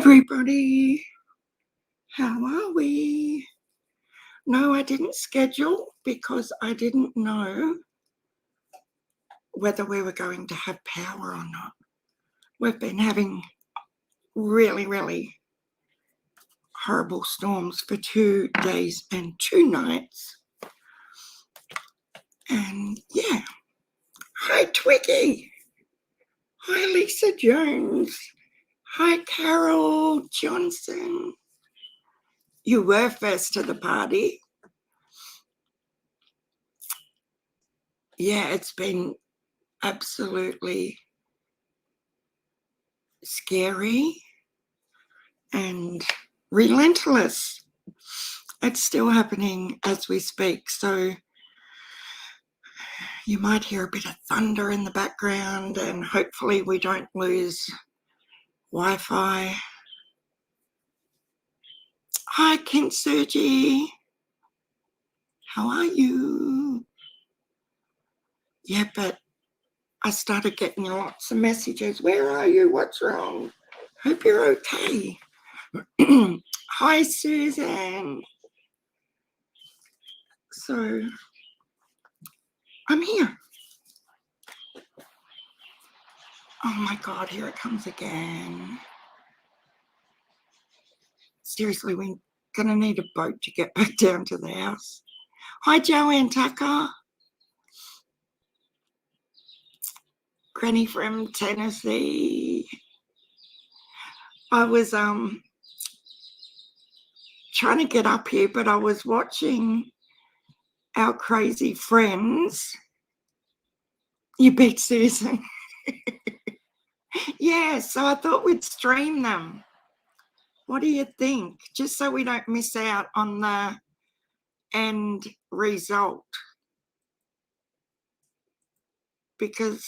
everybody. How are we? No, I didn't schedule because I didn't know whether we were going to have power or not. We've been having really horrible storms for 2 days and 2 nights. And yeah. Hi, Twiggy. Hi, Lisa Jones. Hi, Carol Johnson. You were first to the party. Yeah, it's been absolutely scary and relentless. It's still happening as we speak, so you might hear a bit of thunder in the background, and hopefully we don't lose Wi-Fi. Hi, Kintsuji. How are you? Yeah, but I started getting lots of messages. Where are you? What's wrong? Hope you're okay. Hi, Susan. So I'm here. Oh my God, here it comes again. Seriously, we're going to need a boat to get back down to the house. Hi, Joanne Tucker. Granny from Tennessee. I was trying to get up here, but I was watching our crazy friends. You beat Susan. Yeah, so I thought we'd stream them. What do you think? Just so we don't miss out on the end result. Because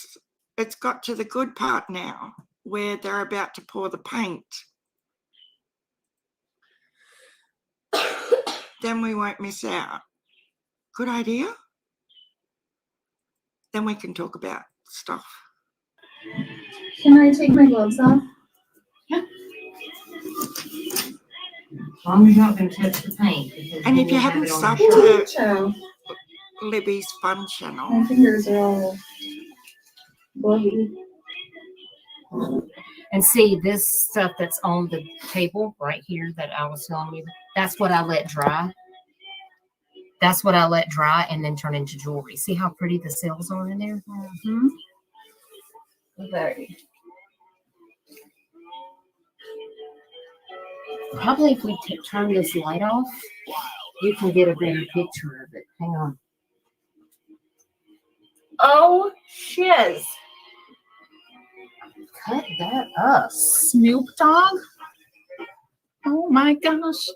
it's got to the good part now where they're about to pour the paint. Then we won't miss out. Good idea? Then we can talk about stuff. Can I take my gloves off? Yeah. As long as you're not going to touch the paint. And if you haven't subbed to Libby's Fun channel. My fingers are all bloody. And see this stuff that's on the table right here that I was telling you, that's what I let dry. That's what I let dry and then turn into jewelry. See how pretty the cells are in there? Mm-hmm. Very. Probably if we turn this light off, you can get a better picture of it. Hang on. Oh, shiz. Cut that up. Snoop Dogg? Oh my gosh.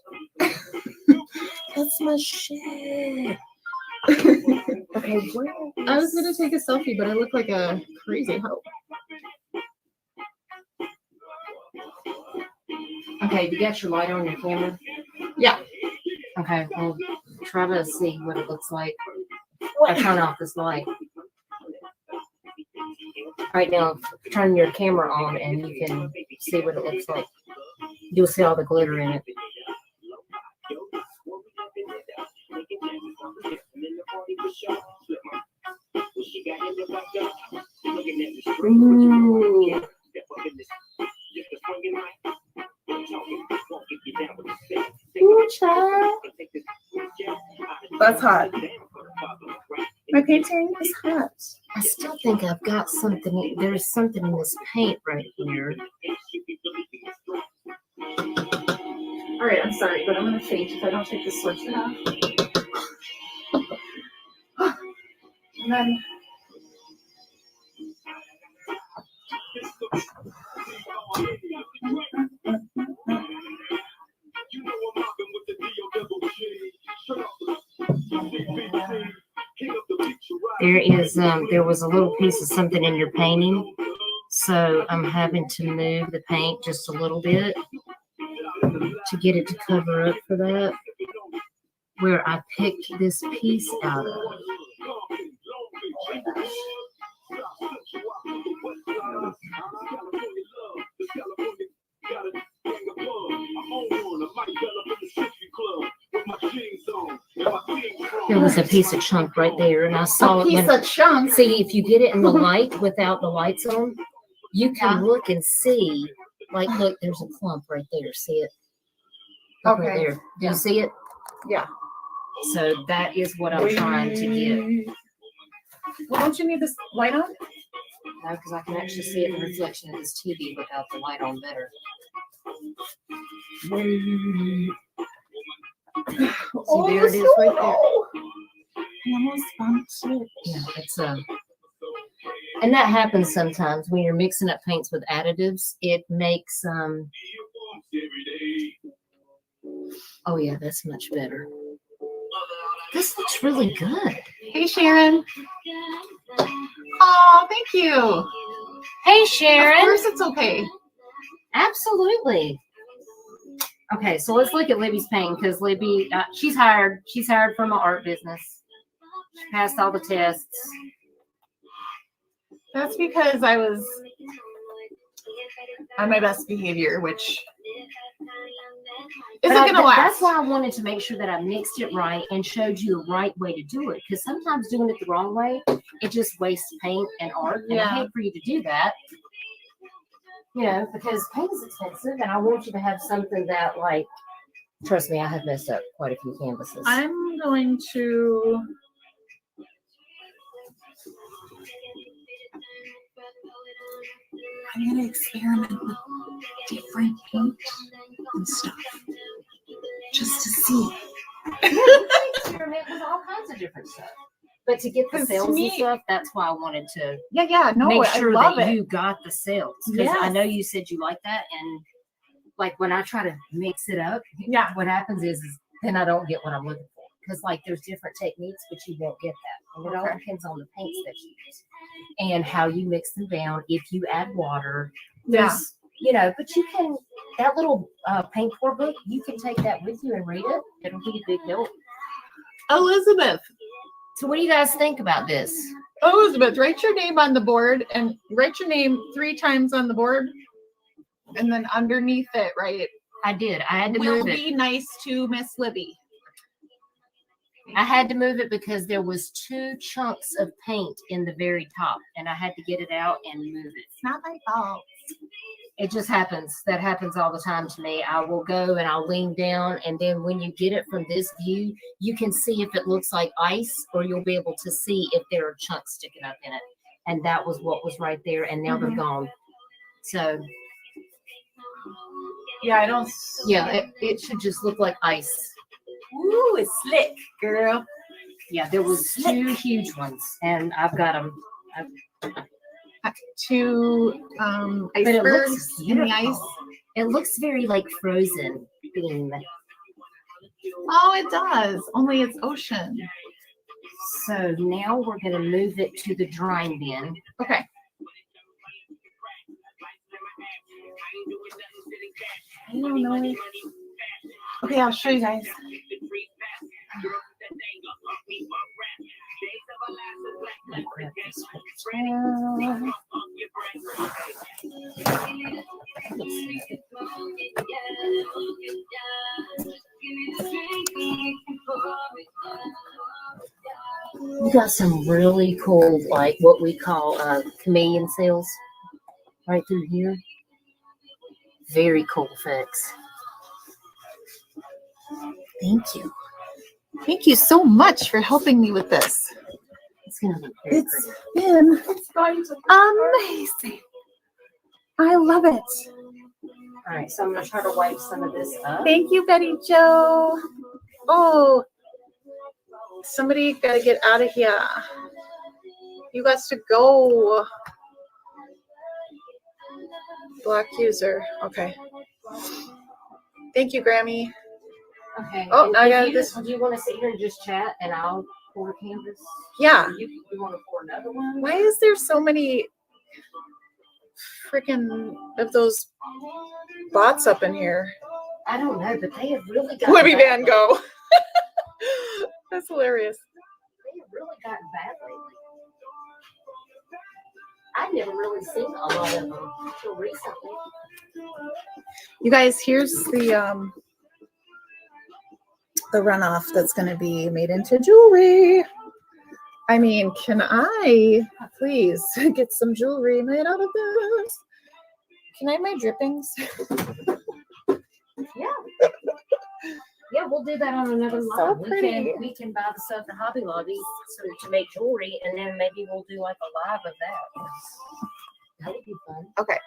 That's my shit. Okay, where I was going to take a selfie, but I look like a crazy hoe. Okay, you got your light on your camera? Yeah. Okay, well, try to see what it looks like. I turn off this light. Right now, turn your camera on and you can see what it looks like. You'll see all the glitter in it. Ooh. Ooh, child. That's hot. My painting is hot. I still think I've got something. There's something in this paint right here. All right, I'm sorry, but I'm going to faint if I don't take this switch off. And then... There was a little piece of something in your painting, so I'm having to move the paint just a little bit to get it to cover up for that, where I picked this piece out of. There was a piece of chunk right there, and I saw A it piece when. of chunk. See, if you get it in the light without the lights on, you can Yeah. look and see. Like, look, there's a clump right there. See it? Look right Okay. there. Do Yeah. you see it? Yeah. So that is what I'm trying to get. Well, don't you need this light on? No, because I can actually see it in the reflection of this TV without the light on better. Oh, there it is right there. I almost bumped it. Yeah, it's and that happens sometimes when you're mixing up paints with additives. It makes oh yeah, that's much better. This looks really good. Hey, Sharon. Oh, thank you. Hey, Of Sharon. course it's okay. Absolutely. Okay, so let's look at Libby's painting because Libby, she's hired. She's hired from an art business. She passed all the tests. That's because I was on my best behavior, which isn't going to last. That's why I wanted to make sure that I mixed it right and showed you the right way to do it. Because sometimes doing it the wrong way, it just wastes paint and art. And I hate for you to do that. You know, because paint is expensive, and I want you to have something that, like, trust me, I have messed up quite a few canvases. I'm going to. I'm going to experiment with different paint and stuff just to see. Experiment with all kinds of different stuff. But to get the 'Cause to sales and me- stuff, that's why I wanted to Yeah, no, make I sure love that it. you got the sales. Because I Yes. know you said you like that, and like when I try to mix it up, Yeah. what happens is then I don't get what I'm looking for. Because like there's different techniques, but you won't get that. And it all Okay. depends on the paints that you use and how you mix them down. If you add water, Yeah. there's you know, but you can that little paint pour book, you can take that with you and read it. It'll be a big help. Elizabeth, So what do you guys think about this? Elizabeth, write your name on the board and write your name 3 times on the board. And then underneath it, write, I did. I had to will move it. be nice to Miss Libby. I had to move it because there was 2 chunks of paint in the very top, and I had to get it out and move it. It's not my fault. It just happens. That happens all the time to me. I will go and I'll lean down, and then when you get it from this view, you can see if it looks like ice, or you'll be able to see if there are chunks sticking up in it. And that was what was right there, and now they're gone. So Yeah, I don't. yeah, it should just look like ice. Ooh, it's slick, girl. Yeah, there was 2 huge ones, and I've got them. 2 But it icebergs looks in the ice. beautiful. It looks very like frozen theme. Oh, it does. Only it's ocean. So now we're going to move it to the drying bin. Okay. I don't know. Okay, I'll show you guys. Grab this one. We got some really cool, like what we call chameleon cells right through here. Very cool effects. Thank you. Thank you so much for helping me with this. It's gonna look very It's been amazing. I love it. All right, so I'm gonna try to wipe some of this up. Thank you, Betty Joe. Oh, somebody gotta get out of here. You got to go. Block user. Okay. Thank you, Grammy. Okay. Oh, and I if got you this just- Do you want to sit here and just chat, and I'll pour canvas? Yeah. You want to pour another one? Why is there so many freaking of those bots up in here? I don't know, but they have really got. Libby Van Gogh. That's hilarious. They have really gotten bad lately. I've never really seen a lot of them until recently. You guys, here's the the runoff that's going to be made into jewelry. I mean, can I please get some jewelry made out of this? Can I have my drippings? Yeah. Yeah, we'll do that on another So live. pretty. We can buy the stuff at Hobby Lobby to make jewelry, and then maybe we'll do like a live of that. That would be fun. Okay.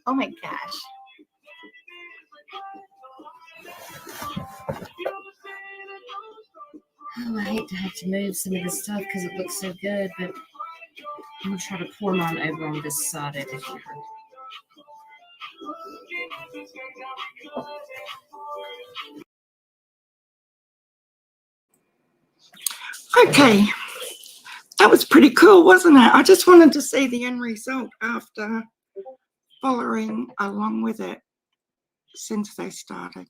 Oh my gosh. Oh, I hate to have to move some of this stuff because it looks so good, but I'm gonna try to pour mine over on this side over here. Okay, that was pretty cool, wasn't it? I just wanted to see the end result after following along with it since they started.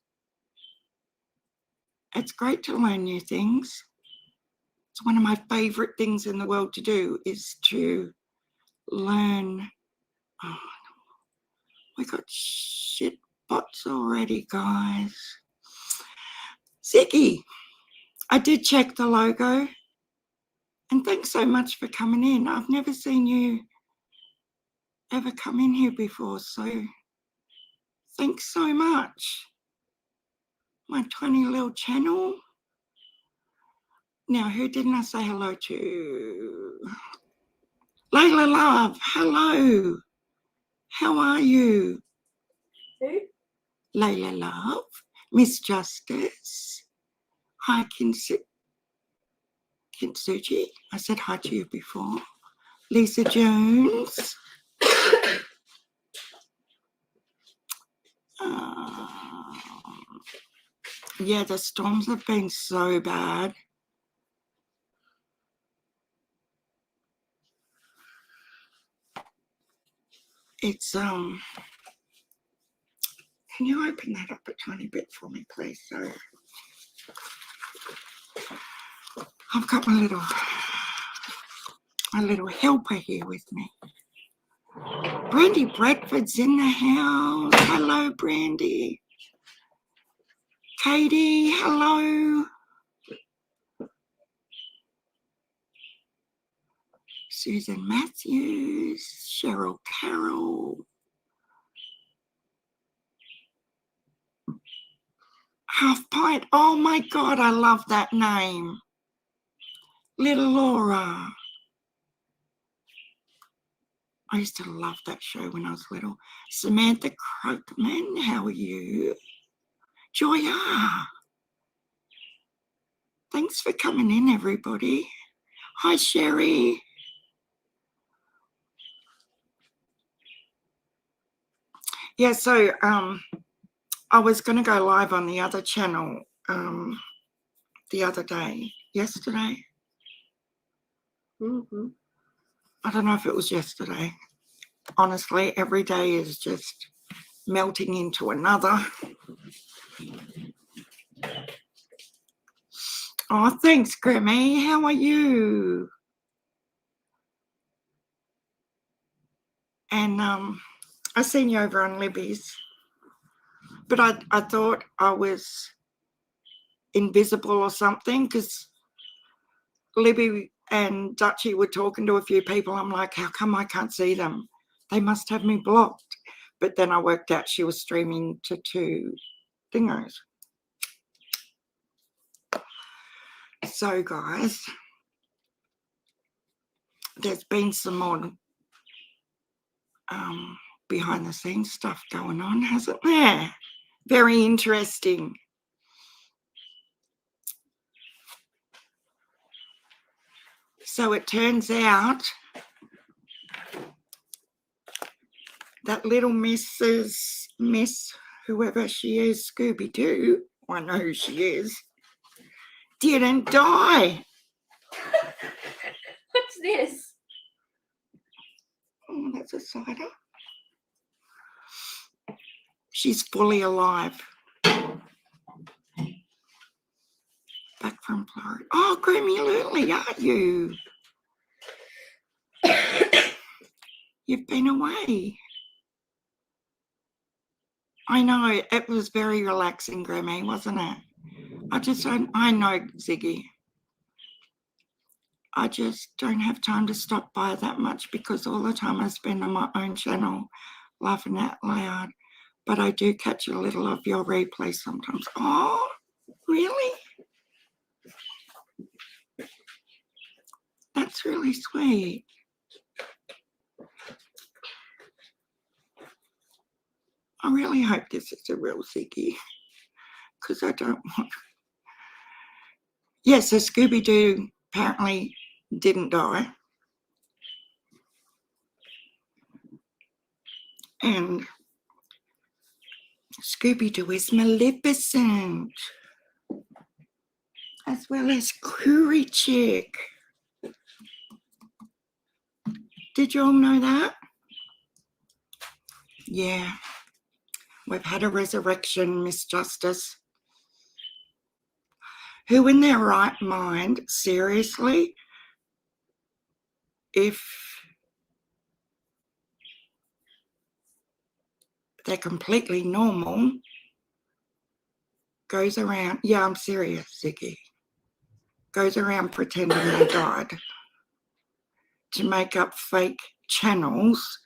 It's great to learn new things. It's one of my favorite things in the world to do is to learn. Oh, we got shit bots already, guys. Ziggy, I did check the logo, and thanks so much for coming in. I've never seen you ever come in here before, so thanks so much. My tiny little channel. Now, who didn't I say hello to? Layla Love, hello. How are you? Who? Layla Love, Miss Justice. Hi, Kintsuchi. I said hi to you before. Lisa Jones. Yeah, the storms have been so bad. It's can you open that up a tiny bit for me, please? So I've got my little helper here with me. Brandy Bradford's in the house. Hello, Brandy. Katie, hello. Susan Matthews, Cheryl Carroll. Half Pint. Oh my God, I love that name. Little Laura. I used to love that show when I was little. Samantha Krugman, how are you? Joya. Thanks for coming in, everybody. Hi, Sherry. Yeah, so I was going to go live on the other channel the other day, yesterday. I don't know if it was yesterday. Honestly, every day is just melting into another. Oh, thanks, Grammy. How are you? And I seen you over on Libby's, but I thought I was invisible or something because Libby and Dutchie were talking to a few people. I'm like, how come I can't see them? They must have me blocked. But then I worked out she was streaming to 2 thingos. So, guys, there's been some more behind the scenes stuff going on, hasn't there? Very interesting. So it turns out that little Miss whoever she is, Scooby-Doo, I know who she is, didn't die. What's this? Oh, that's a cider. She's fully alive. Back from Florida. Oh, Grammy Lurley, aren't you? You've been away. I know, it was very relaxing, Grammy, wasn't it? I know, Ziggy. I just don't have time to stop by that much because all the time I spend on my own channel laughing out loud. But I do catch a little of your replay sometimes. Oh, really? That's really sweet. I really hope this is a real Ziggy because I don't want... Yes, so Scooby-Doo apparently didn't die. And Scooby-Doo is Maleficent, as well as Curry Chick. Did you all know that? Yeah. We've had a resurrection, Miss Justice. Who in their right mind, seriously, if they're completely normal, goes around, yeah, I'm serious, Ziggy, goes around pretending they died to make up fake channels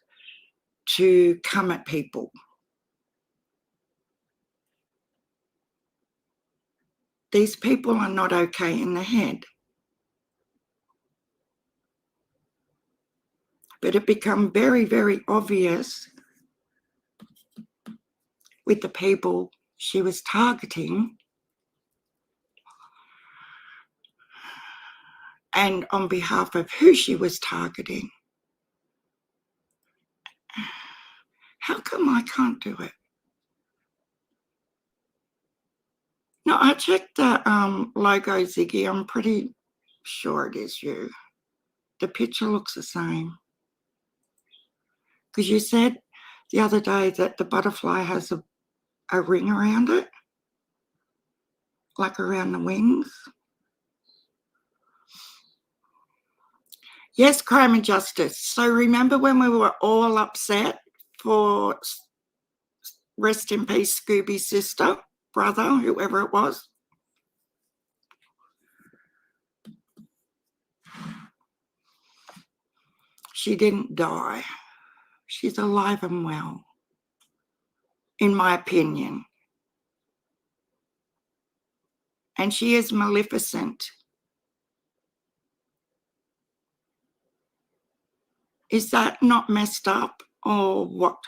to come at people. These people are not okay in the head. But it became very, very obvious with the people she was targeting and on behalf of who she was targeting. How come I can't do it? No, I checked the logo, Ziggy. I'm pretty sure it is you. The picture looks the same. Because you said the other day that the butterfly has a ring around it, like around the wings. Yes, Crime and Justice. So remember when we were all upset for rest in peace Scooby's sister, brother, whoever it was? She didn't die. She's alive and well, in my opinion. And she is Maleficent. Is that not messed up or what?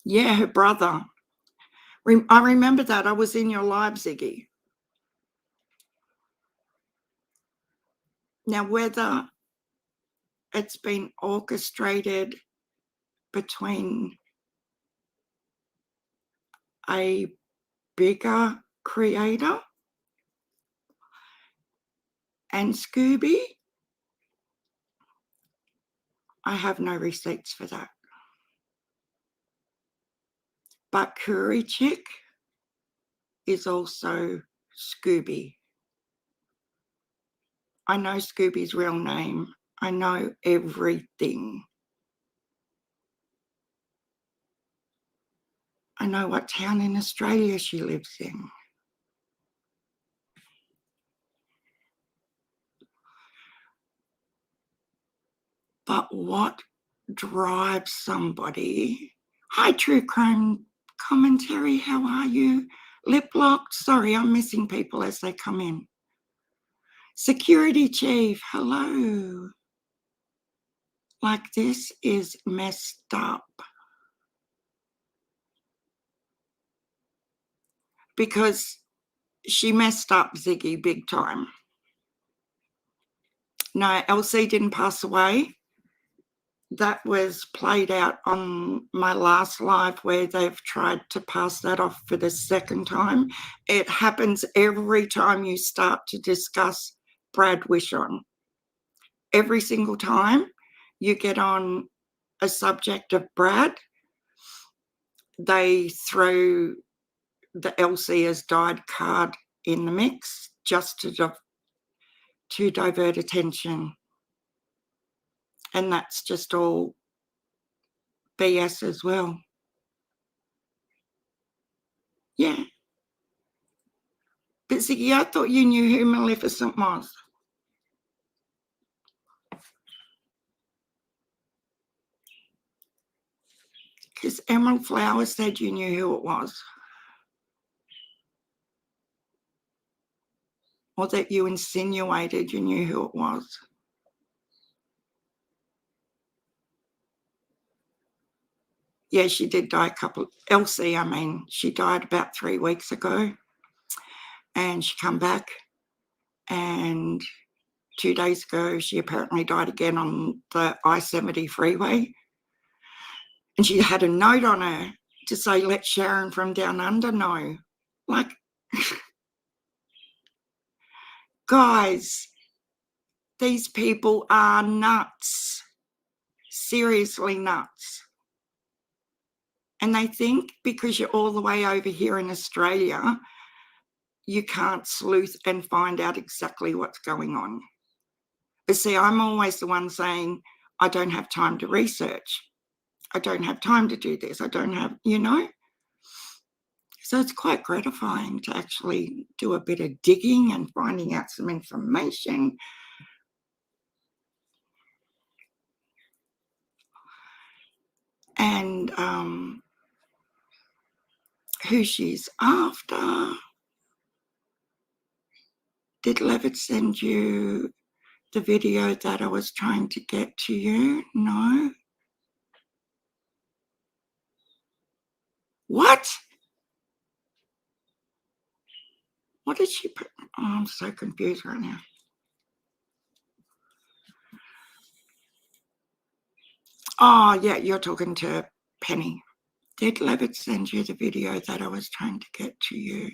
Yeah, her brother. I remember that. I was in your live, Ziggy. Now, whether it's been orchestrated between a bigger creator and Scooby, I have no receipts for that. But Curry Chick is also Scooby. I know Scooby's real name. I know everything. I know what town in Australia she lives in. But what drives somebody? Hi, True Crime Commentary. How are you? Lip locked. Sorry, I'm missing people as they come in. Security Chief. Hello. Like, this is messed up. Because she messed up, Ziggy, big time. No, Elsie didn't pass away. That was played out on my last live where they've tried to pass that off for the second time. It happens every time you start to discuss Brad Wishon. Every single time you get on a subject of Brad, they throw the Elsie has died card in the mix just to divert attention. And that's just all BS as well. Yeah. But Ziggy, I thought you knew who Maleficent was. Because Emerald Flower said you knew who it was. Or that you insinuated you knew who it was. Yeah, she did die Elsie, I mean, she died about 3 weeks ago. And she come back, and 2 days ago she apparently died again on the I-70 freeway. And she had a note on her to say, let Sharon from down under know. Like, guys, these people are nuts. Seriously nuts. And they think because you're all the way over here in Australia, you can't sleuth and find out exactly what's going on. But see, I'm always the one saying, I don't have time to research. I don't have time to do this. I don't have, you know. So it's quite gratifying to actually do a bit of digging and finding out some information. And who she's after. Did Levitt send you the video that I was trying to get to you? No. What? What did she put? Oh, I'm so confused right now. Oh, yeah, you're talking to Penny. Did Levitt send you the video that I was trying to get to you?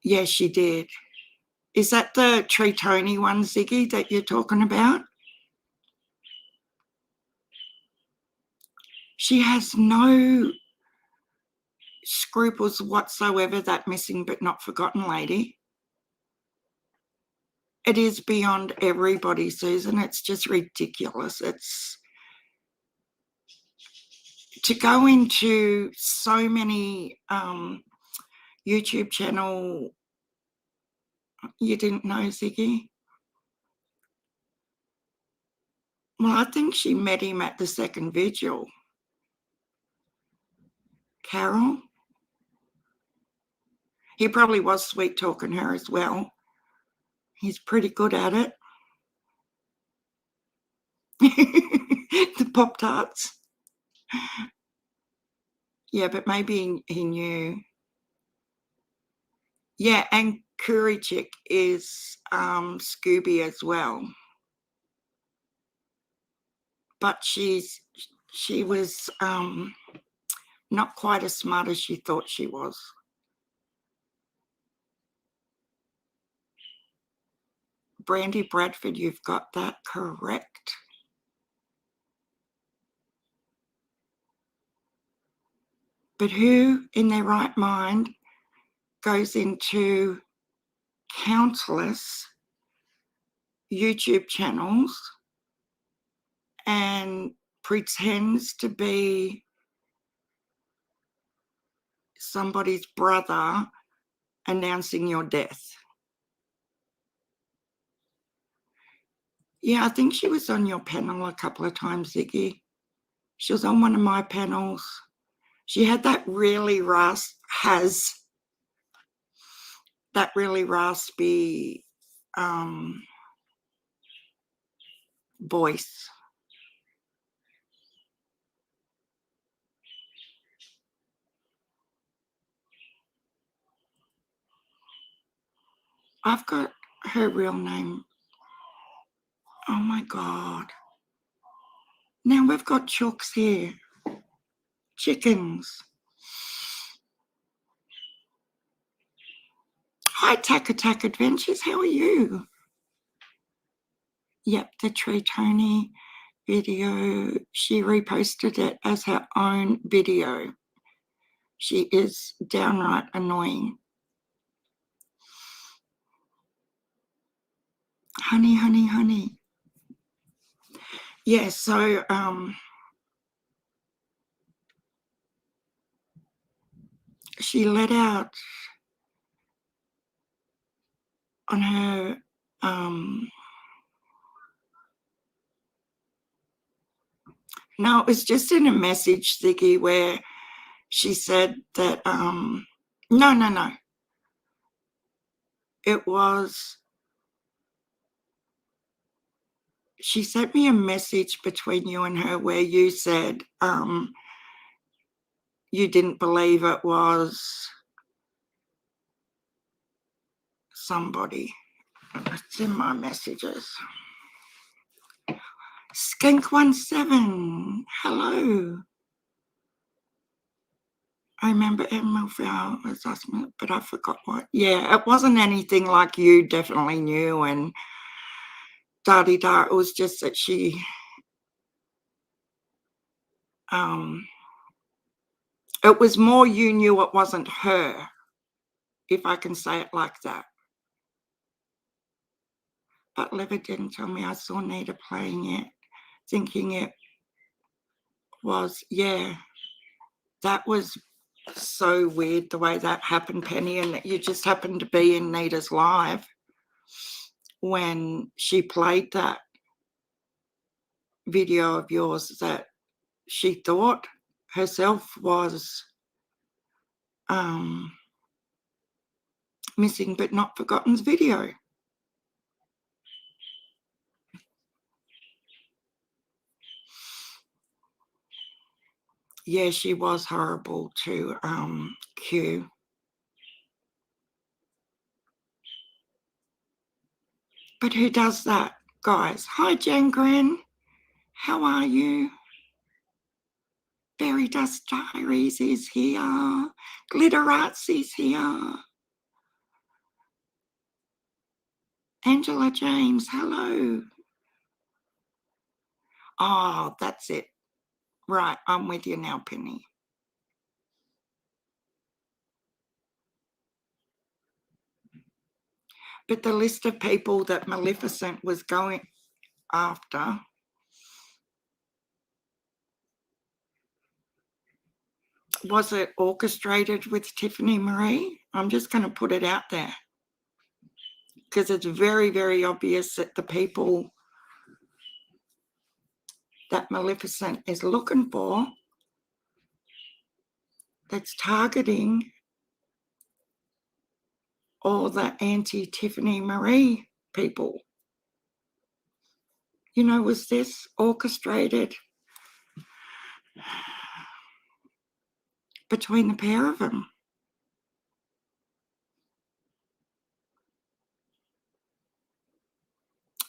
Yes, she did. Is that the Tree Tony one, Ziggy, that you're talking about? She has no scruples whatsoever, that missing but not forgotten lady. It is beyond everybody, Susan. It's just ridiculous. It's to go into so many YouTube channel. You didn't know, Ziggy? Well, I think she met him at the second vigil. Carol? He probably was sweet talking her as well. He's pretty good at it. The Pop-Tarts. Yeah, but maybe he knew. Yeah, and Curry Chick is Scooby as well. But she was not quite as smart as she thought she was. Brandy Bradford, you've got that correct. But who in their right mind goes into countless YouTube channels and pretends to be somebody's brother announcing your death? Yeah, I think she was on your panel a couple of times, Ziggy. She was on one of my panels. She had that really raspy voice. I've got her real name. Oh my God. Now we've got chooks here. Chickens. Hi, Tack Attack Adventures. How are you? Yep, the Tree Tony video. She reposted it as her own video. She is downright annoying. Honey, honey, honey. Yeah, so she let out on her no, it was just in a message, Ziggy, where she said that no. It was, she sent me a message between you and her where you said you didn't believe it was somebody. It's in my messages. Skink17, hello. I remember Emma was asking, but I forgot what. Yeah, it wasn't anything like you definitely knew and da-di-da. It was just that she it was more you knew it wasn't her, if I can say it like that. But Lever didn't tell me. I saw Nita playing it, thinking it was, yeah, that was so weird the way that happened, Penny, and that you just happened to be in Nita's live when she played that video of yours that she thought herself was missing but not forgotten's video. Yeah, she was horrible to Q. But who does that, guys? Hi, Jangren. How are you? Fairy Dust Diaries is here. Glitter Arts is here. Angela James, hello. Oh, that's it. Right, I'm with you now, Penny. But the list of people that Maleficent was going after, was it orchestrated with Tiffany Marie? I'm just going to put it out there because it's very, very obvious that the people that Maleficent is looking for, that's targeting all the anti-Tiffany Marie people. You know, was this orchestrated between the pair of them?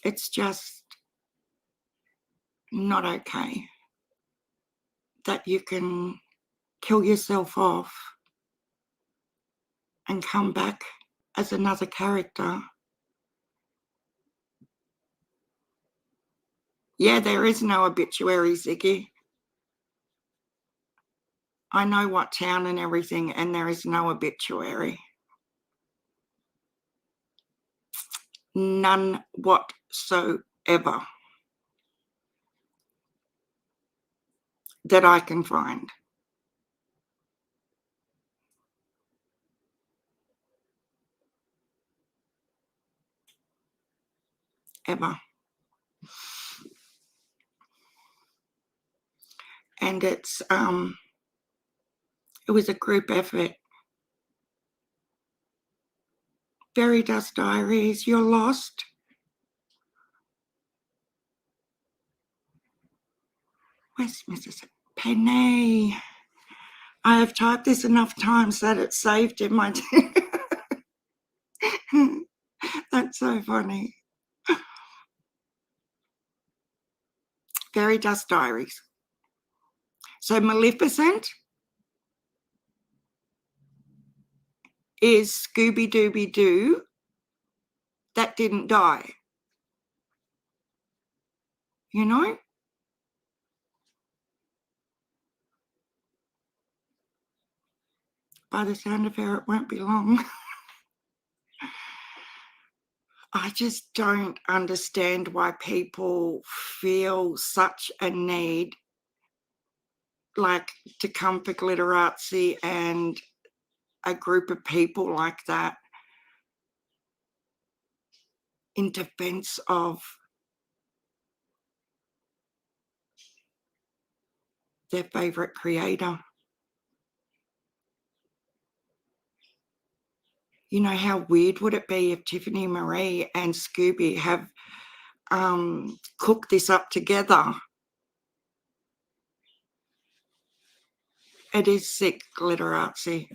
It's just not okay that you can kill yourself off and come back as another character. Yeah, there is no obituary, Ziggy. I know what town and everything, and there is no obituary. None whatsoever that I can find. Ever. And it was a group effort. Fairy Dust Diaries, you're lost. West Mississippi. Penny. I have typed this enough times that it's saved in my... That's so funny. Fairy Dust Diaries. So Maleficent is Scooby-Dooby-Doo that didn't die. You know? By the sound of her, it won't be long. I just don't understand why people feel such a need like to come for Glitterati and a group of people like that in defense of their favorite creator. You know, how weird would it be if Tiffany Marie and Scooby have cooked this up together? It is sick, glitter artsy.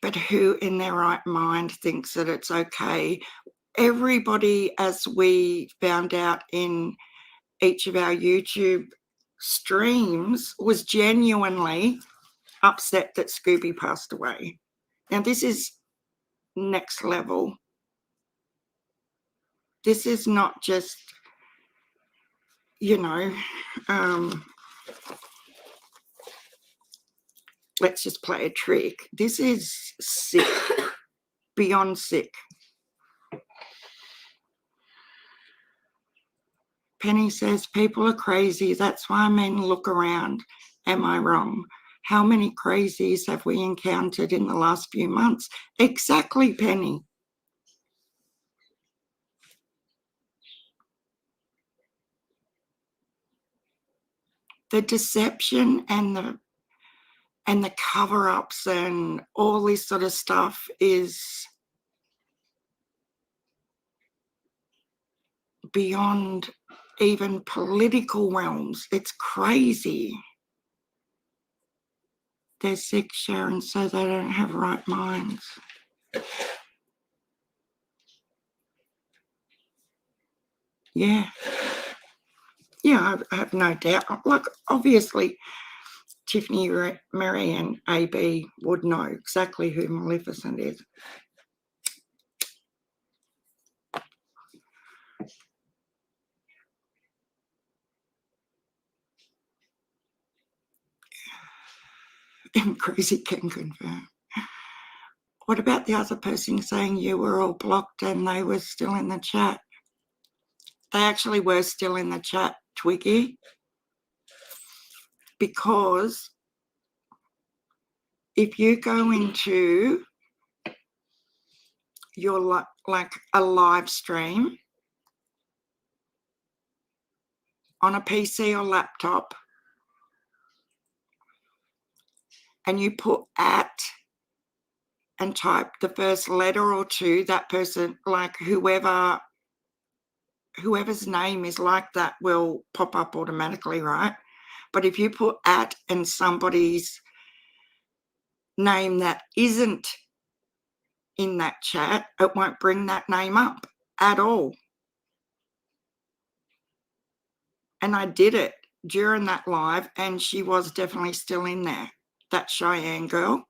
But who in their right mind thinks that it's okay? Everybody, as we found out in each of our YouTube streams, was genuinely upset that Scooby passed away. Now, this is next level. This is not just, you know, let's just play a trick. This is sick, beyond sick. Penny says, people are crazy. That's why men look around. Am I wrong? How many crazies have we encountered in the last few months? Exactly, Penny. The deception and the cover-ups and all this sort of stuff is beyond even political realms. It's crazy. They're sick, Sharon, so they don't have right minds. Yeah. Yeah, I have no doubt. Like, obviously, Tiffany, Mary and AB would know exactly who Maleficent is. And Crazy can confirm. What about the other person saying you were all blocked and they were still in the chat? They actually were still in the chat, Twiggy, because if you go into your like a live stream on a PC or laptop and you put @ and type the first letter or two, that person, like whoever's name is like that, will pop up automatically, right? But if you put @ and somebody's name that isn't in that chat, it won't bring that name up at all. And I did it during that live, and she was definitely still in there, that Cheyenne girl.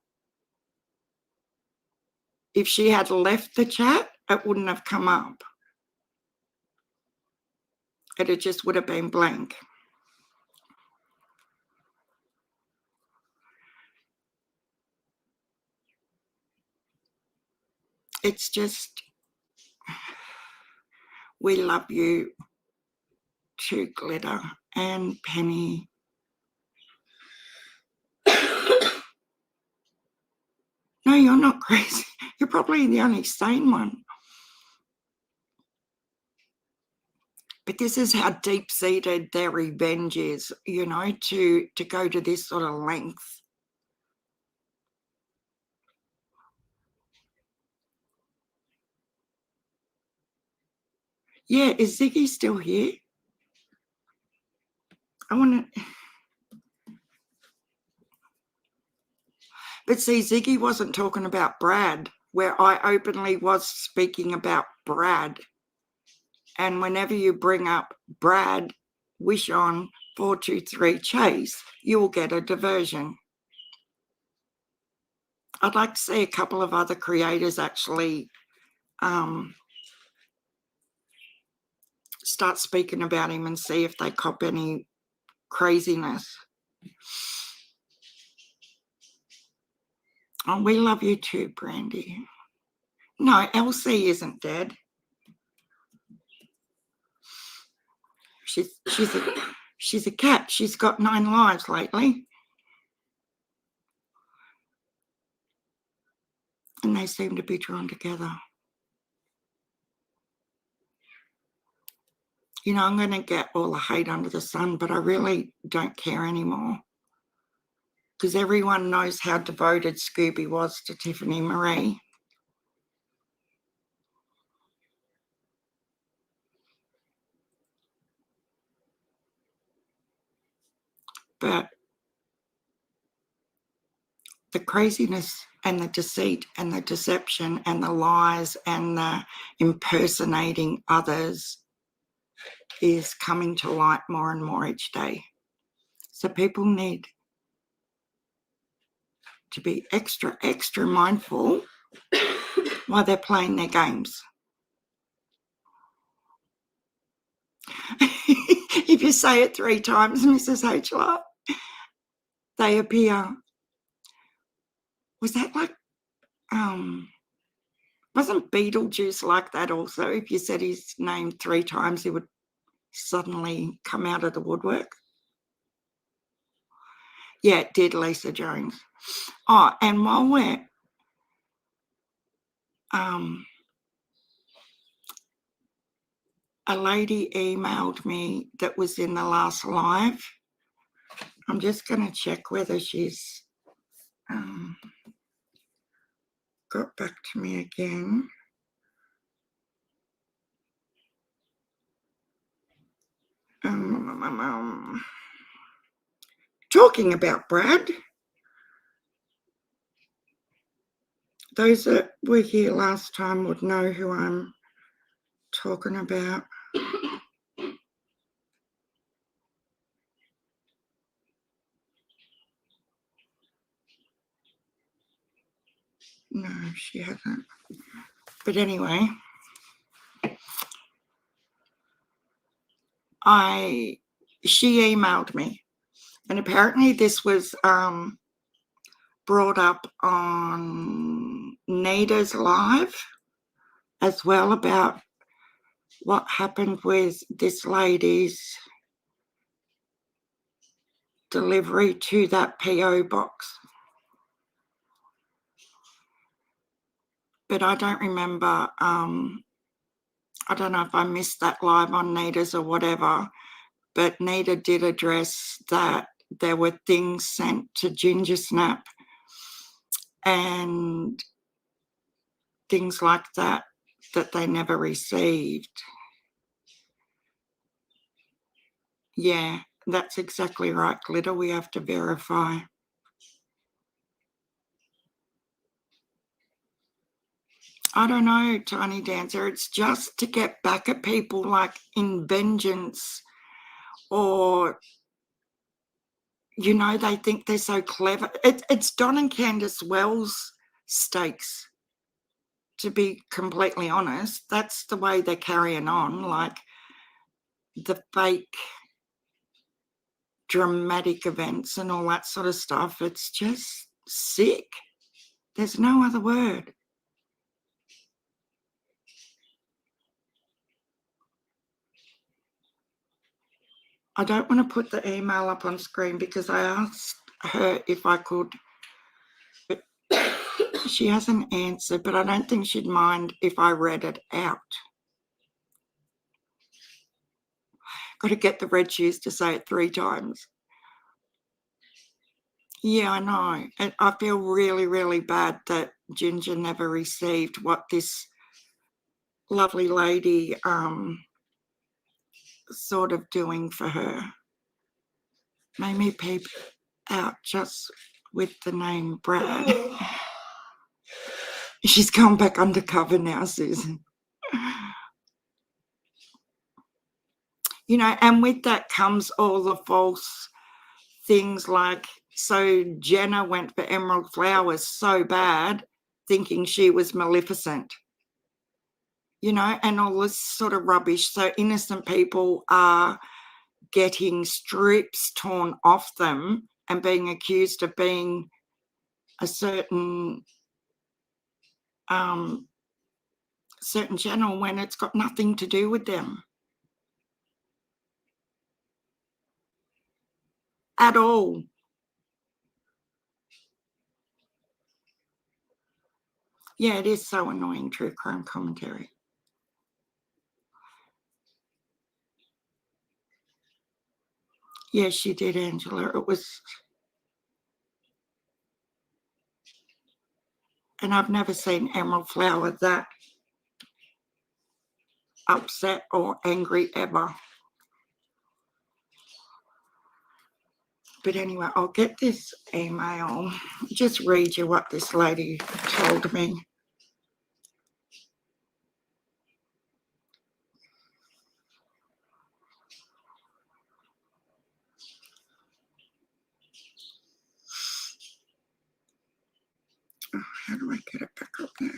If she had left the chat, it wouldn't have come up. It just would have been blank. It's just, we love you too, Glitter and Penny. No, you're not crazy. You're probably the only sane one. But this is how deep-seated their revenge is, you know, to go to this sort of length. Yeah, is Ziggy still here? I want to... But see, Ziggy wasn't talking about Brad, where I openly was speaking about Brad. And whenever you bring up Brad, wish on 423 Chase, you will get a diversion. I'd like to see a couple of other creators actually start speaking about him and see if they cop any craziness. Oh, we love you too, Brandy. No, Elsie isn't dead. She's a cat. She's got 9 lives lately. and they seem to be drawn together. You know, I'm going to get all the hate under the sun, but I really don't care anymore, because everyone knows how devoted Scooby was to Tiffany Marie. But the craziness and the deceit and the deception and the lies and the impersonating others is coming to light more and more each day. So people need to be extra, extra mindful while they're playing their games. If you say it 3 times, Mrs. Hlar, they appear. Was that like, wasn't Beetlejuice like that also? If you said his name 3 times, he would suddenly come out of the woodwork. Yeah, it did, Lisa Jones. Oh, and while we're a lady emailed me that was in the last live. I'm just going to check whether she's got back to me again. Talking about Brad, those that were here last time would know who I'm talking about. No, she hasn't. But anyway, she emailed me, and apparently this was brought up on Nada's live as well, about what happened with this lady's delivery to that PO box. But I don't remember, I don't know if I missed that live on Nada's or whatever, but Nada did address that there were things sent to Ginger Snap and things like that that they never received. Yeah, that's exactly right, Glitter. We have to verify. I don't know, Tiny Dancer. It's just to get back at people, like in vengeance, or, you know, they think they're so clever. It's Don and Candace Wells stakes, to be completely honest. That's the way they're carrying on, like the fake dramatic events and all that sort of stuff. It's just sick. There's no other word. I don't want to put the email up on screen because I asked her if I could, but she hasn't answered, but I don't think she'd mind if I read it out. Got to get the red shoes to say it 3 times. Yeah, I know. And I feel really, really bad that Ginger never received what this lovely lady sort of doing for her. Made me peep out just with the name Brad. She's gone back undercover now, Susan. You know, and with that comes all the false things, like, so Jenna went for Emerald Flowers so bad, thinking she was Maleficent, you know, and all this sort of rubbish. So innocent people are getting strips torn off them and being accused of being a certain channel when it's got nothing to do with them at all. Yeah, it is so annoying, true crime commentary. Yes, she did, Angela. It was, and I've never seen Emerald Flower that upset or angry ever. But anyway, I'll get this email, just read you what this lady told me. Oh, how do I get it back up there?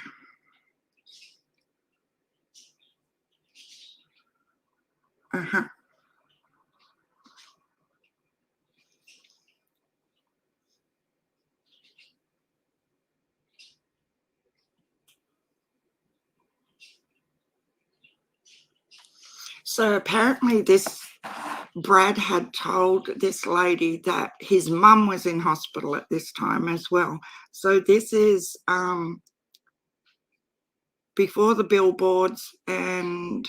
Uh-huh. So apparently this Brad had told this lady that his mum was in hospital at this time as well. So this is before the billboards, and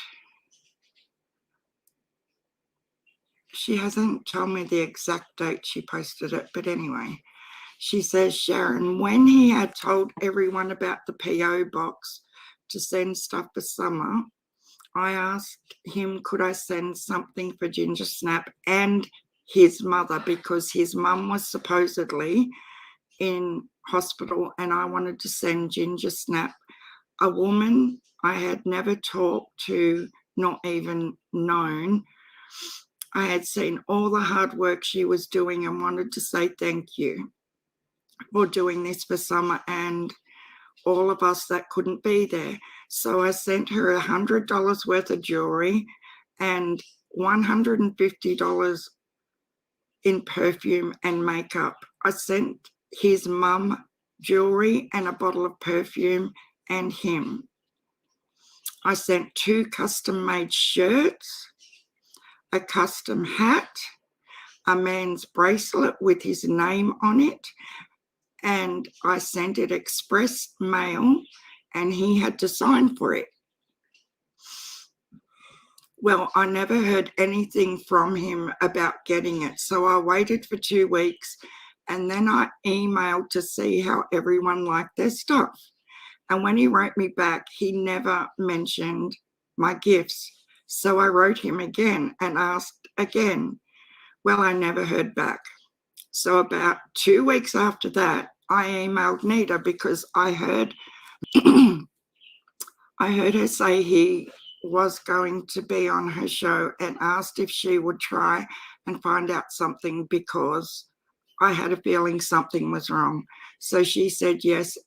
she hasn't told me the exact date she posted it, but anyway, she says, Sharon, when he had told everyone about the PO box to send stuff for summer, I asked him, could I send something for Ginger Snap and his mother, because his mum was supposedly in hospital and I wanted to send Ginger Snap, a woman I had never talked to, not even known. I had seen all the hard work she was doing and wanted to say thank you for doing this for summer and all of us that couldn't be there. So I sent her $100 worth of jewelry and $150 in perfume and makeup. I sent his mum jewelry and a bottle of perfume and him. I sent 2 custom-made shirts, a custom hat, a man's bracelet with his name on it, and I sent it express mail and he had to sign for it. Well, I never heard anything from him about getting it, so I waited for 2 weeks and then I emailed to see how everyone liked their stuff. And when he wrote me back, he never mentioned my gifts. So I wrote him again and asked again. Well, I never heard back. So about 2 weeks after that, I emailed Nita because I heard her say he was going to be on her show and asked if she would try and find out something because I had a feeling something was wrong. So she said yes.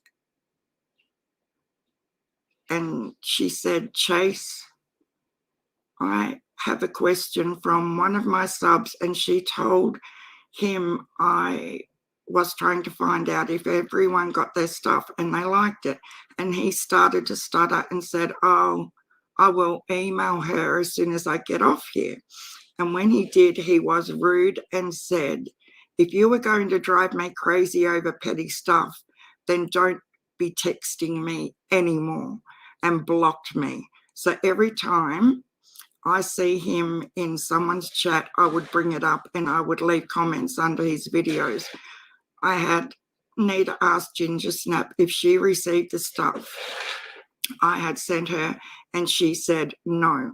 And she said, Chase, I have a question from one of my subs, and she told him I was trying to find out if everyone got their stuff and they liked it. And he started to stutter and said, oh, I will email her as soon as I get off here. And when he did, he was rude and said, if you were going to drive me crazy over petty stuff, then don't be texting me anymore, and blocked me. So every time I see him in someone's chat, I would bring it up and I would leave comments under his videos. I had Nita ask Ginger Snap if she received the stuff I had sent her, and she said no.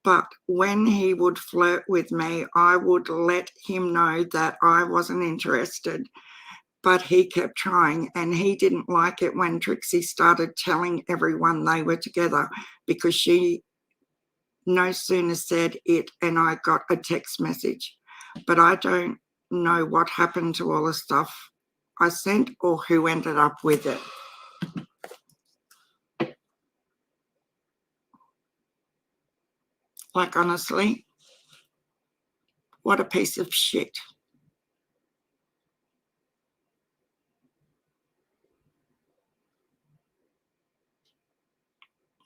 But when he would flirt with me, I would let him know that I wasn't interested. But he kept trying, and he didn't like it when Trixie started telling everyone they were together, because she no sooner said it and I got a text message. But I don't know what happened to all the stuff I sent or who ended up with it. Like, honestly, what a piece of shit.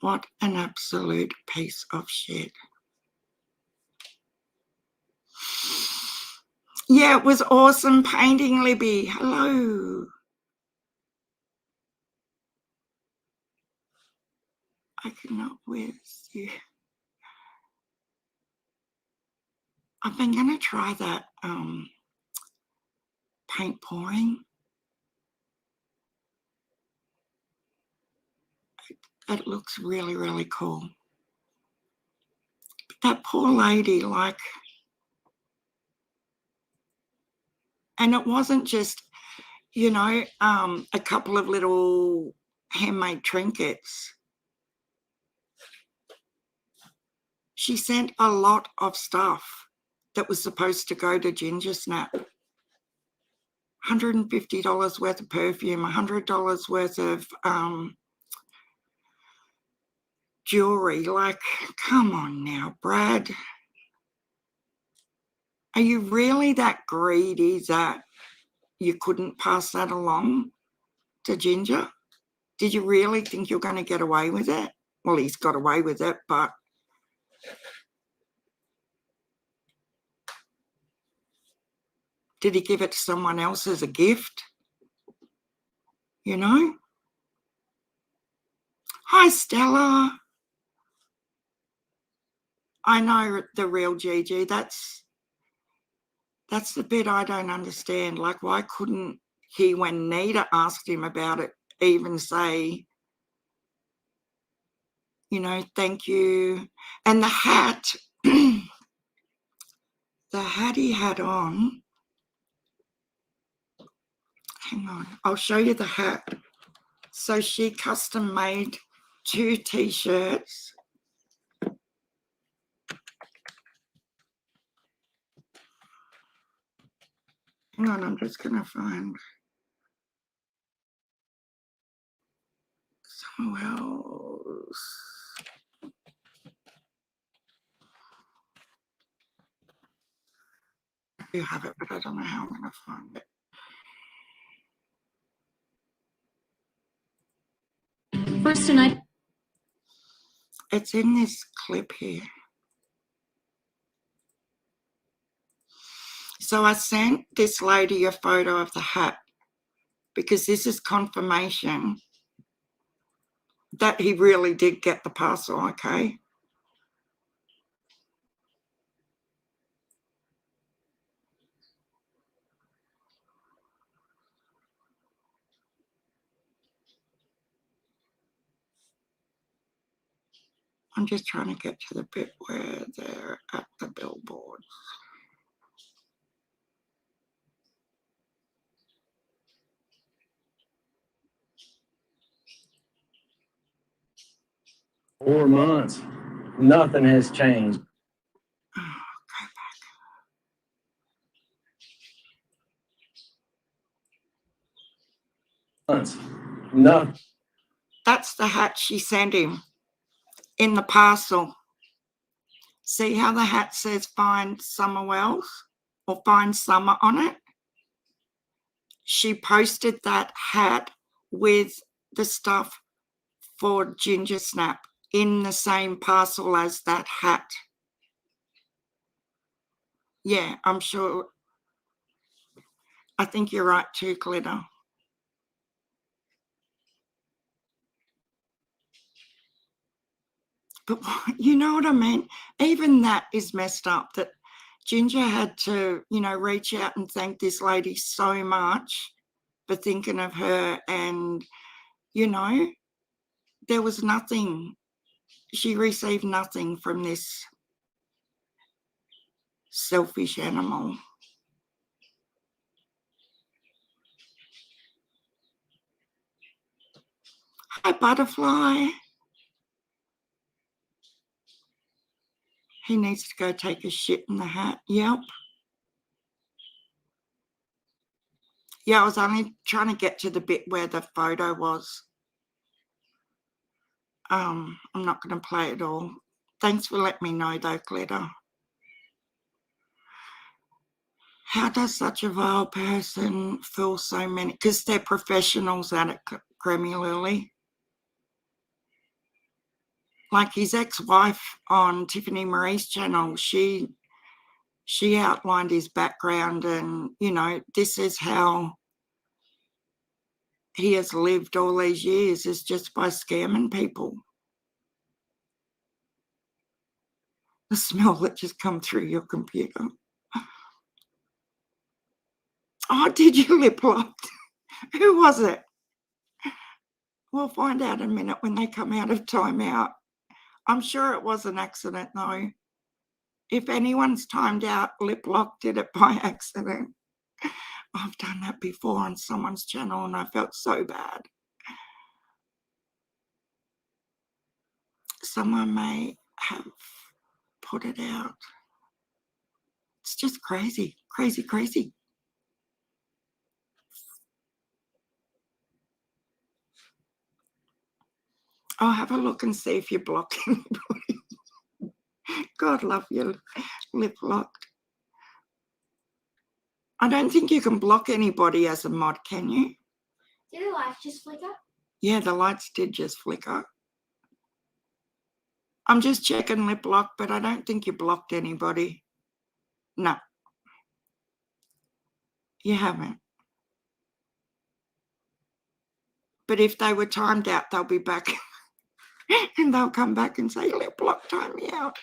What an absolute piece of shit. Yeah, it was awesome painting, Libby. Hello. I cannot with you. I've been going to try that paint pouring. It looks really, really cool. But that poor lady, like, and it wasn't just, you know, a couple of little handmade trinkets. She sent a lot of stuff that was supposed to go to Ginger Snap. $150 worth of perfume, $100 worth of jewelry. Like, come on now, Brad. Are you really that greedy that you couldn't pass that along to Ginger? Did you really think you're going to get away with it? Well, he's got away with it, but did he give it to someone else as a gift? You know? Hi, Stella. I know the real Gigi. That's the bit I don't understand. Like, why couldn't he, when Nita asked him about it, even say, you know, thank you? And the hat, the hat he had on, hang on, I'll show you the hat. So she custom made 2 t-shirts. Hang on, I'm just going to find somewhere else. I do have it, but I don't know how I'm going to find it. First tonight. It's in this clip here. So I sent this lady a photo of the hat because this is confirmation that he really did get the parcel, okay? I'm just trying to get to the bit where they're at the billboard. Four months. Nothing has changed. Oh, go back. Months. Nothing. That's the hat she sent him in the parcel. See how the hat says find summer wells or find summer on it? She posted that hat with the stuff for Ginger Snap in the same parcel as that hat. Yeah, I'm sure. I think you're right too, Glitter. But you know what I mean? Even that is messed up, that Ginger had to, you know, reach out and thank this lady so much for thinking of her. And, you know, there was nothing. She received nothing from this selfish animal. Hi, Butterfly. He needs to go take a shit in the hat. Yep. Yeah, I was only trying to get to the bit where the photo was. I'm not going to play it all. Thanks for letting me know though, Glitter. How does such a vile person fool so many? Because they're professionals at it, Grammy Lily. Like his ex-wife on Tiffany Marie's channel, she outlined his background, and, you know, this is how he has lived all these years, is just by scamming people. The smell that just come through your computer. Oh, did you lip lock? Who was it? We'll find out in a minute when they come out of timeout. I'm sure it was an accident though. If anyone's timed out, lip lock did it by accident. I've done that before on someone's channel and I felt so bad. Someone may have put it out. It's just crazy, crazy, crazy. I'll have a look and see if you blocked anybody. God love you, lip locked. I don't think you can block anybody as a mod, can you? Did the lights just flicker? Yeah, the lights did just flicker. I'm just checking lip lock, but I don't think you blocked anybody. No, you haven't. But if they were timed out, they'll be back and they'll come back and say, lip lock, time me out.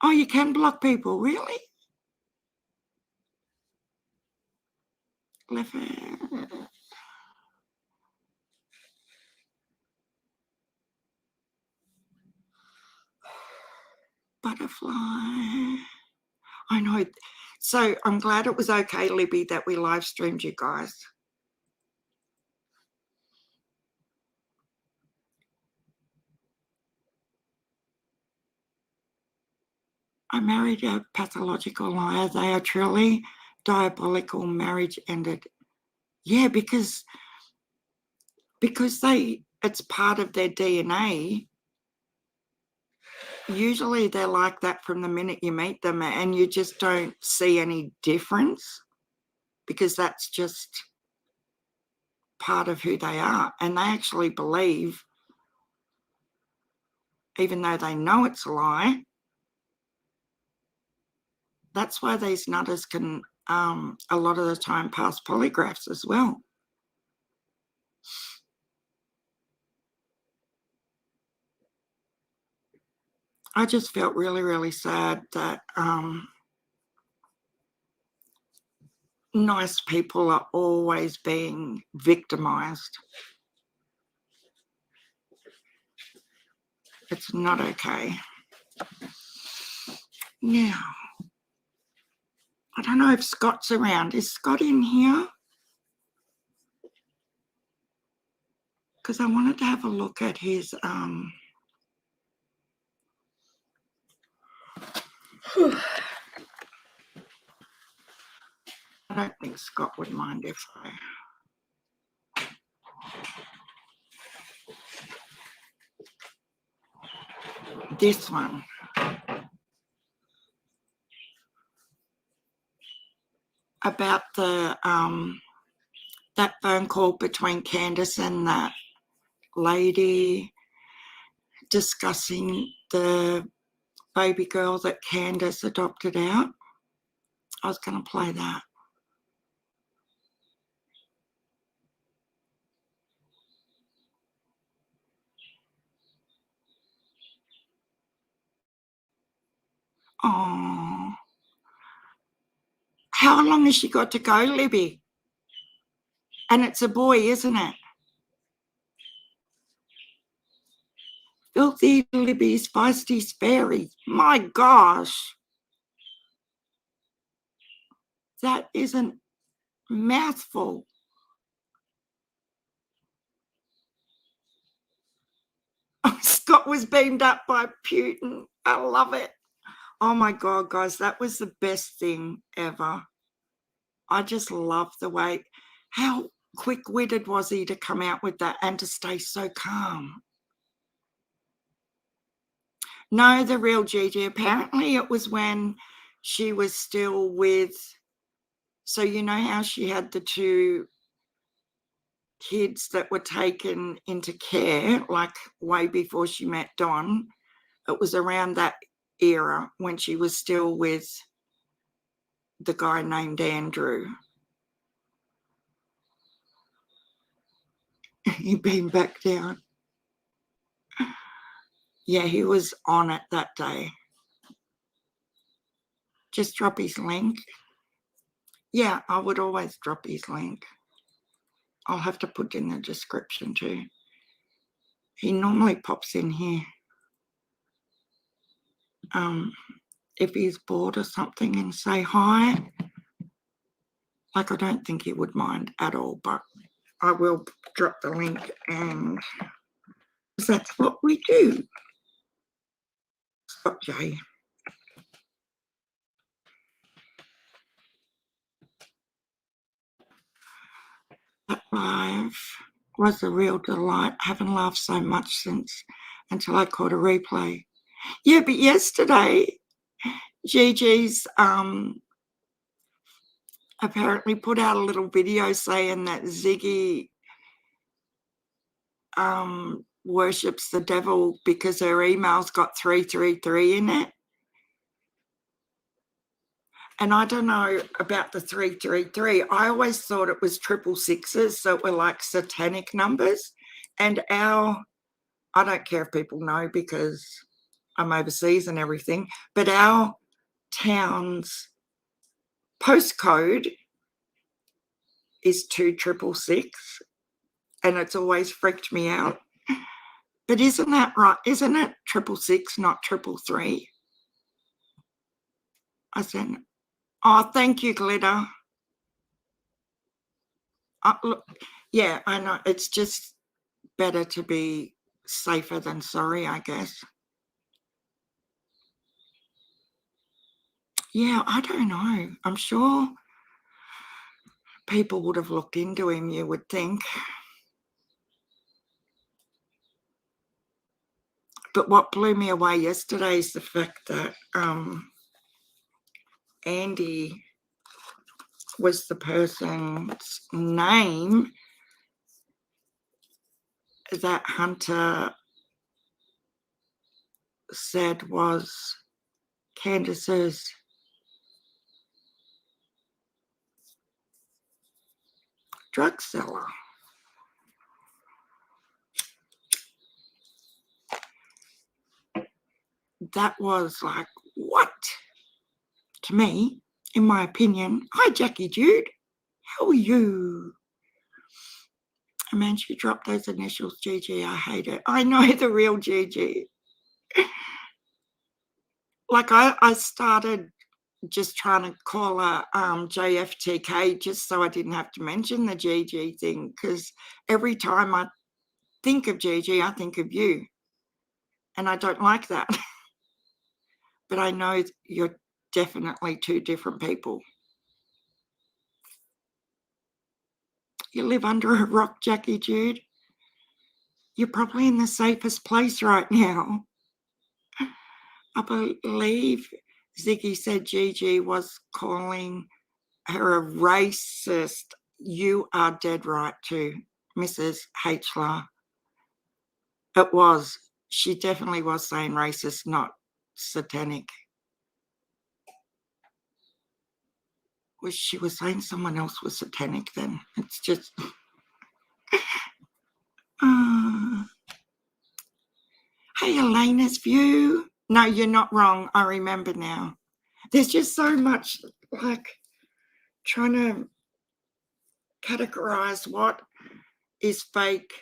Oh, you can block people, really? Left butterfly. I know. So I'm glad it was okay, Libby, that we live streamed you guys. I married a pathological liar. They are truly diabolical. Marriage ended. Yeah, because it's part of their DNA. Usually they're like that from the minute you meet them and you just don't see any difference because that's just part of who they are. And they actually believe, even though they know it's a lie, that's why these nutters can a lot of the time pass polygraphs as well. I just felt really, really sad that nice people are always being victimized. It's not okay. Now, I don't know if Scott's around. Is Scott in here? Because I wanted to have a look at his I don't think Scott would mind if this one. About the that phone call between Candace and that lady discussing the baby girl that Candace adopted out. I was going to play that. Oh, how long has she got to go, Libby? And it's a boy, isn't it? Filthy Libby's feisty fairy. My gosh. That is a mouthful. Oh, Scott was beamed up by Putin. I love it. Oh my God, guys, that was the best thing ever. I just love the way, how quick-witted was he to come out with that and to stay so calm. No, the real Gigi, apparently it was when she was still with, so you know how she had the two kids that were taken into care, like way before she met Don. It was around that era when she was still with the guy named Andrew. He beamed back down. Yeah, he was on it that day. Just drop his link. Yeah, I would always drop his link. I'll have to put in the description too. He normally pops in here. If he's bored or something and say hi. Like, I don't think he would mind at all, but I will drop the link, and that's what we do. Spot Jay. That live was a real delight. I haven't laughed so much since until I caught a replay. Yeah, but yesterday, Gigi's apparently put out a little video saying that Ziggy worships the devil because her email's got 333 in it. And I don't know about the 333. I always thought it was 666s, so it were like satanic numbers. And I don't care if people know because I'm overseas and everything, but our town's postcode is 2666, and it's always freaked me out. But isn't that right? Isn't it 666, not 333? I said, oh, thank you, Glitter. Look, yeah, I know. It's just better to be safer than sorry, I guess. Yeah, I don't know. I'm sure people would have looked into him, you would think. But what blew me away yesterday is the fact that Andy was the person's name that Hunter said was Candace's drug seller. That was like, what? To me, in my opinion. Hi, Jackie Jude. How are you? Man, she dropped those initials, GG. I hate it. I know the real GG. Like, I started just trying to call her JFTK just so I didn't have to mention the GG thing, because every time I think of GG, I think of you. And I don't like that. But I know you're definitely two different people. You live under a rock, Jackie Jude. You're probably in the safest place right now. I believe Ziggy said Gigi was calling her a racist. You are dead right too, Mrs. Hlar. It was. She definitely was saying racist, not satanic. Well, she was saying someone else was satanic then. It's just... Hey, Elena's view. No, you're not wrong. I remember now. There's just so much, like, trying to categorize what is fake,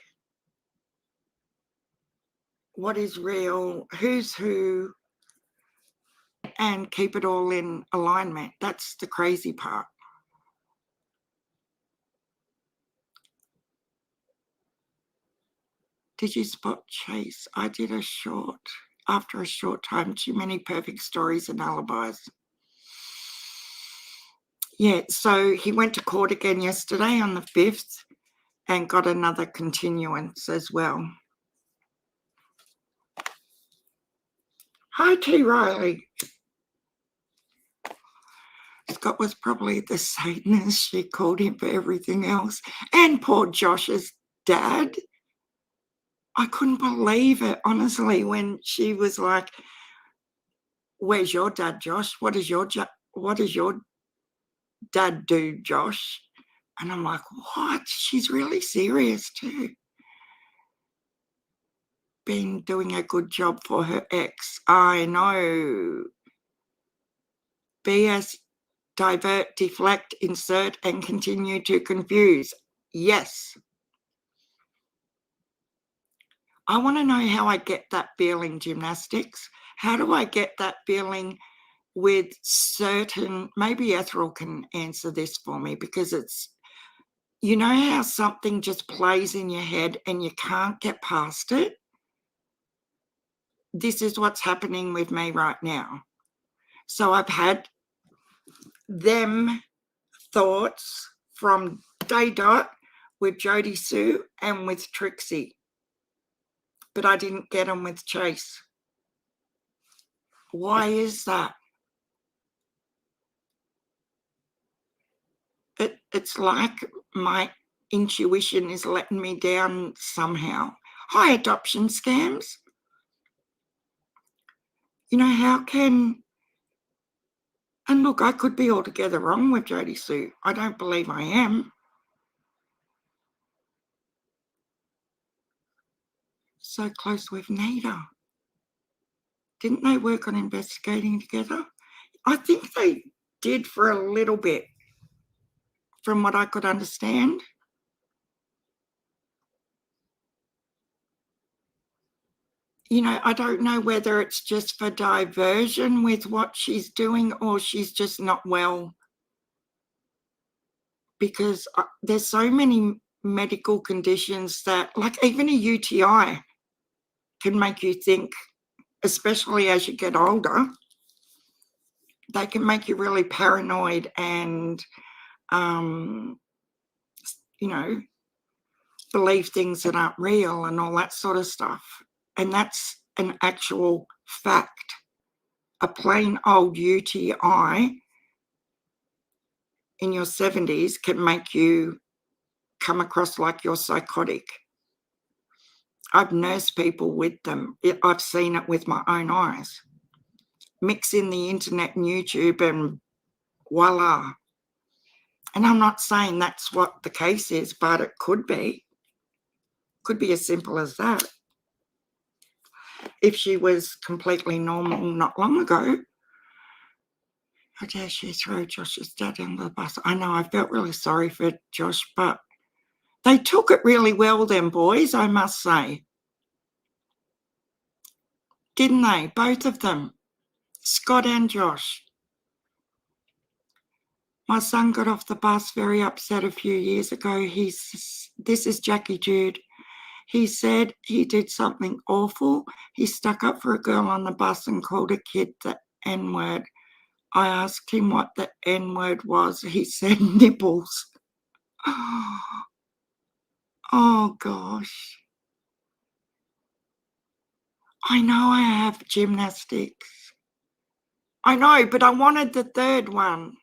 what is real, who's who, and keep it all in alignment. That's the crazy part. Did you spot Chase? I did a short. After a short time, too many perfect stories and alibis. Yeah, so he went to court again yesterday on the 5th and got another continuance as well. Hi, T. Riley. Scott was probably the Satanist she called him for everything else. And poor Josh's dad. I couldn't believe it, honestly, when she was like, where's your dad, Josh? What does your dad do, Josh? And I'm like, what? She's really serious too. been doing a good job for her ex. I know. BS, divert, deflect, insert, and continue to confuse. Yes. I want to know how I get that feeling, gymnastics. How do I get that feeling with certain, maybe Ethel can answer this for me, because it's, you know how something just plays in your head and you can't get past it? This is what's happening with me right now. So I've had them thoughts from day dot with Jody Sue and with Trixie, but I didn't get them with Chase. Why is that? It's like my intuition is letting me down somehow. Hi, adoption scams. You know, how can, and look, I could be altogether wrong with Jody Sue. I don't believe I am. So close with Nita. Didn't they work on investigating together? I think they did for a little bit, from what I could understand. You know, I don't know whether it's just for diversion with what she's doing or she's just not well, because there's so many medical conditions that, like even a UTI can make you think, especially as you get older, they can make you really paranoid and, you know, believe things that aren't real and all that sort of stuff. And that's an actual fact. A plain old UTI in your 70s can make you come across like you're psychotic. I've nursed people with them. I've seen it with my own eyes. Mix in the internet and YouTube and voila. And I'm not saying that's what the case is, but it could be. Could be as simple as that. If she was completely normal not long ago, how dare she throw Josh's dad under the bus? I know, I felt really sorry for Josh, but they took it really well, them boys, I must say. Didn't they? Both of them. Scott and Josh. My son got off the bus very upset a few years ago. This is Jackie Jude. He said he did something awful. He stuck up for a girl on the bus and called a kid the N-word. I asked him what the N-word was. He said nipples. Oh, gosh. I know I have gymnastics. I know, but I wanted the third one.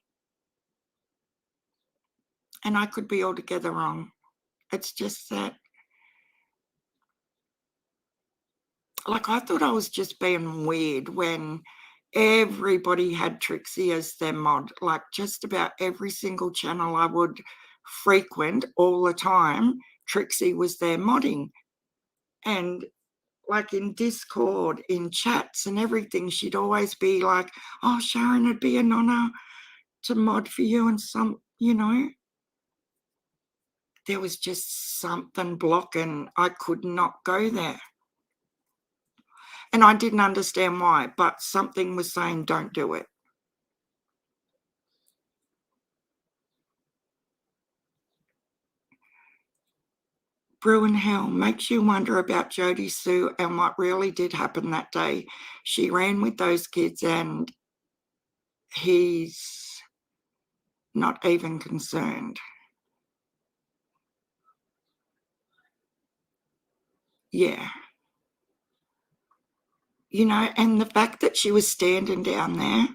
And I could be altogether wrong. It's just that, like, I thought I was just being weird when everybody had Trixie as their mod. Like, just about every single channel I would frequent all the time, Trixie was there modding. And like in Discord, in chats and everything, she'd always be like, oh, Sharon, it'd be an honor to mod for you, and some, you know. There was just something blocking. I could not go there. And I didn't understand why, but something was saying, don't do it. Bruin Hell makes you wonder about Jody Sue and what really did happen that day. She ran with those kids and he's not even concerned. Yeah. You know, and the fact that she was standing down there,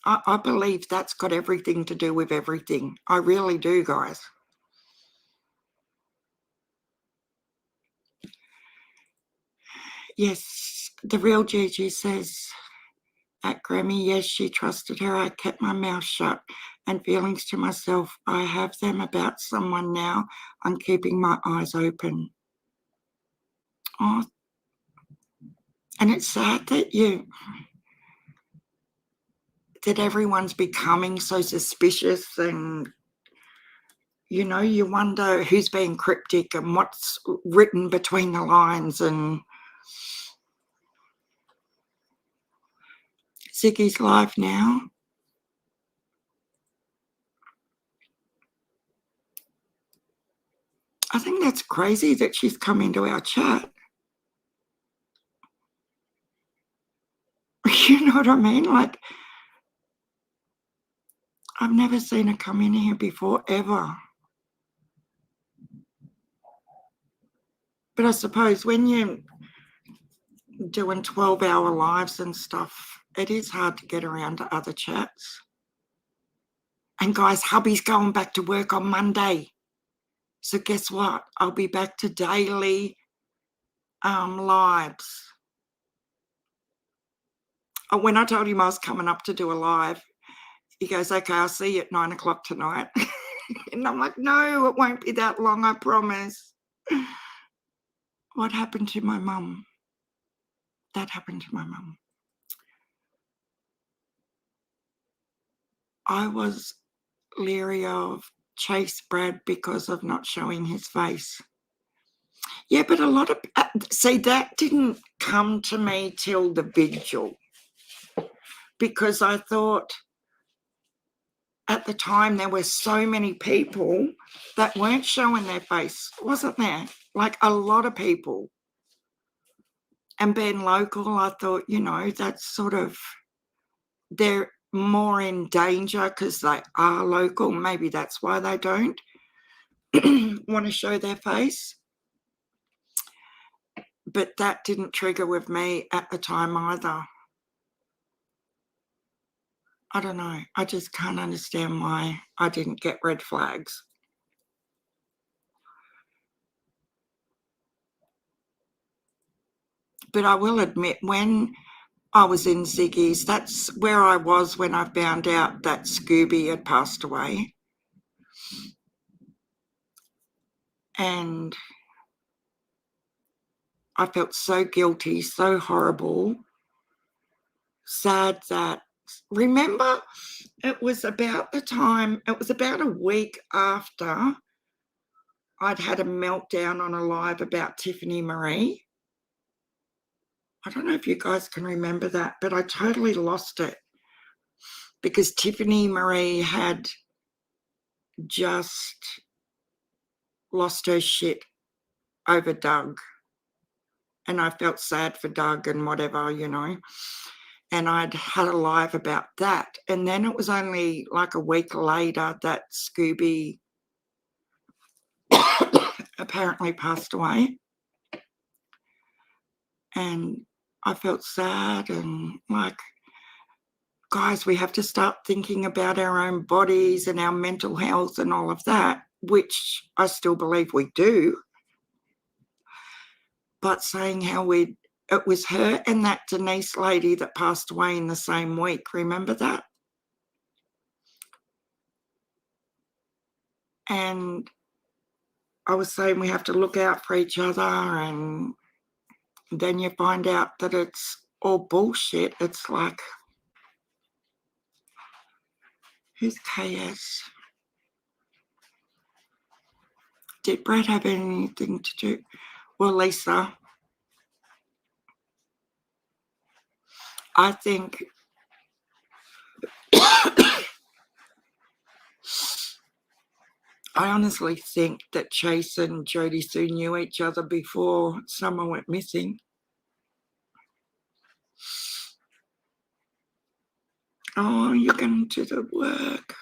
I believe that's got everything to do with everything. I really do, guys. Yes, the real Gigi says at Grammy, yes, she trusted her. I kept my mouth shut and feelings to myself. I have them about someone now. I'm keeping my eyes open. Oh, and it's sad that everyone's becoming so suspicious, and you wonder who's being cryptic and what's written between the lines. And Ziggy's live now. I think that's crazy that she's come into our chat. You know what I mean? Like, I've never seen her come in here before, ever. But I suppose when you're doing 12-hour lives and stuff, it is hard to get around to other chats. And guys, hubby's going back to work on Monday. So guess what? I'll be back to daily lives. When I told him I was coming up to do a live, he goes, okay, I'll see you at 9 o'clock tonight. And I'm like, no, it won't be that long, I promise. What happened to my mum? That happened to my mum. I was leery of Chase Brad because of not showing his face. Yeah, but a lot of, see, that didn't come to me till the vigil, because I thought at the time there were so many people that weren't showing their face, wasn't there? Like a lot of people. And being local, I thought, that's sort of, they're more in danger because they are local. Maybe that's why they don't want to show their face. But that didn't trigger with me at the time either. I don't know. I just can't understand why I didn't get red flags. But I will admit, when I was in Ziggy's, that's where I was when I found out that Scooby had passed away. And I felt so guilty, so horrible, sad that, remember, it was about a week after I'd had a meltdown on a live about Tiffany Marie. I don't know if you guys can remember that, but I totally lost it because Tiffany Marie had just lost her shit over Doug. And I felt sad for Doug and whatever, and I'd had a live about that. And then it was only like a week later that Scooby apparently passed away. And I felt sad and like, guys, we have to start thinking about our own bodies and our mental health and all of that, which I still believe we do. But saying how it was her and that Denise lady that passed away in the same week. Remember that? And I was saying we have to look out for each other, and then you find out that it's all bullshit. It's like, who's KS? Did Brad have anything to do? Well, Lisa, I think I honestly think that Chase and Jody Sue knew each other before someone went missing. Oh, you're going to the work.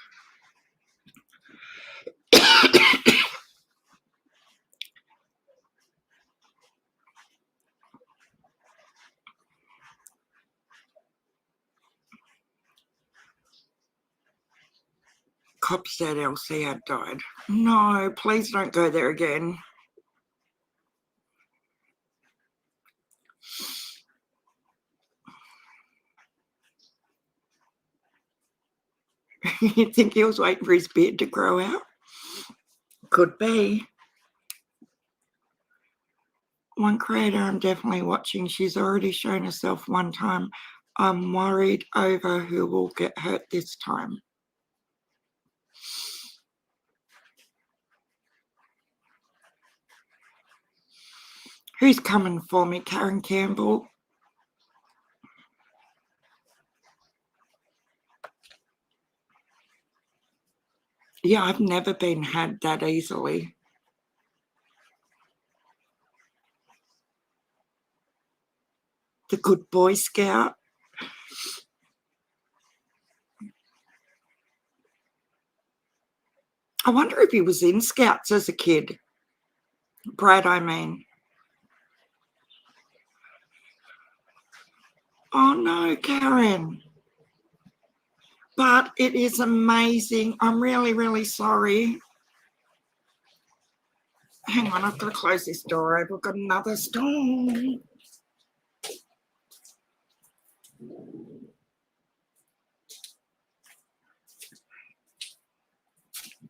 Cops said Elsie had died. No, please don't go there again. You think he was waiting for his beard to grow out? Could be. One creator I'm definitely watching, she's already shown herself one time. I'm worried over who will get hurt this time. Who's coming for me? Karen Campbell. Yeah, I've never been had that easily. The good Boy Scout. I wonder if he was in Scouts as a kid. Brad, I mean. Oh no, Karen. But it is amazing. I'm really, really sorry. Hang on, I've got to close this door over. I've got another storm.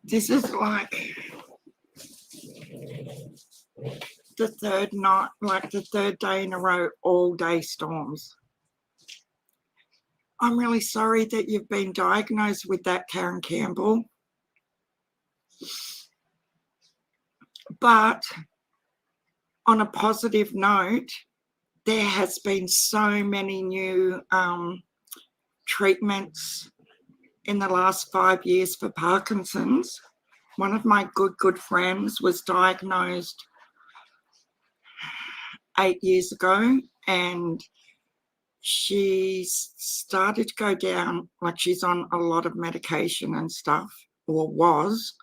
This is like the third night, like the third day in a row, all day storms. I'm really sorry that you've been diagnosed with that, Karen Campbell. But on a positive note, there has been so many new treatments in the last 5 years for Parkinson's. One of my good friends was diagnosed 8 years ago, and she started to go down, like she's on a lot of medication and stuff, or was.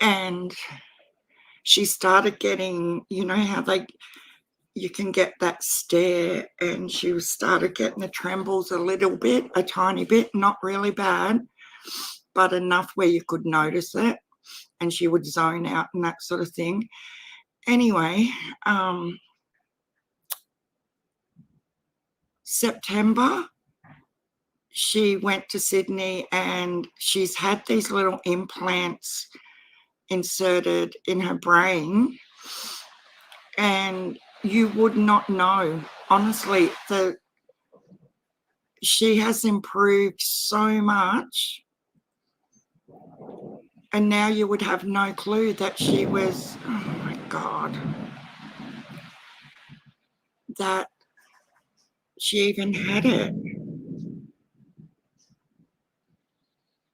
And she started getting, you know how you can get that stare, and she started getting the trembles a little bit, a tiny bit, not really bad, but enough where you could notice it, and she would zone out and that sort of thing. Anyway, September, she went to Sydney, and she's had these little implants inserted in her brain, and you would not know, honestly, she has improved so much, and now you would have no clue that she was, oh my God, that she even had it.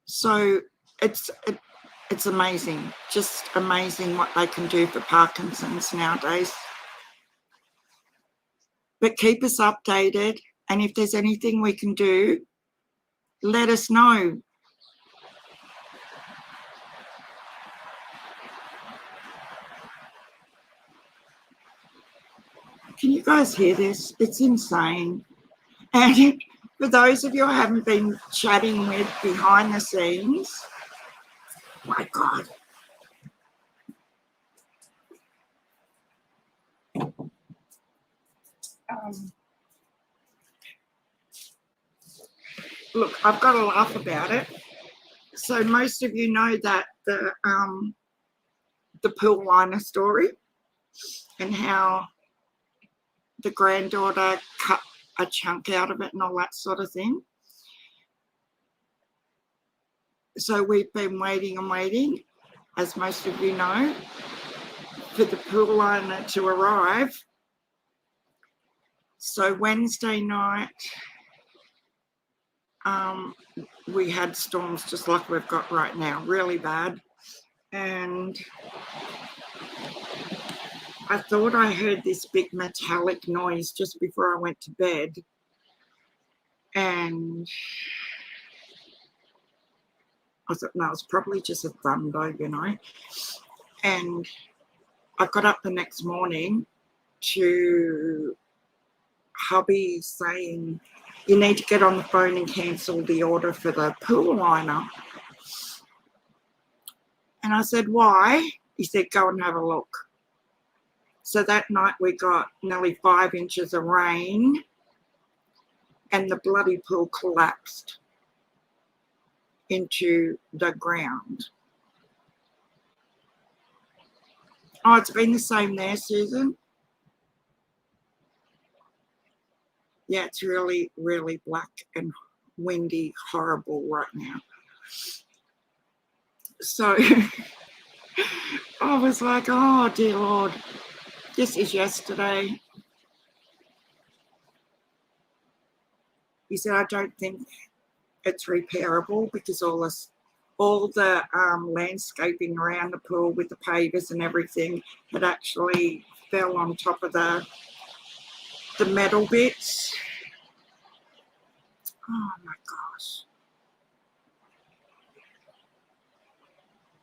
So it's amazing, just amazing what they can do for Parkinson's nowadays. But keep us updated, and if there's anything we can do, let us know. Can you guys hear this? It's insane. And for those of you I haven't been chatting with behind the scenes, my God. Look, I've got to laugh about it. So most of you know that the pool liner story, and how the granddaughter cut a chunk out of it and all that sort of thing. So we've been waiting and waiting, as most of you know, for the pool liner to arrive. So Wednesday night, we had storms just like we've got right now, really bad. And I thought I heard this big metallic noise just before I went to bed. And I thought, no, it's probably just a thunder, you know. And I got up the next morning to hubby saying, you need to get on the phone and cancel the order for the pool liner. And I said, why? He said, go and have a look. So that night we got nearly 5 inches of rain, and the bloody pool collapsed into the ground. Oh, it's been the same there, Susan. Yeah, it's really, really black and windy, horrible right now. So I was like, oh, dear Lord, this is yesterday. He said, I don't think it's repairable because all the landscaping around the pool with the pavers and everything had actually fell on top of the metal bits. Oh my gosh.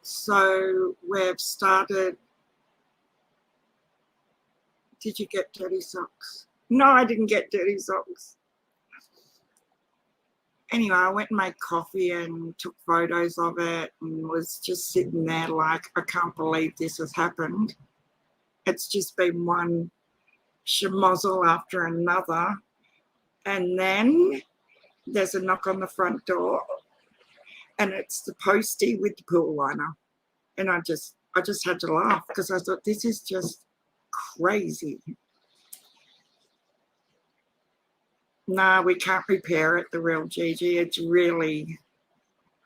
So we've started. Did you get dirty socks? No, I didn't get dirty socks. Anyway, I went and made coffee and took photos of it and was just sitting there like, I can't believe this has happened. It's just been one schmozzle after another. And then there's a knock on the front door and it's the postie with the pool liner. And I just had to laugh because I thought, this is just crazy. No, we can't repair it, the real Gigi. It's really,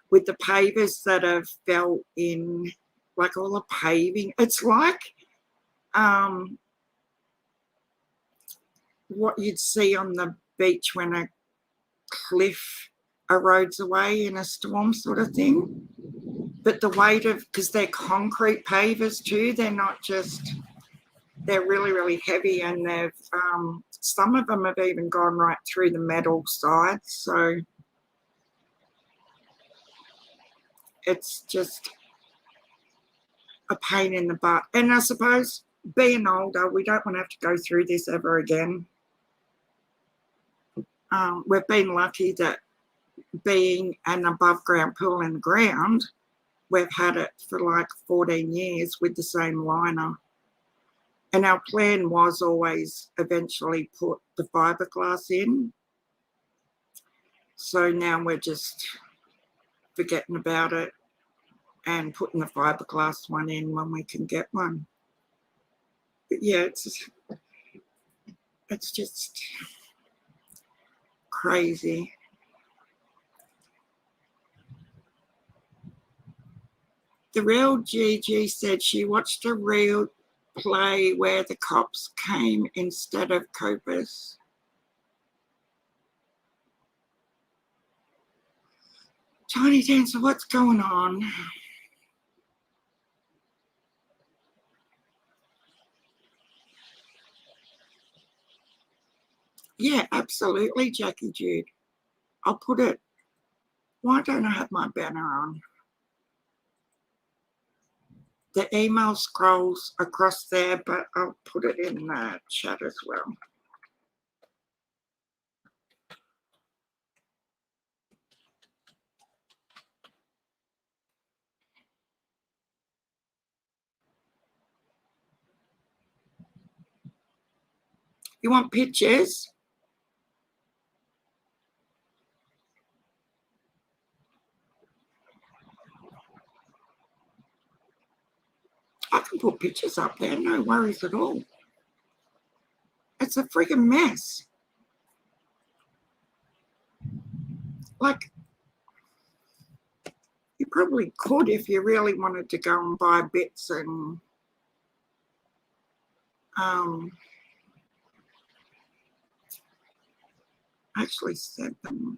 with the pavers that have fell in, like all the paving, it's like what you'd see on the beach when a cliff erodes away in a storm sort of thing. But the weight of, because they're concrete pavers too, they're not just, they're really, really heavy, and they've, some of them have even gone right through the metal sides. So it's just a pain in the butt. And I suppose being older, we don't want to have to go through this ever again. We've been lucky that being an above ground pool in the ground, we've had it for like 14 years with the same liner. And our plan was always eventually put the fiberglass in. So now we're just forgetting about it and putting the fiberglass one in when we can get one. But yeah, it's just crazy. The real Gigi said she watched a real play where the cops came instead of Copus. Tiny Dancer, what's going on? Yeah, absolutely, Jackie Jude. I'll put it. Why don't I have my banner on? The email scrolls across there, but I'll put it in the chat as well. You want pictures? I can put pictures up there, no worries at all. It's a freaking mess. Like, you probably could if you really wanted to go and buy bits and actually sent them.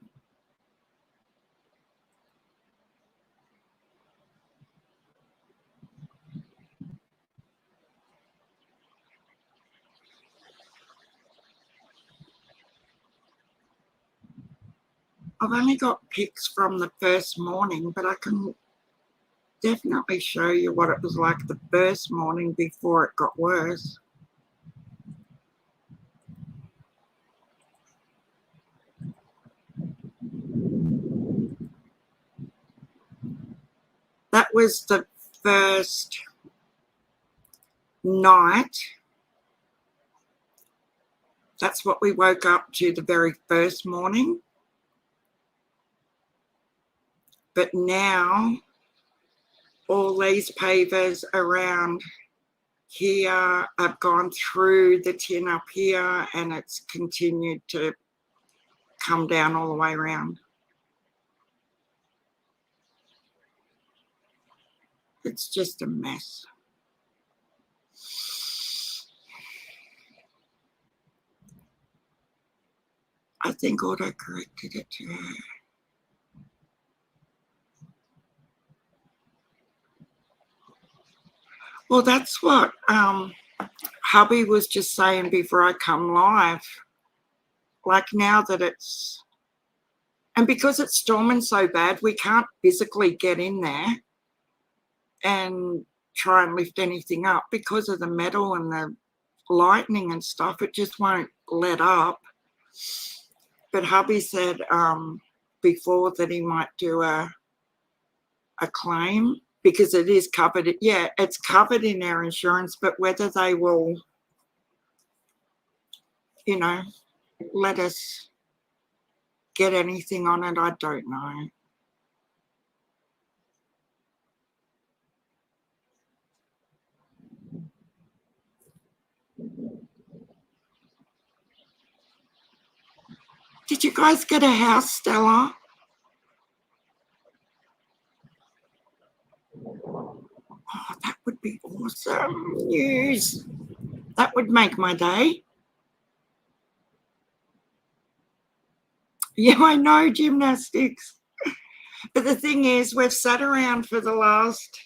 I've only got pics from the first morning, but I can definitely show you what it was like the first morning before it got worse. That was the first night. That's what we woke up to the very first morning. But now all these pavers around here. I've gone through the tin up here and it's continued to come down all the way around. It's just a mess. I think auto-corrected it to her. Well, that's what hubby was just saying before I come live. Like now that it's, and because it's storming so bad, we can't physically get in there and try and lift anything up because of the metal and the lightning and stuff. It just won't let up. But hubby said before that he might do a claim because it is covered. Yeah, it's covered in our insurance, but whether they will, you know, let us get anything on it, I don't know. Did you guys get a house, Stella? Oh, that would be awesome news. That would make my day. Yeah, I know, gymnastics. But the thing is, we've sat around for the last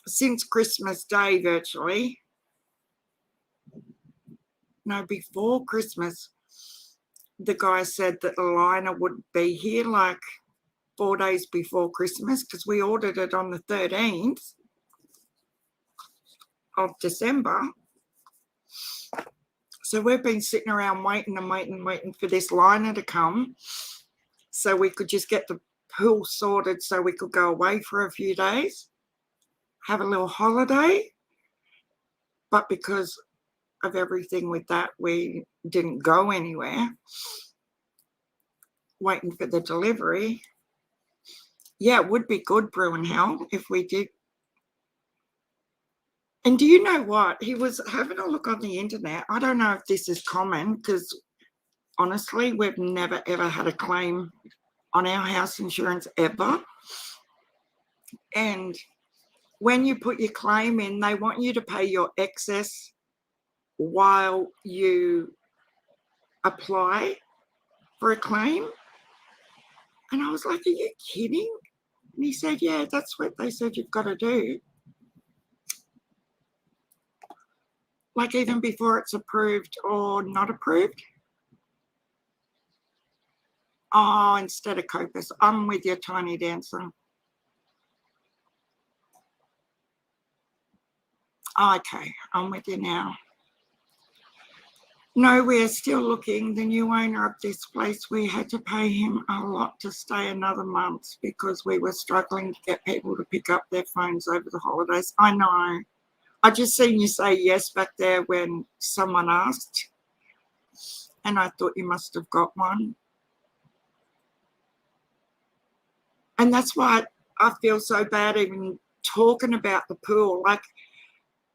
since Christmas Day virtually. No, before Christmas, the guy said that the liner would be here like 4 days before Christmas because we ordered it on the 13th of December. So we've been sitting around waiting and waiting and waiting for this liner to come so we could just get the pool sorted so we could go away for a few days, have a little holiday. But because of everything with that, we didn't go anywhere, waiting for the delivery. Yeah, it would be good, Brew and Hell, if we did. And do you know what? He was having a look on the internet. I don't know if this is common because honestly, we've never ever had a claim on our house insurance ever. And when you put your claim in, they want you to pay your excess while you apply for a claim. And I was like, are you kidding? And he said, yeah, that's what they said you've got to do. Like even before it's approved or not approved. Oh, instead of Copus, I'm with you, Tiny Dancer. Oh, okay, I'm with you now. No, we're still looking. The new owner of this place, we had to pay him a lot to stay another month because we were struggling to get people to pick up their phones over the holidays. I know. I just seen you say yes back there when someone asked, and I thought you must have got one. And that's why I feel so bad even talking about the pool. Like,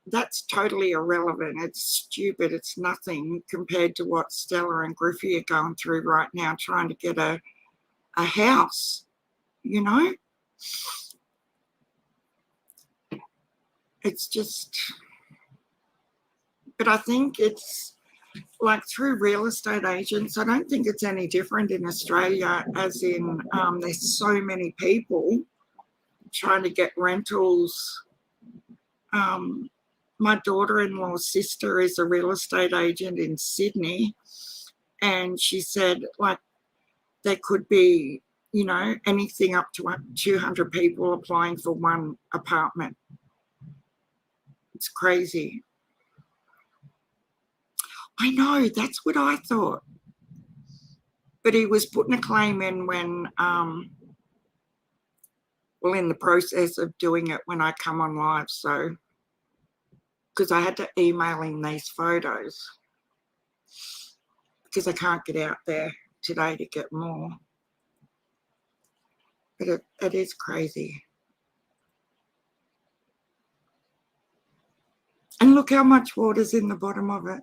that's totally irrelevant. It's stupid. It's nothing compared to what Stella and Griffey are going through right now, trying to get a house, you know? It's just, but I think it's like through real estate agents. I don't think it's any different in Australia, as in there's so many people trying to get rentals. My daughter-in-law's sister is a real estate agent in Sydney, and she said like there could be, you know, anything up to 200 people applying for one apartment. It's crazy. I know, that's what I thought. But he was putting a claim in when, well, in the process of doing it when I come on live. So, because I had to email him these photos because I can't get out there today to get more. But it is crazy. And look how much water's in the bottom of it.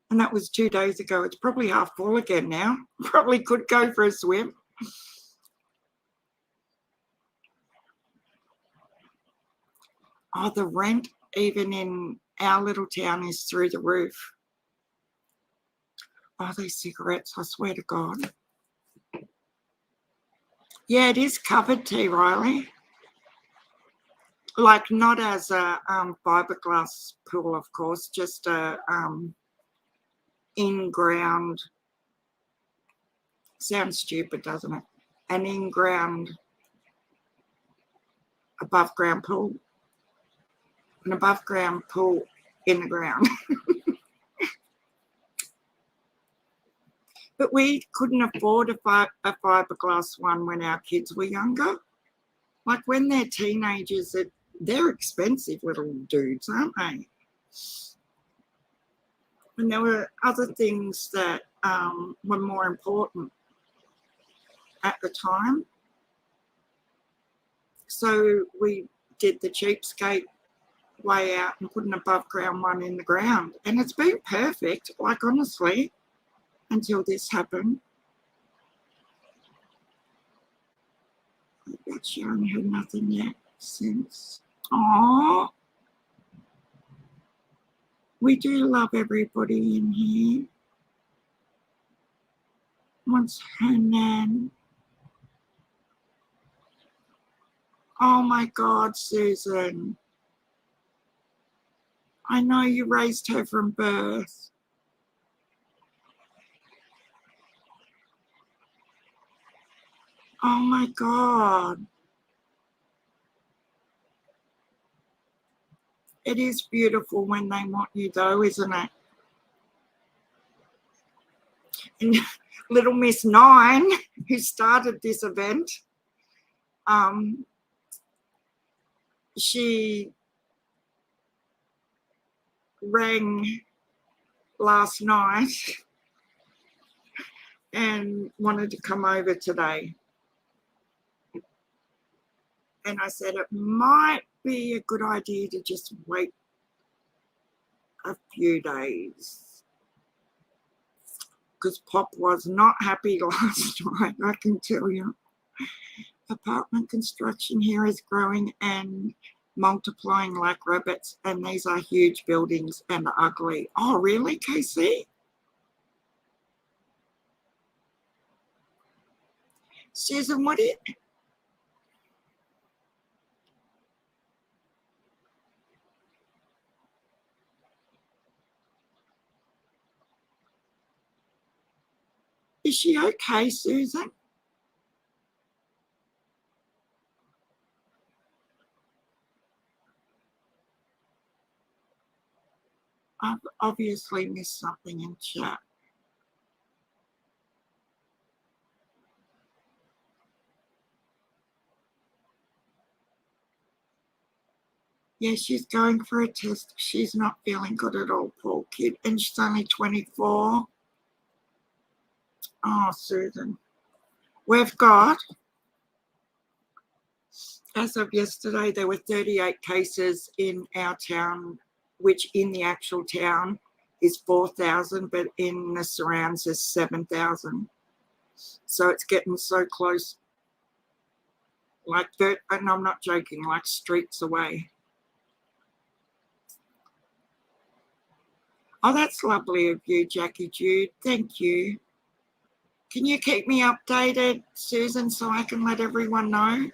And that was 2 days ago. It's probably half full again now. Probably could go for a swim. Oh, the rent even in our little town is through the roof. Oh, these cigarettes, I swear to God. Yeah, it is covered, T. Riley. Like not as a fiberglass pool, of course, just a in-ground, sounds stupid, doesn't it? An in-ground, above-ground pool. An above-ground pool in the ground. But we couldn't afford a fiberglass one when our kids were younger. Like when they're teenagers, they're expensive little dudes, aren't they? And there were other things that were more important at the time. So we did the cheapskate way out and put an above ground one in the ground. And it's been perfect, like honestly, until this happened. But she only had nothing yet since. Oh, we do love everybody in here. What's her name? Oh my God, Susan. I know you raised her from birth. Oh my God. It is beautiful when they want you though, isn't it? And little Miss Nine, who started this event, she rang last night and wanted to come over today. And I said it might be a good idea to just wait a few days. Because Pop was not happy last night, I can tell you. Apartment construction here is growing and multiplying like rabbits, and these are huge buildings and ugly. Oh, really, Casey? Susan, what is she okay, Susan? I've obviously missed something in chat. Yeah, she's going for a test. She's not feeling good at all, poor kid. And she's only 24. Oh, Susan. We've got, as of yesterday, there were 38 cases in our town, which in the actual town is 4,000, but in the surrounds is 7,000. So it's getting so close. Like, and I'm not joking, like streets away. Oh, that's lovely of you, Jackie Jude. Thank you. Can you keep me updated, Susan, so I can let everyone know?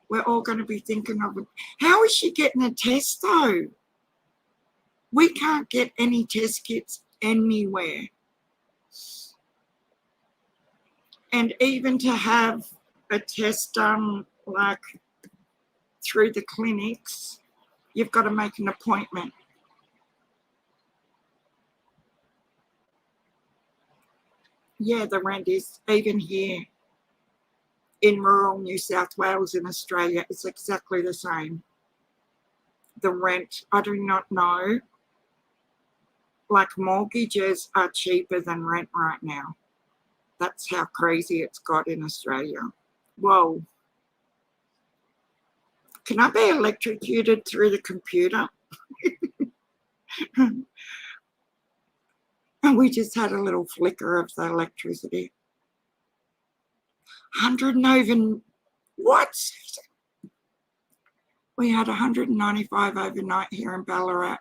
We're all going to be thinking of it. How is she getting a test, though? We can't get any test kits anywhere. And even to have a test done, like, through the clinics, you've got to make an appointment. Yeah, the rent is, even here in rural New South Wales in Australia, it's exactly the same. The rent, I do not know. Like, mortgages are cheaper than rent right now. That's how crazy it's got in Australia. Whoa. Can I be electrocuted through the computer? And we just had a little flicker of the electricity. 100 and over, what? We had 195 overnight here in Ballarat.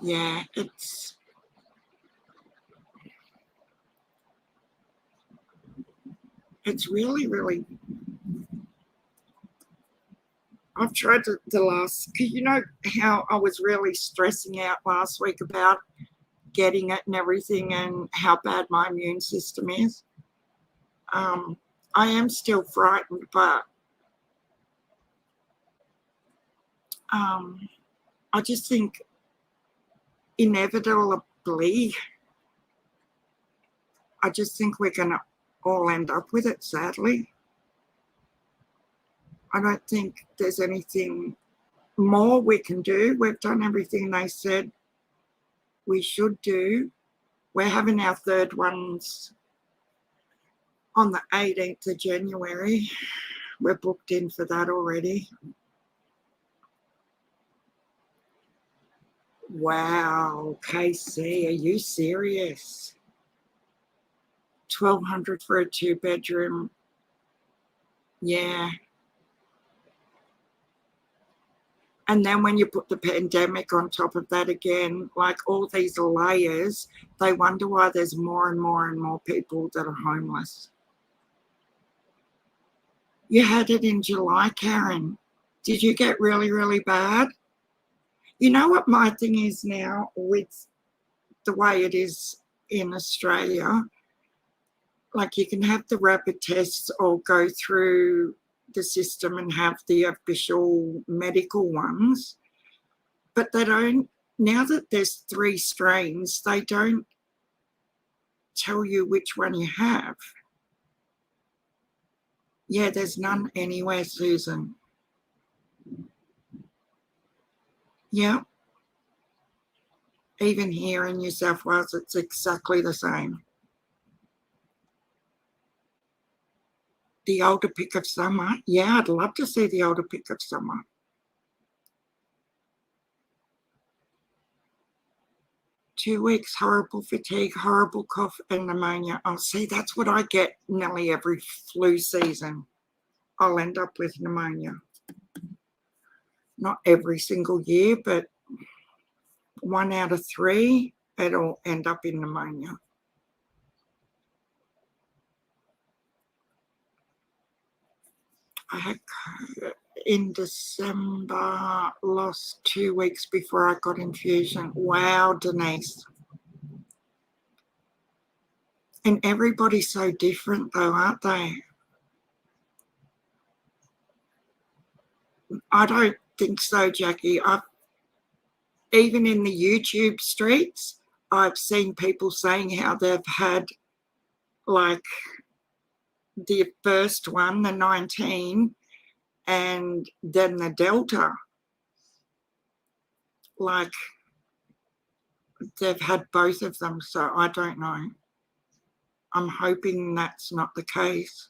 Yeah, it's really, really, I've tried the last, because you know how I was really stressing out last week about getting it and everything and how bad my immune system is. I am still frightened, but I just think inevitably, I just think we're going to all end up with it, sadly. I don't think there's anything more we can do. We've done everything they said we should do. We're having our third ones on the 18th of January. We're booked in for that already. Wow, KC, are you serious? 1,200 for a 2-bedroom. Yeah. And then when you put the pandemic on top of that again, like all these layers, they wonder why there's more and more and more people that are homeless. You had it in July, Karen. Did you get really, really bad? You know what my thing is now with the way it is in Australia? Like you can have the rapid tests or go through the system and have the official medical ones, but they don't, now that there's 3 strains, they don't tell you which one you have. Yeah, there's none anywhere, Susan. Yeah. Even here in New South Wales, it's exactly the same. The older pick of summer. Yeah, I'd love to see the older pick of summer. Two weeks, horrible fatigue, horrible cough and pneumonia. Oh, see, that's what I get nearly every flu season. I'll end up with pneumonia. Not every single year, but 1 out of 3, it'll end up in pneumonia. I had in December, lost 2 weeks before I got infusion. Wow, Denise. And everybody's so different though, aren't they? I don't think so, Jackie. Even in the YouTube streets, I've seen people saying how they've had like the first one, the 19, and then the Delta. Like they've had both of them, so I don't know. I'm hoping that's not the case.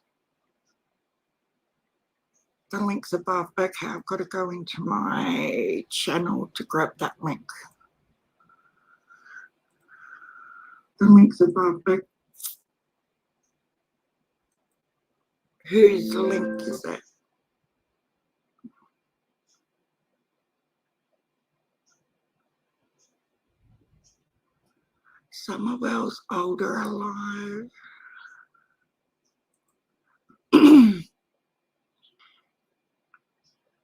The link's above. Okay, I've got to go into my channel to grab that link. The link's above. Whose link is that? Summerwell's older alive.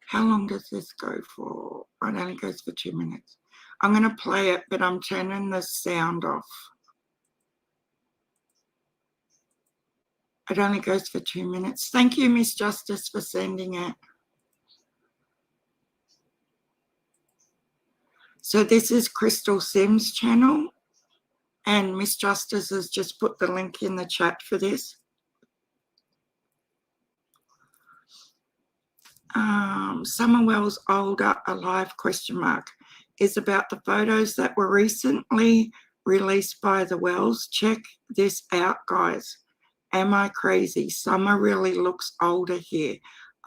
How long does this go for? It only goes for 2 minutes. I'm going to play it, but I'm turning the sound off. It only goes for 2 minutes. Thank you, Miss Justice, for sending it. So this is Crystal Sims' channel, and Miss Justice has just put the link in the chat for this. Summerwell's older alive ? Is about the photos that were recently released by the Wells. Check this out, guys. Am I crazy? Summer really looks older here.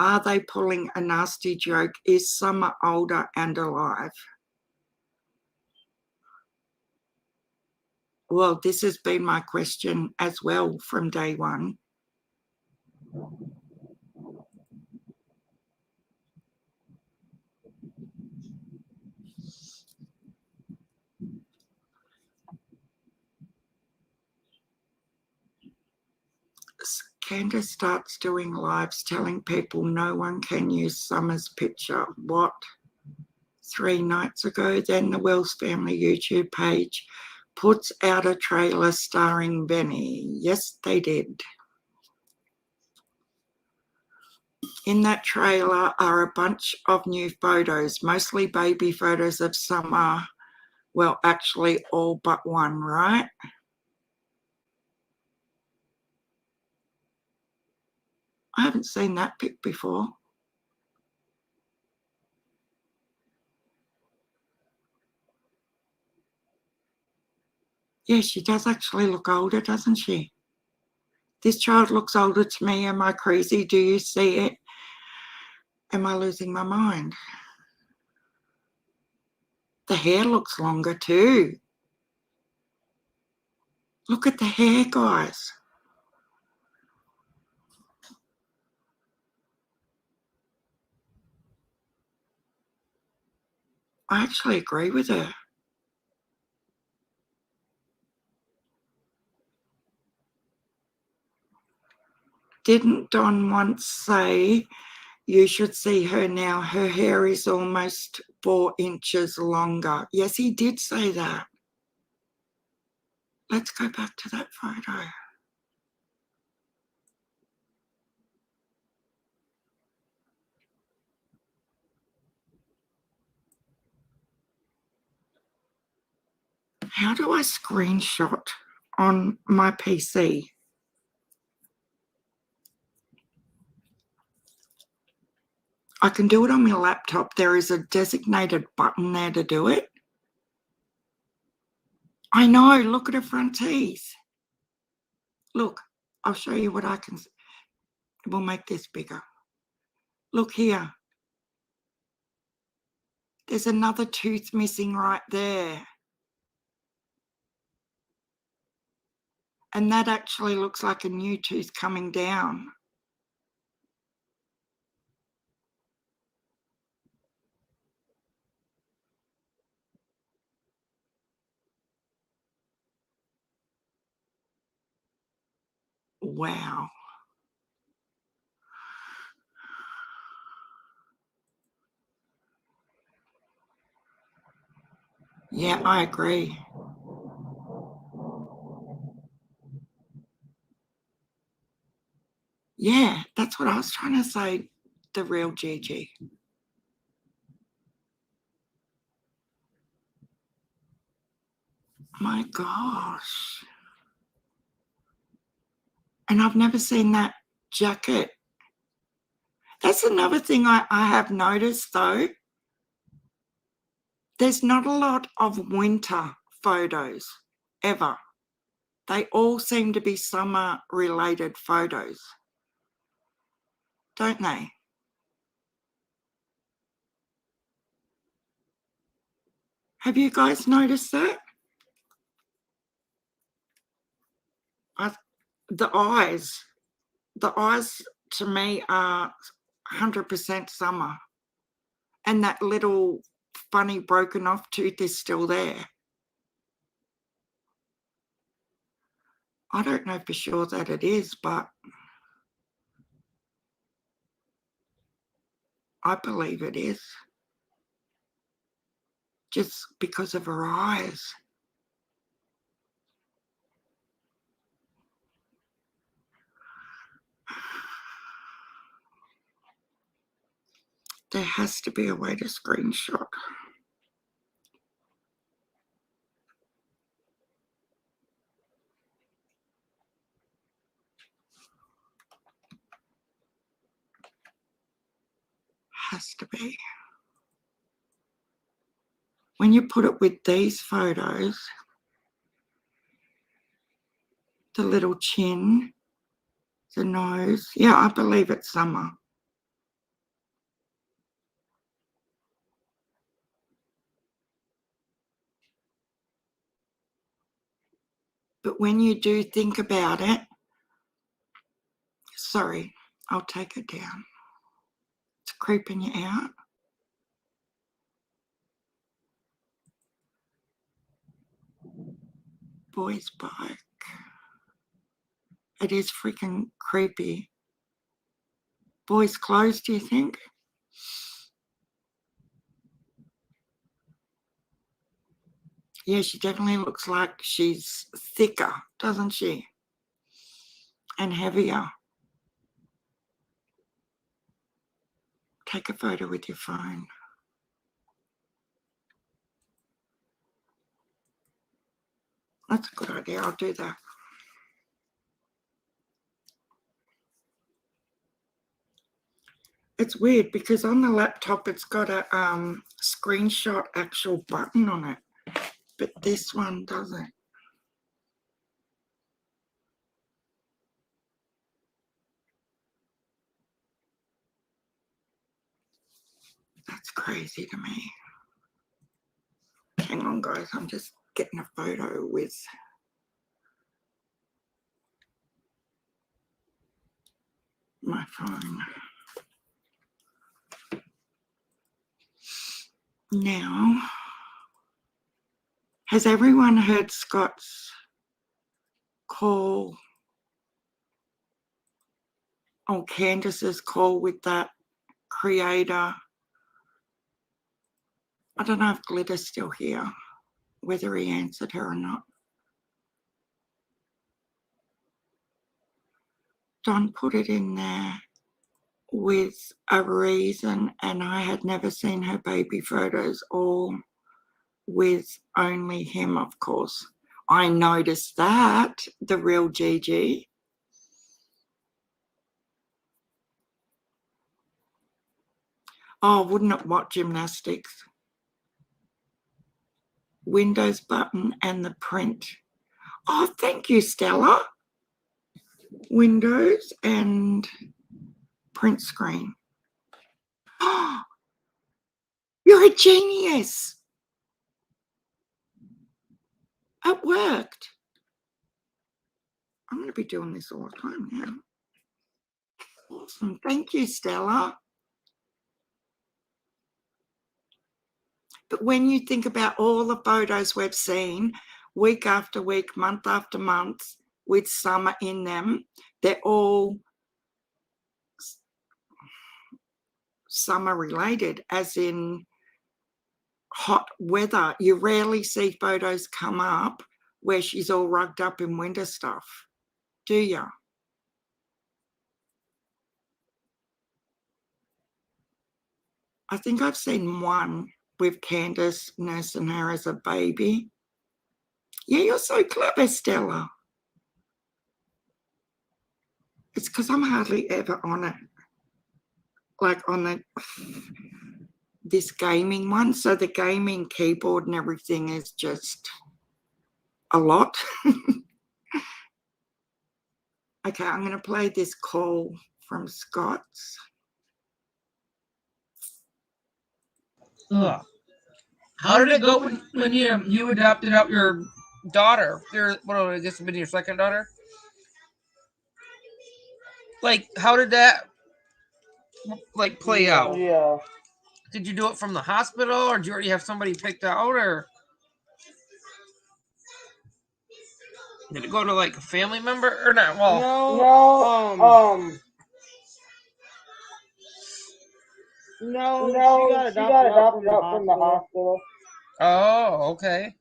Are they pulling a nasty joke? Is Summer older and alive? Well, this has been my question as well from day one. Candace starts doing lives telling people no one can use Summer's picture. What? 3 nights ago, then the Wells family YouTube page puts out a trailer starring Benny. Yes, they did. In that trailer are a bunch of new photos, mostly baby photos of Summer. Well, actually all but one, right? I haven't seen that pic before. Yeah, she does actually look older, doesn't she? This child looks older to me. Am I crazy? Do you see it? Am I losing my mind? The hair looks longer too. Look at the hair, guys. I actually agree with her. Didn't Don once say, you should see her now, her hair is almost 4 inches longer? Yes, he did say that. Let's go back to that photo. How do I screenshot on my PC? I can do it on my laptop. There is a designated button there to do it. I know, look at her front teeth. Look, I'll show you what I can. We'll make this bigger. Look here. There's another tooth missing right there. And that actually looks like a new tooth coming down. Wow. Yeah, I agree. Yeah, that's what I was trying to say, the real Gigi. My gosh. And I've never seen that jacket. That's another thing I have noticed though. There's not a lot of winter photos ever. They all seem to be summer related photos, don't they? Have you guys noticed that? The eyes to me are 100% summer. And that little funny broken off tooth is still there. I don't know for sure that it is, but I believe it is. Just because of her eyes. There has to be a way to screenshot. Has to be. When you put it with these photos, the little chin, the nose, yeah, I believe it's summer. But when you do think about it, sorry, I'll take it down. It's creeping you out. Boy's bike. It is freaking creepy. Boy's clothes, do you think? Yeah, she definitely looks like she's thicker, doesn't she? And heavier. Take a photo with your phone. That's a good idea. I'll do that. It's weird because on the laptop it's got a screenshot actual button on it, but this one doesn't. That's crazy to me. Hang on, guys. I'm just getting a photo with my phone. Now, has everyone heard Scott's call, or Candace's call with that creator? I don't know if Glitter's still here, whether he answered her or not. Don put it in there with a reason, and I had never seen her baby photos, all with only him, of course. I noticed that, the real Gigi. Oh, wouldn't it what gymnastics? Windows button and the print. Oh, thank you, Stella. Windows and print screen. Oh, you're a genius. It worked. I'm going to be doing this all the time now. Awesome. Thank you, Stella. But when you think about all the photos we've seen, week after week, month after month, with summer in them, they're all summer related, as in hot weather. You rarely see photos come up where she's all rugged up in winter stuff, do you? I think I've seen one with Candace nursing her as a baby. Yeah, you're so clever, Stella. It's because I'm hardly ever on it, like on this gaming one. So the gaming keyboard and everything is just a lot. Okay, I'm going to play this call from Scott's. Ugh. How did it go when you adopted out your daughter? I guess it's been your second daughter. Like, how did that play out? Yeah. Did you do it from the hospital, or did you already have somebody picked out, or did it go to like a family member or not? Well, No, she got adopted out from the hospital. Oh, okay.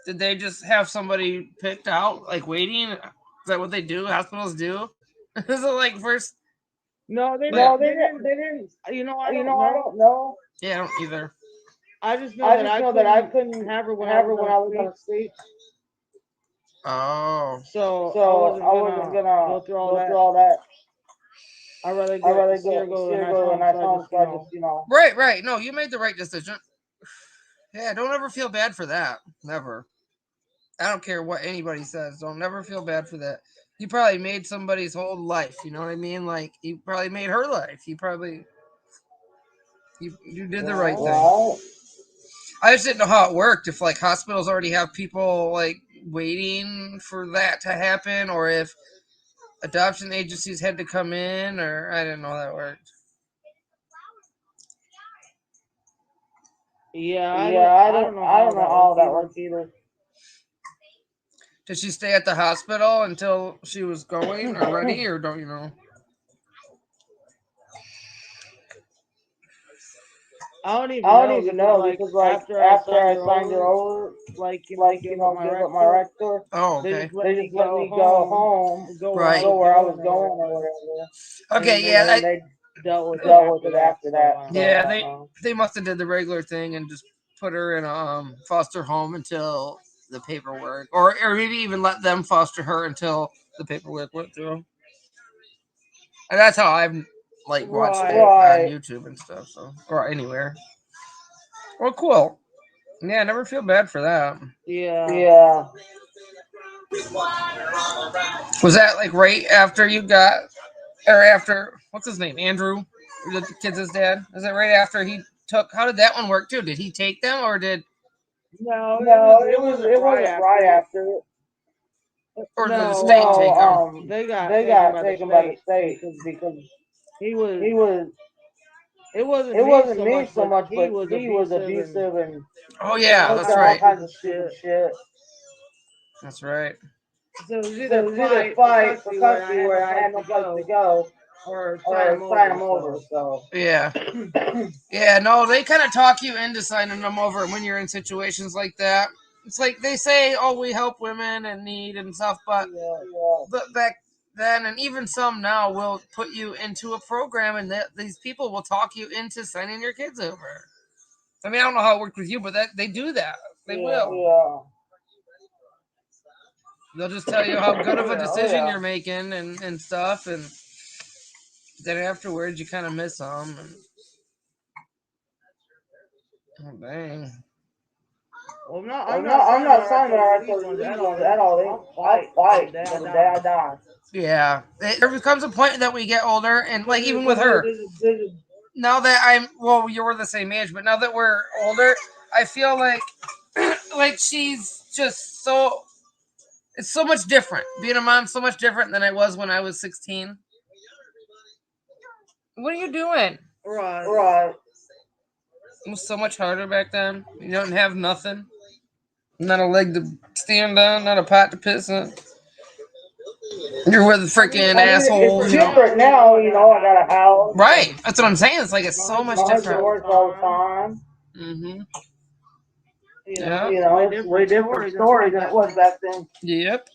Did they just have somebody picked out, like waiting? Is that what they do? Hospitals do? Is it like first? No, they Like- didn't. They didn't. I don't know. Yeah, I don't either. I just know that I couldn't have her when I was on the States. Oh. So I wasn't gonna go through all that. I'd rather see her go to a nice home, so I just, Right. No, you made the right decision. Yeah, don't ever feel bad for that. Never. I don't care what anybody says. Don't never feel bad for that. You probably made somebody's whole life. You know what I mean? Like, you probably made her life. You did the right thing. I just didn't know how it worked. If like hospitals already have people like waiting for that to happen, or if adoption agencies had to come in, or I didn't know how that worked. Yeah, I don't know how all that works either. Did she stay at the hospital until she was going or ready, or don't you know? I don't even know because like after I signed her over, like give up my rector. Oh, They okay. just let me go home, go Right. where I was going or whatever. Okay, And yeah. then they dealt with it after that. Yeah, they must have did the regular thing and just put her in a foster home until the paperwork, or maybe even let them foster her until the paperwork went through. And that's how I've like watched it on YouTube and stuff, so or anywhere. Well, cool. Yeah, I never feel bad for that. Yeah. Was that like right after you got, or after what's his name, Andrew, the kid's dad? Is that right after he took? How did that one work too? Did he take them, or did? No, it wasn't right after. Or did the state take them? They got taken by the state because he was. It wasn't me so much, but he was abusive and Oh yeah, that's all right. kinds of stupid shit. That's right. So it was either fight for custody where I had no place to go, or sign him over. So Yeah. Yeah, no, they kind of talk you into signing them over when you're in situations like that. It's like they say, "Oh, we help women in need and stuff," but back then, and even some now, will put you into a program, and these people will talk you into signing your kids over. I mean, I don't know how it worked with you, but they do that. They will. Yeah. They'll just tell you how good of a decision you're making and stuff, and then afterwards you kind of miss them. And, oh dang. Well, I'm not signing these ones at all. I'll fight till the day I die. Yeah, there comes a point that we get older, and like even with her, now that you were the same age, but now that we're older, I feel like like she's just so. It's so much different. Being a mom's so much different than I was when I was 16. What are you doing? Right. It was so much harder back then. You don't have nothing. Not a leg to stand on, not a pot to piss in. You're with a freaking asshole. It's different now, I got a house. Right. That's what I'm saying. It's like it's so much different. Works all the time. Mm-hmm. Yeah. It's way different story than it was back then. Yep.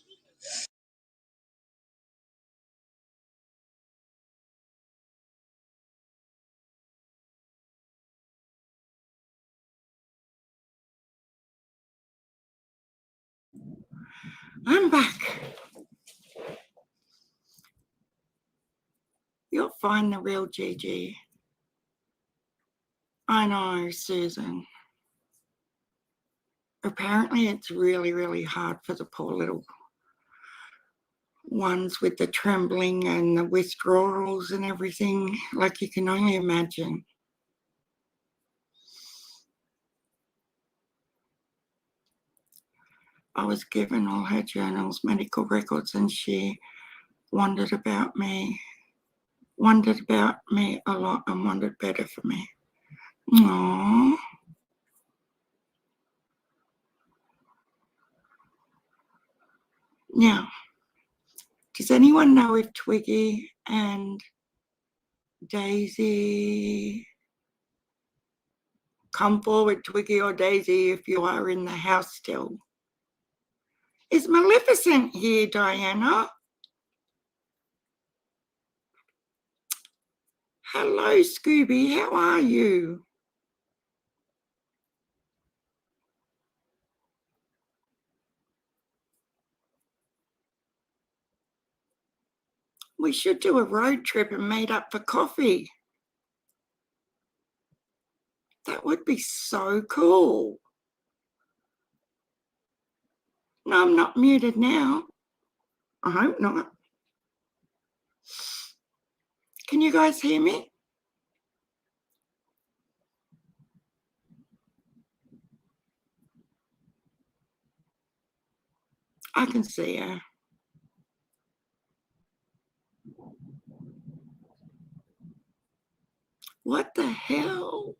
I'm back. You'll find the real Gigi. I know, Susan. Apparently it's really, really hard for the poor little ones with the trembling and the withdrawals and everything, like you can only imagine. I was given all her journals, medical records, and she wondered about me a lot and wanted better for me. Aww. Now, does anyone know if Twiggy and Daisy, come forward, Twiggy or Daisy, if you are in the house still? Is Maleficent here, Diana? Hello, Scooby, how are you? We should do a road trip and meet up for coffee. That would be so cool. No, I'm not muted now. I hope not. Can you guys hear me? I can see her. What the hell?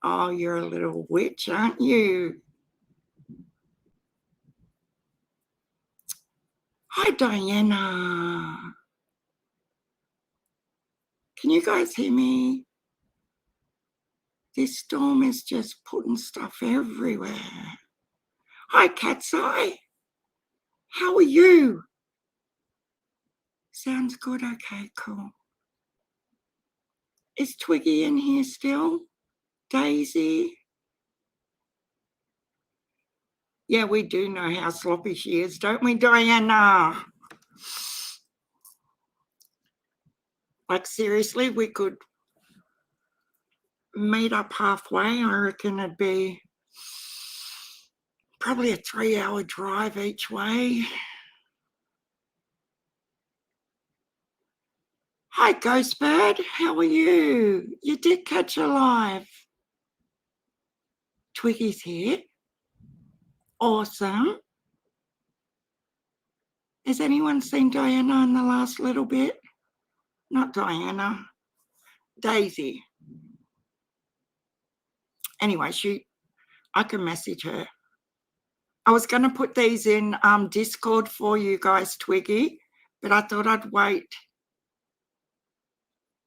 Oh, you're a little witch, aren't you? Hi, Diana. Can you guys hear me? This storm is just putting stuff everywhere. Hi, Cat's Eye. How are you? Sounds good. Okay, cool. Is Twiggy in here still? Daisy? Yeah, we do know how sloppy she is, don't we, Diana? Like, seriously, we could meet up halfway. I reckon it'd be probably a 3-hour drive each way. Hi, Ghostbird. How are you? You did catch her live. Twiggy's here. Awesome. Has anyone seen Diana in the last little bit? Not Diana. Daisy. Anyway, I can message her. I was going to put these in Discord for you guys, Twiggy, but I thought I'd wait.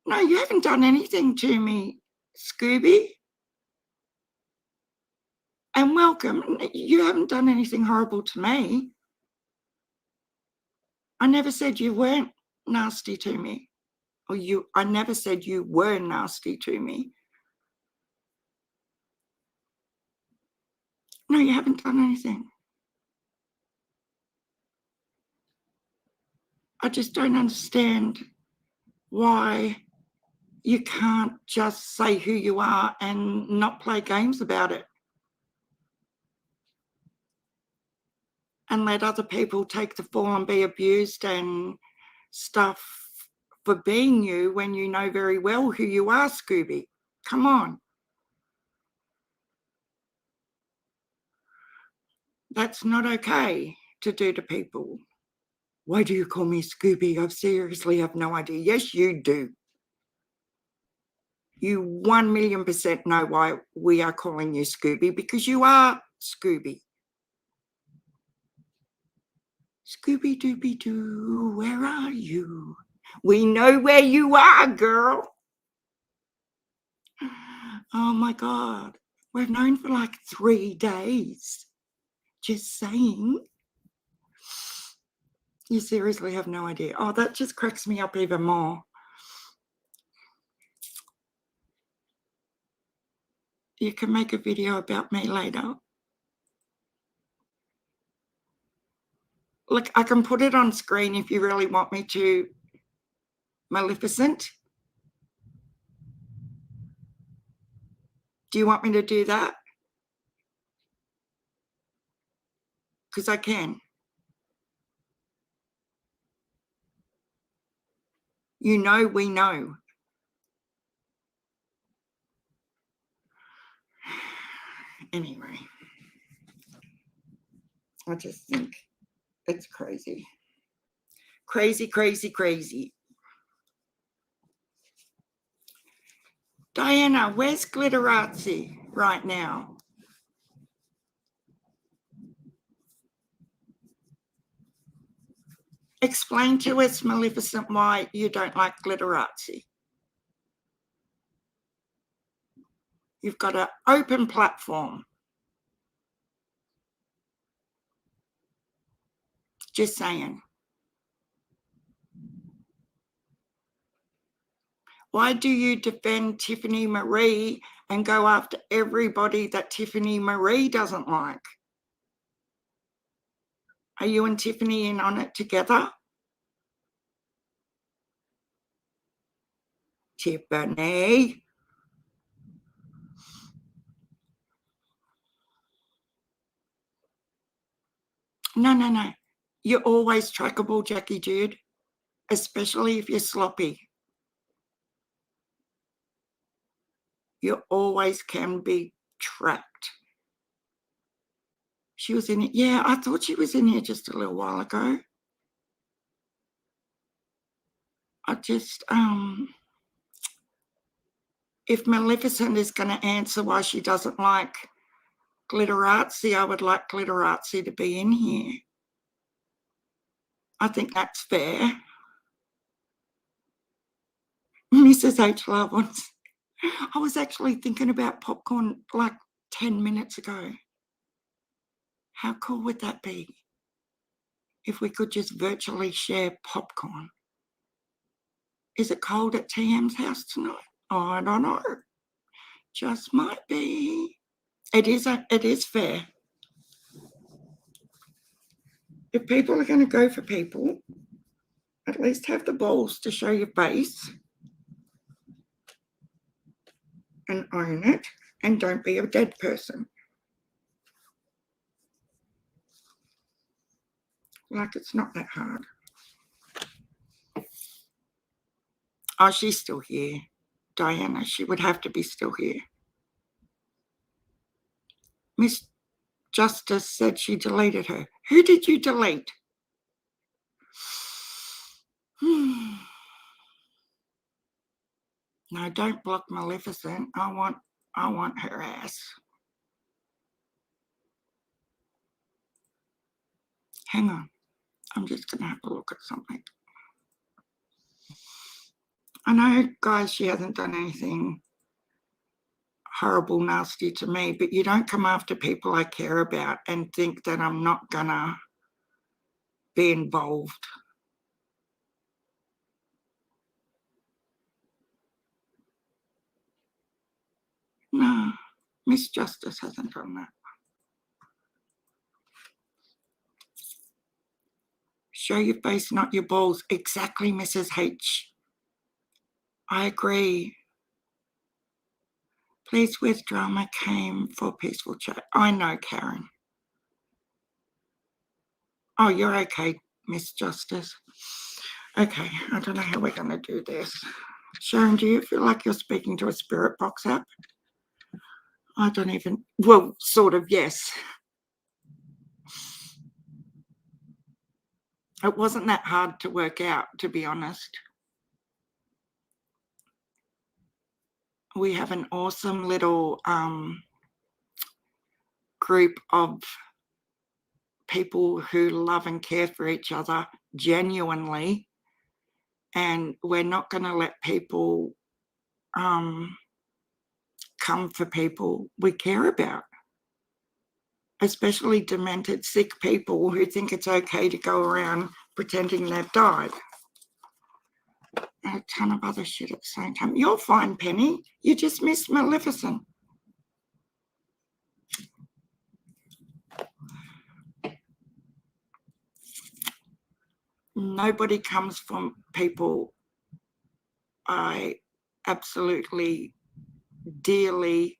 No, you haven't done anything to me, Scooby. And welcome. You haven't done anything horrible to me. I never said you weren't nasty to me. I never said you were nasty to me. No, you haven't done anything. I just don't understand why you can't just say who you are and not play games about it. And let other people take the fall and be abused and stuff for being you when you know very well who you are, Scooby. Come on. That's not okay to do to people. Why do you call me Scooby? I seriously have no idea. Yes, you do. You 1,000,000% know why we are calling you Scooby, because you are Scooby. Scooby-Dooby-Doo, where are you? We know where you are, girl. Oh my God. We've known for like 3 days. Just saying. You seriously have no idea. Oh, that just cracks me up even more. You can make a video about me later. Look, I can put it on screen if you really want me to, Maleficent. Do you want me to do that? Because I can. You know, we know. Anyway, I just think it's crazy. Crazy, crazy, crazy. Diana, where's Glitterazzi right now? Explain to us, Maleficent, why you don't like Glitterazzi. You've got an open platform. Just saying. Why do you defend Tiffany Marie and go after everybody that Tiffany Marie doesn't like? Are you and Tiffany in on it together? Tiffany. No. You're always trackable, Jackie Jude, especially if you're sloppy. You always can be tracked. She was in it. Yeah, I thought she was in here just a little while ago. I just, if Maleficent is going to answer why she doesn't like Glitterazzi, I would like Glitterazzi to be in here. I think that's fair. Mrs. H. Lovins. I was actually thinking about popcorn like 10 minutes ago. How cool would that be if we could just virtually share popcorn? Is it cold at TM's house tonight? I don't know. Just might be. It is fair. If people are going to go for people, at least have the balls to show your face and own it, and don't be a dead person. Like, it's not that hard. Oh, she's still here. Diana, she would have to be still here. Miss Justice said she deleted her. Who did you delete? No, don't block Maleficent. I want her ass. Hang on. I'm just going to have a look at something. I know, guys, she hasn't done anything horrible, nasty to me, but you don't come after people I care about and think that I'm not going to be involved. No, Miss Justice hasn't done that. Show your face, not your balls. Exactly, Mrs. H. I agree. Please withdraw. I came for peaceful chat. I know, Karen. Oh, you're okay, Miss Justice. Okay, I don't know how we're going to do this. Sharon, do you feel like you're speaking to a spirit box app? I don't even, well, sort of, yes. It wasn't that hard to work out, to be honest. We have an awesome little group of people who love and care for each other genuinely, and we're not going to let people come for people we care about, especially demented, sick people who think it's okay to go around pretending they've died. A ton of other shit at the same time. You're fine, Penny. You just missed Maleficent. Nobody comes from people I absolutely, dearly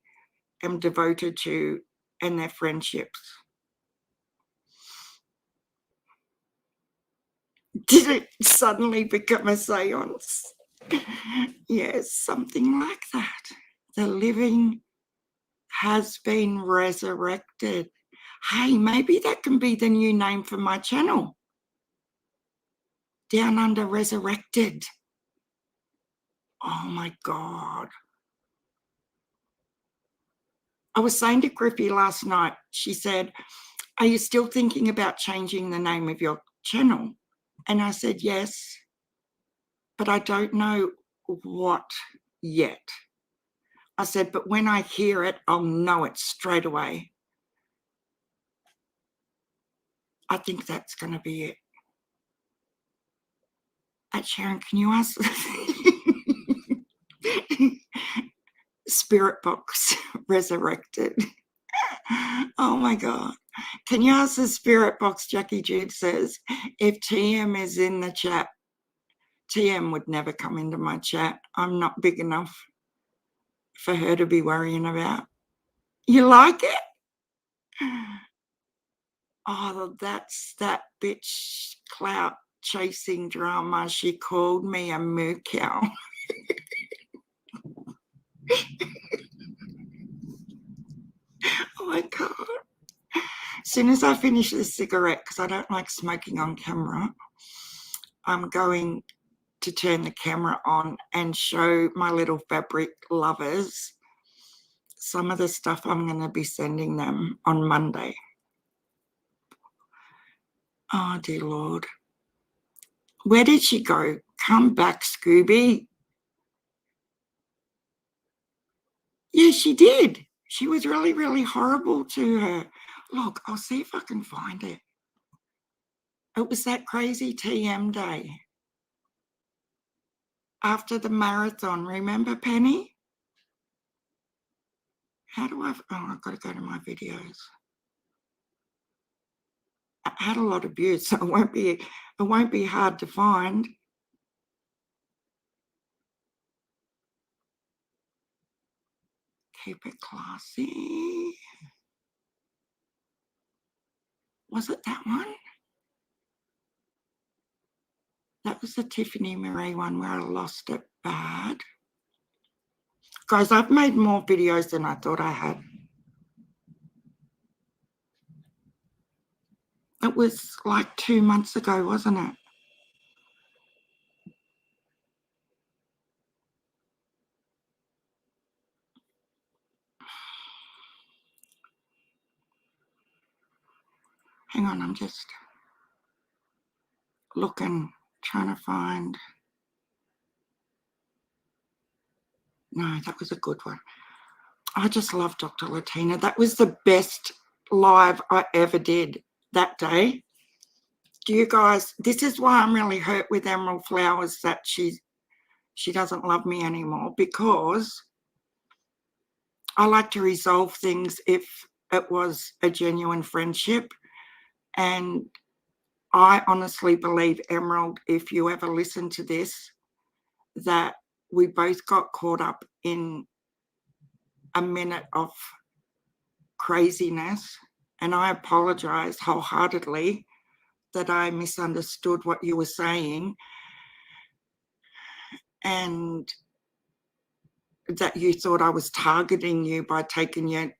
am devoted to and their friendships. Did it suddenly become a seance? Yes, something like that. The living has been resurrected. Hey, maybe that can be the new name for my channel. Down Under Resurrected. Oh my God. I was saying to Griffy last night, she said, are you still thinking about changing the name of your channel? And I said, yes, but I don't know what yet. I said, but when I hear it, I'll know it straight away. I think that's going to be it. Sharon, can you ask Spirit Box Resurrected? Oh my God. Can you ask the Spirit Box, Jackie Jude says, if TM is in the chat? TM would never come into my chat. I'm not big enough for her to be worrying about. You like it? Oh, that's that bitch clout chasing drama. She called me a moo cow. Oh my God. soon as I finish this cigarette, because I don't like smoking on camera, I'm going to turn the camera on and show my little fabric lovers some of the stuff I'm going to be sending them on Monday. Oh, dear Lord. Where did she go? Come back, Scooby. Yeah, she did. She was really, really horrible to her. Look, I'll see if I can find it. It was that crazy TM day after the marathon. Remember, Penny? How do I've got to go to my videos. I had a lot of views, so it won't be hard to find. Keep it classy. Was it that one? That was the Tiffany Marie one where I lost it bad. Guys, I've made more videos than I thought I had. It was like 2 months ago, wasn't it? Hang on, I'm just looking, trying to find. No, that was a good one. I just love Dr. Latina. That was the best live I ever did that day. Do you guys, this is why I'm really hurt with Emerald Flowers that she doesn't love me anymore, because I like to resolve things if it was a genuine friendship. And I honestly believe, Emerald, if you ever listen to this, that we both got caught up in a minute of craziness, and I apologize wholeheartedly that I misunderstood what you were saying and that you thought I was targeting you by taking your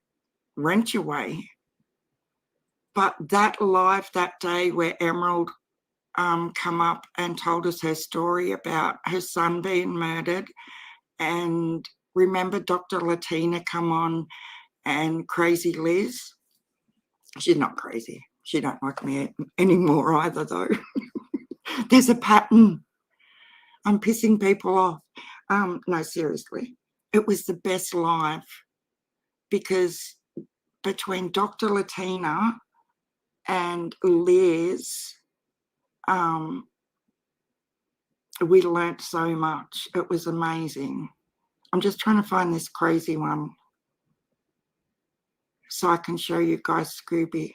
rent away. But that live that day where Emerald come up and told us her story about her son being murdered, and remember Dr. Latina come on and Crazy Liz. She's not crazy. She don't like me anymore either, though. There's a pattern. I'm pissing people off. No, seriously. It was the best live because between Dr. Latina and Liz, we learnt so much. It was amazing. I'm just trying to find this crazy one so I can show you guys Scooby.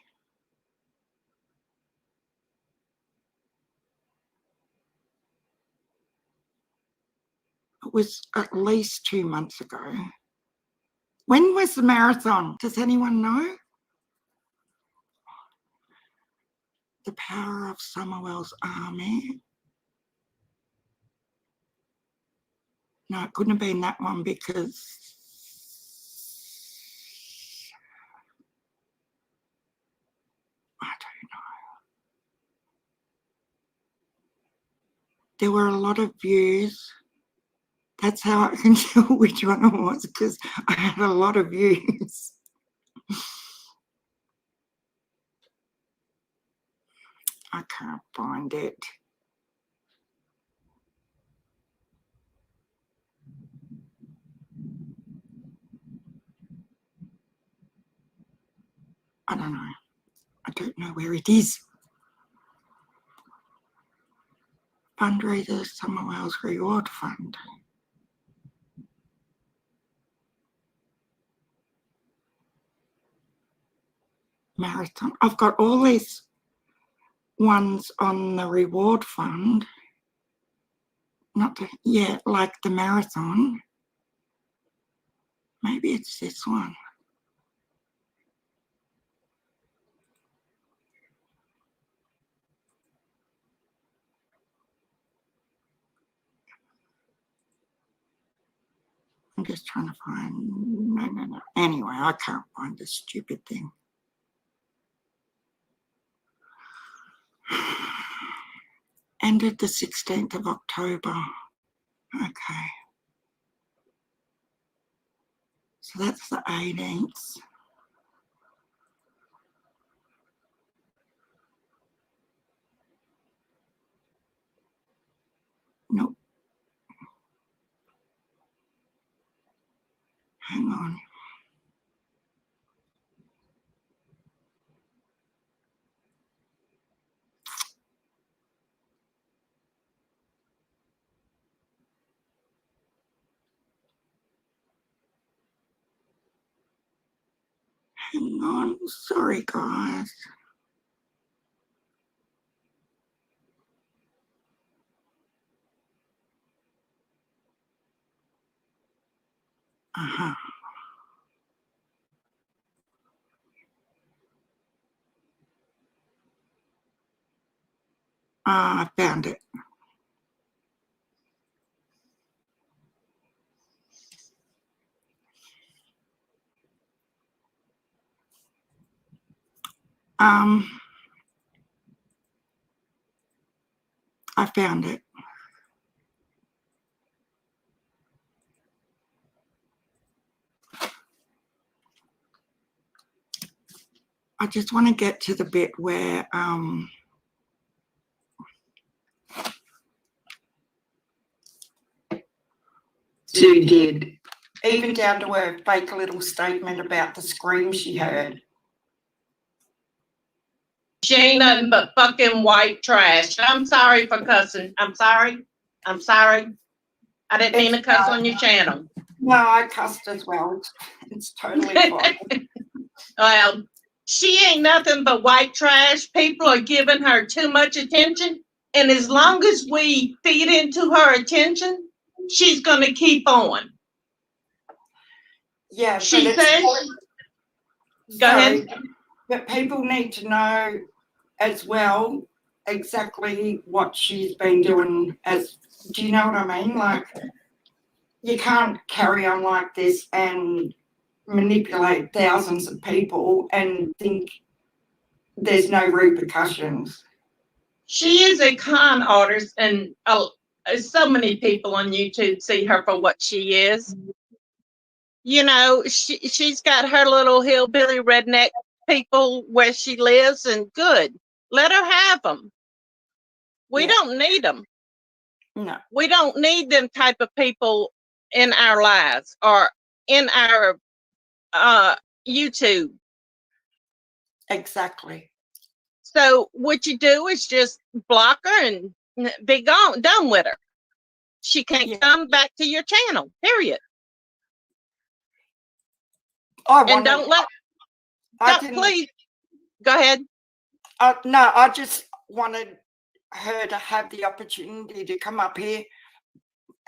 It was at least 2 months ago. When was the marathon? Does anyone know? The Power of Samuel's Army. No, it couldn't have been that one because I don't know. There were a lot of views. That's how I can tell which one it was, because I had a lot of views. I can't find it. I don't know. I don't know where it is. Fundraiser Samuel's Reward Fund. Marathon. I've got all these ones on the reward fund. Not the, yeah, like the marathon. Maybe it's this one. I'm just trying to find, no. Anyway, I can't find this stupid thing. Ended the 16th of October. Okay. So that's the 18th. Nope. Hang on. Hang on. Sorry, guys. Uh-huh. I found it. I found it. I just want to get to the bit where Sue did, even down to her fake little statement about the scream she heard. She ain't nothing but fucking white trash. I'm sorry for cussing. I'm sorry. I'm sorry. I didn't mean to cuss on your channel. No, I cussed as well. It's totally fine. Well, she ain't nothing but white trash. People are giving her too much attention. And as long as we feed into her attention, she's going to keep on. Yeah, She said, go ahead. But people need to know as well exactly what she's been doing. Do you know what I mean? Like, you can't carry on like this and manipulate thousands of people and think there's no repercussions. She is a con artist, and so many people on YouTube see her for what she is. You know, she's got her little hillbilly redneck people where she lives, and good. Let her have them. We don't need them. No. We don't need them type of people in our lives or in our YouTube. Exactly. So what you do is just block her and be done with her. She can't come back to your channel, period. Please, go ahead. No, I just wanted her to have the opportunity to come up here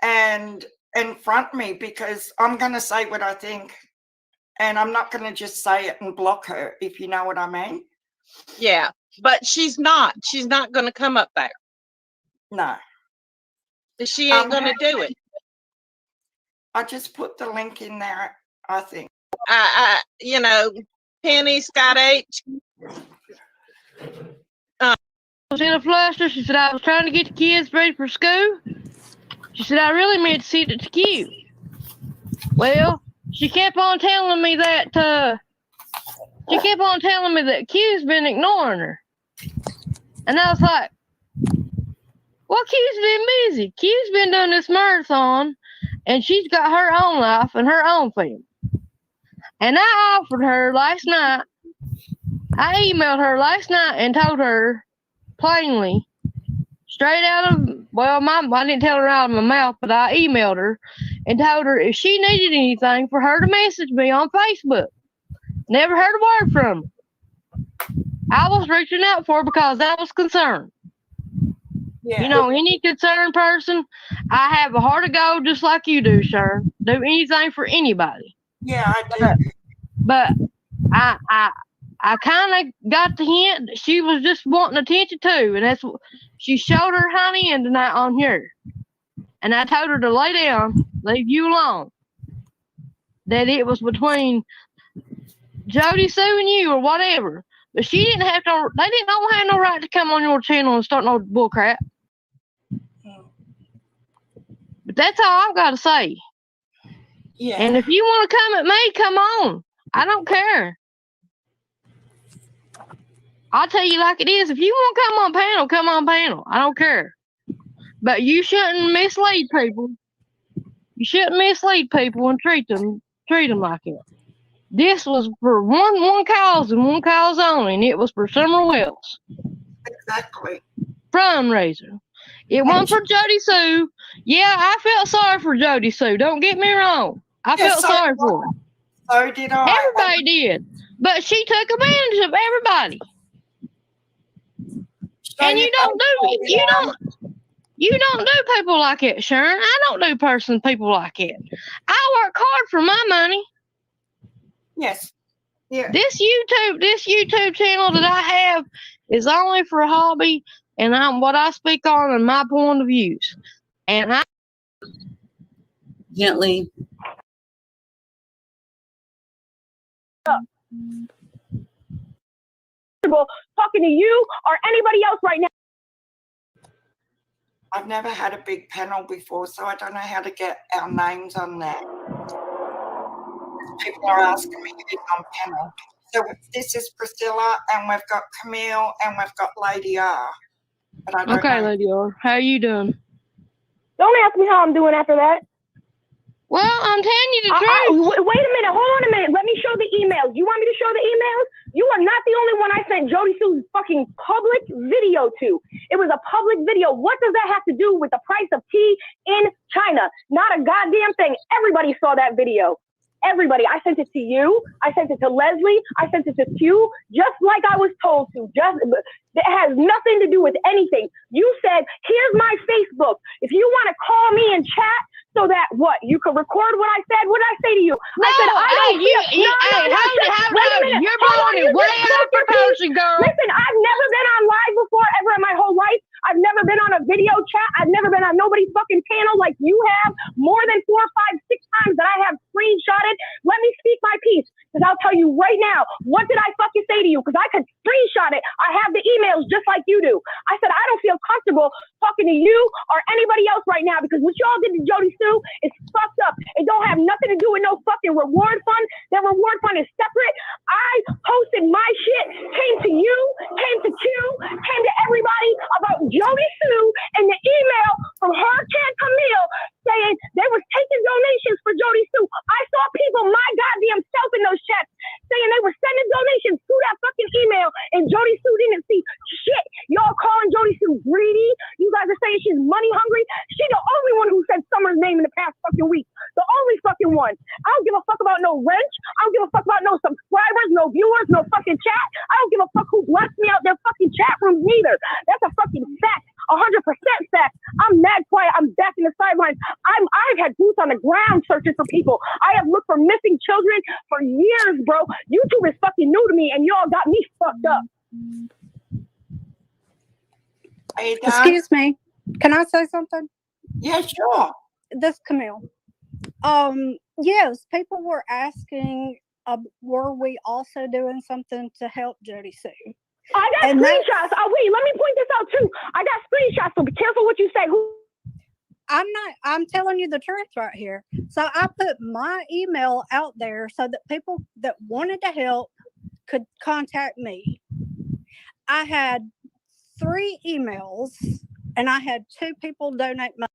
and confront me, because I'm going to say what I think, and I'm not going to just say it and block her, if you know what I mean. Yeah, but she's not going to come up there. No. She ain't going to do it. I just put the link in there, I think. You know, Penny, Scott H. I was in a fluster. She said I was trying to get the kids ready for school. She said I really meant to send it to Q. Well, she kept on telling me that Q's been ignoring her. And I was like, well, Q's been busy. Q's been doing this marathon, and she's got her own life and her own family. And I offered her last night. I emailed her last night and told her plainly, straight out of, I didn't tell her out of my mouth, but I emailed her and told her if she needed anything for her to message me on Facebook. Never heard a word from her. I was reaching out for her because I was concerned. Yeah. You know, any concerned person, I have a heart of gold just like you do, sir. Do anything for anybody. Yeah, I do. But I kind of got the hint that she was just wanting attention too, and that's what she showed her honey in tonight on here. And I told her to lay down, leave you alone. That it was between Jody, Sue, and you, or whatever. But she didn't have to. They don't have no right to come on your channel and start no bullcrap. But that's all I've got to say. Yeah. And if you want to come at me, come on. I don't care. I'll tell you like it is. If you want to come on panel. I don't care. But you shouldn't mislead people. You shouldn't mislead people and treat them like that. This was for one cause and one cause only, and it was for Summer Wells. Exactly. Fundraiser. It wasn't for Jody Sue. Yeah, I felt sorry for Jody Sue. Don't get me wrong. I felt sorry for her. So did I. Everybody did. But she took advantage of everybody. And you don't do people like that, Sharon. I don't do people like that. I work hard for my money. Yes. Yeah. This YouTube channel that I have is only for a hobby, and what I speak on and my point of views. And I gently. Talking to you or anybody else right now. I've never had a big panel before, so I don't know how to get our names on there. People are asking me to be on panel. So this is Priscilla, and we've got Camille, and we've got Lady R. But I don't know. Lady R, how you doing? Don't ask me how I'm doing after that. Well, I'm telling you the truth. Wait a minute. Hold on a minute. Let me show the emails. You want me to show the emails? You are not the only one I sent Jody Sue's fucking public video to. It was a public video. What does that have to do with the price of tea in China? Not a goddamn thing. Everybody saw that video. Everybody. I sent it to you. I sent it to Leslie. I sent it to Q, just like I was told to. It has nothing to do with anything. You said, here's my Facebook. If you want to call me and chat, so that what? You could record what I said? What did I say to you? No, you're blowing it way out of proportion, girl. Listen, I've never been on live before ever in my whole life. I've never been on a video chat. I've never been on nobody's fucking panel like you have. More than 4, 5, 6 times that I have screenshotted. Let me speak my piece. Because I'll tell you right now, what did I fucking say to you? Because I could screenshot it. I have the emails just like you do. I said, I don't feel comfortable talking to you or anybody else right now because what y'all did to Jody Sue is fucked up. It don't have nothing to do with no fucking reward fund. That reward fund is separate. I posted my shit, came to you, came to Q, came to everybody about Jody Sue and the email from her Cant Camille saying they was taking donations for Jody Sue. I saw people my goddamn self in those chats saying they were sending donations to that fucking email and Jody Sue didn't see shit. Y'all calling Jody Sue greedy. You guys are saying she's money hungry. She's the only one who said Summer's name in the past fucking week. The only fucking one. I don't give a fuck about no wrench. I don't give a fuck about no subscribers, no viewers, no fucking chat. I don't give a fuck who blocks me out their fucking chat rooms neither. That's a fucking fact. 100% fact. I'm mad quiet. I'm back in the sidelines. I've had boots on the ground searching for people. I have looked for missing children for years, bro. YouTube is fucking new to me, and y'all got me fucked up. Hey, excuse me. Can I say something? Yeah, sure. This Camille. Yes, people were asking, were we also doing something to help Jody Sue? I got screenshots. Wait, let me point this out too. I got screenshots, so be careful what you say. I'm telling you the truth right here. So I put my email out there so that people that wanted to help could contact me. I had 3 emails and I had 2 people donate money.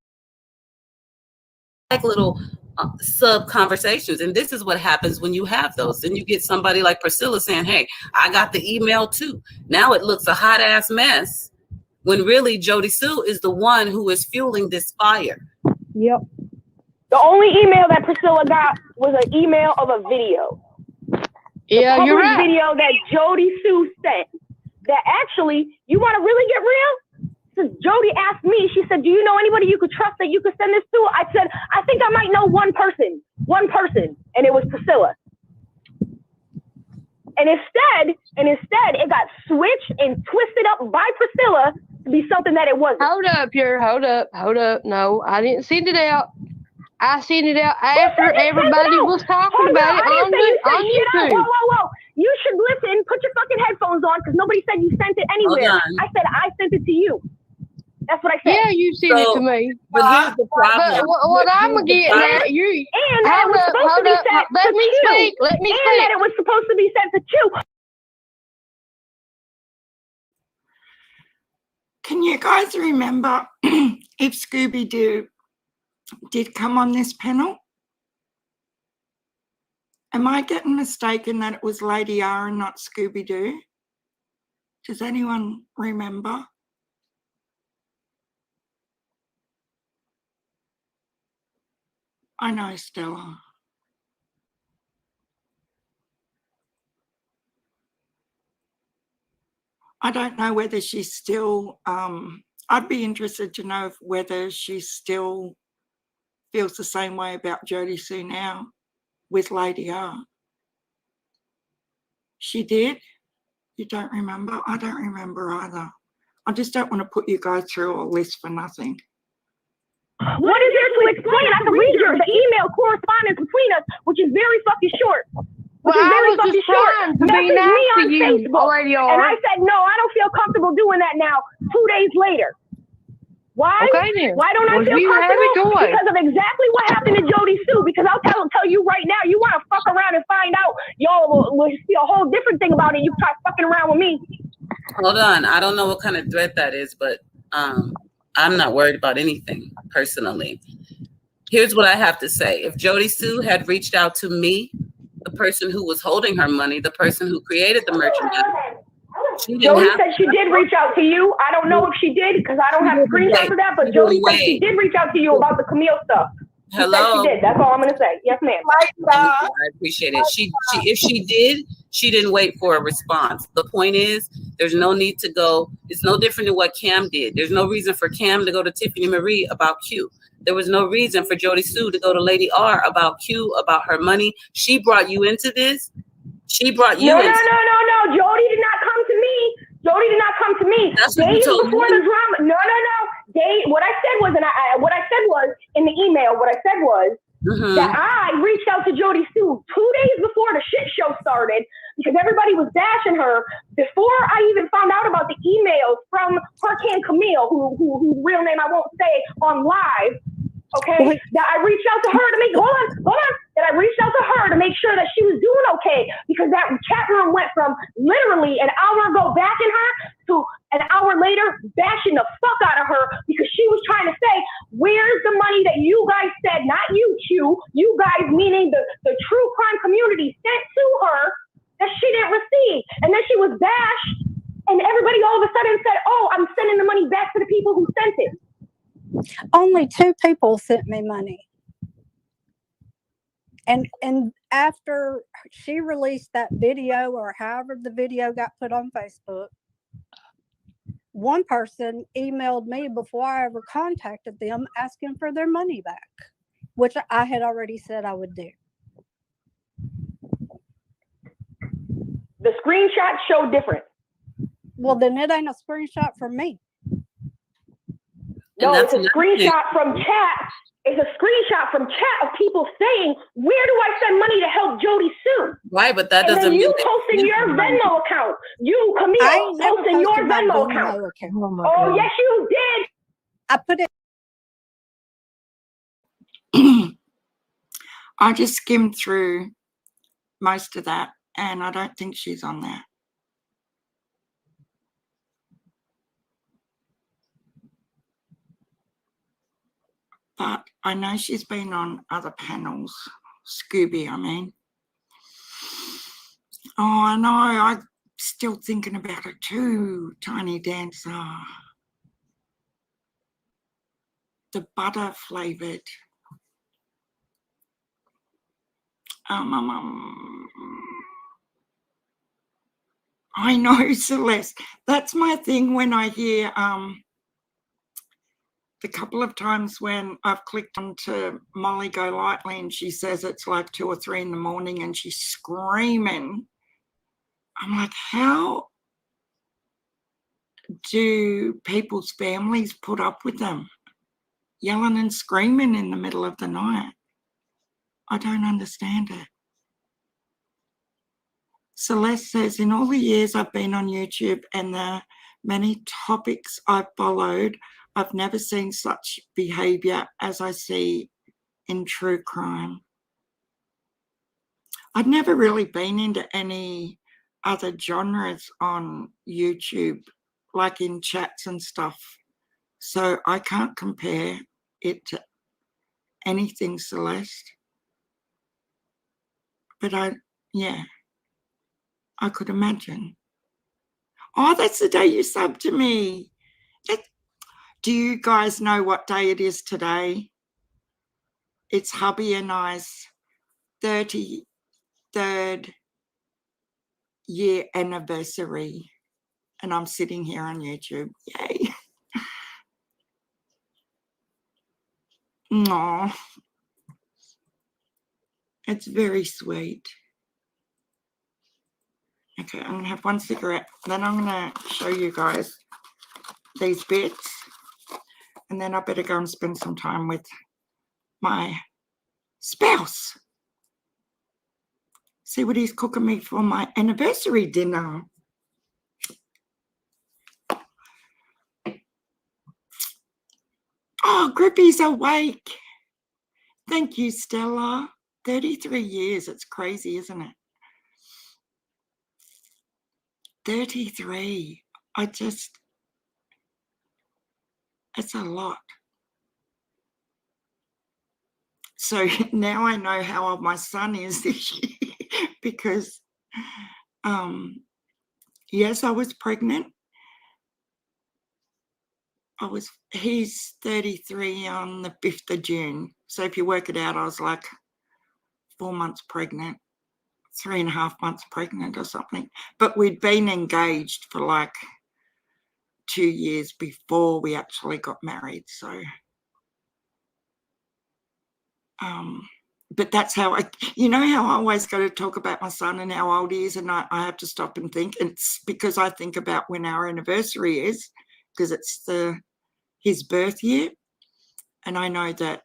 Like little sub conversations, and this is what happens when you have those. Then you get somebody like Priscilla saying, hey, I got the email too. Now it looks a hot ass mess when really Jody Sue is the one who is fueling this fire. Yep. The only email that Priscilla got was an email of a video. Yeah, you're right. Video that Jody Sue sent. That actually, you want to really get real? Since Jody asked me, she said, do you know anybody you could trust that you could send this to? I said, I think I might know one person, and it was Priscilla. And instead, it got switched and twisted up by Priscilla to be something that it wasn't. Hold up. No, I didn't send it out. I sent it out after everybody was talking about it on YouTube. Whoa. You should listen. put your fucking headphones on because nobody said you sent it anywhere. on. I said I sent it to you. That's what I said. Yeah, you sent it to me. But here's the problem. But what I'm getting at, you And that it was supposed to be sent let to me Q. speak. Let me and speak. that it was supposed to be sent to Q. Can you guys remember if Scooby-Doo did come on this panel? Am I getting mistaken that it was Lady R and not Scooby-Doo? Does anyone remember? I know, Stella. I don't know whether she's still, I'd be interested to know whether she still feels the same way about Jodie Sue now with Lady R. She did? You don't remember? I don't remember either. I just don't want to put you guys through all this for nothing. What is there to explain? I can read the email correspondence between us, which is very fucking short. Well, I was just trying to be Message nice me to on you, Facebook, Lady and R. I said, no, I don't feel comfortable doing that now, 2 days later. Why? Okay, then. Why don't I Well, feel you have it comfortable? your way. Because of exactly what happened to Jodie Sue. Because I'll tell you right now, you want to fuck around and find out, y'all will see a whole different thing about it. You start fucking around with me. Hold on. I don't know what kind of threat that is, but I'm not worried about anything personally. Here's what I have to say. If Jodie Sue had reached out to me, the person who was holding her money, the person who created the merchandise, Jodie said she did reach out to you. I don't know if she did because I don't have screenshots of that, but Jodie said she did reach out to you about the Camille stuff. She said she did. That's all I'm going to say. Yes, ma'am. I appreciate it. She if she did, she didn't wait for a response. The point is, there's no need to go. It's no different than what Cam did. There's no reason for Cam to go to Tiffany Marie about Q. There was no reason for Jodie Sue to go to Lady R about Q, about her money. She brought you into this. She brought you into No. Jodie did not come to me. Jodie did not come to me. That's what you Days told before me. the drama. No. What I said was, what I said was in the email. What I said was that I reached out to Jodie Sue 2 days before the shit show started because everybody was bashing her. Before I even found out about the emails from Hurricane Camille, whose real name I won't say on live. Okay, that I reached out to her to make that I reached out to her to make sure that she was doing okay because that chat room went from literally an hour ago bashing her to an hour later bashing the fuck out of her because she was trying to say, where's the money that you guys said, not you, Q, you guys meaning the true crime community sent to her that she didn't receive. And then she was bashed and everybody all of a sudden said, oh, I'm sending the money back to the people who sent it. Only 2 people sent me money. And after she released that video or however the video got put on Facebook, one person emailed me before I ever contacted them asking for their money back, which I had already said I would do. The screenshots show different. Well, then it ain't a screenshot from me. No, it's a screenshot from chat. It's a screenshot from chat of people saying, where do I send money to help Jodie Sue? Right, but that and doesn't mean you posting your Venmo account. You, Camille, posting your Venmo account. Oh, yes, you did. I put it. I just skimmed through most of that and I don't think she's on there. But I know she's been on other panels. Scooby, I mean. Oh, I know. I'm still thinking about it too. Tiny Dancer. The butter flavoured. I know, Celeste. That's my thing when I hear the couple of times when I've clicked onto Molly Go Lightly and she says it's like 2 or 3 in the morning and she's screaming. I'm like, how do people's families put up with them yelling and screaming in the middle of the night? I don't understand it. Celeste says, in all the years I've been on YouTube and the many topics I've followed, I've never seen such behaviour as I see in true crime. I'd never really been into any other genres on YouTube, like in chats and stuff. So I can't compare it to anything, Celeste. But I could imagine. Oh, that's the day you subbed to me. Do you guys know what day it is today? It's hubby and I's 33rd year anniversary. And I'm sitting here on YouTube. Yay. Aw. It's very sweet. Okay, I'm going to have one cigarette. Then I'm going to show you guys these bits. And then I better go and spend some time with my spouse. See what he's cooking me for my anniversary dinner. Oh, Grippy's awake. Thank you, Stella. 33 years. It's crazy, isn't it? 33. It's a lot. So now I know how old my son is this year because, yes, I was pregnant. He's 33 on the 5th of June. So if you work it out, I was like 4 months pregnant, 3.5 months pregnant or something. But we'd been engaged for like 2 years before we actually got married. So, but that's how you know how I always go to talk about my son and how old he is, and I have to stop and think. It's because I think about when our anniversary is, because it's his birth year, and I know that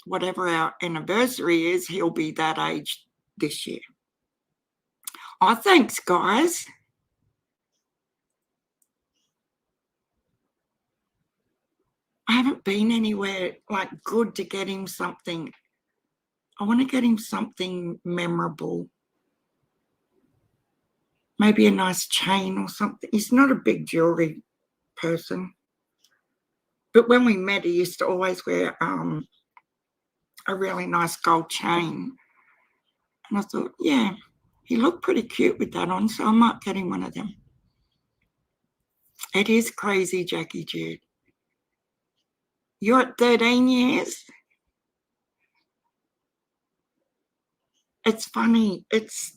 whatever our anniversary is, he'll be that age this year. Oh, thanks, guys. I haven't been anywhere like good to get him something. I want to get him something memorable. Maybe a nice chain or something. He's not a big jewelry person. But when we met, he used to always wear a really nice gold chain. And I thought, yeah, he looked pretty cute with that on, so I might get him one of them. It is crazy, Jackie Jude. You're at 13 years? It's funny. It's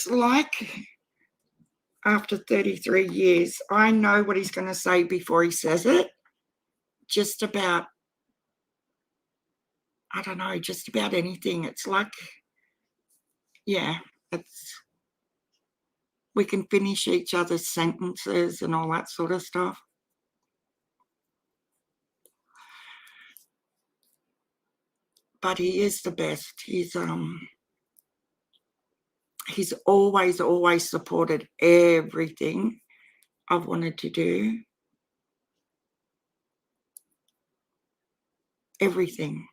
like after 33 years, I know what he's going to say before he says it. Just about, I don't know, just about anything. It's like, yeah, we can finish each other's sentences and all that sort of stuff. But he is the best. He's always supported everything I've wanted to do. Everything.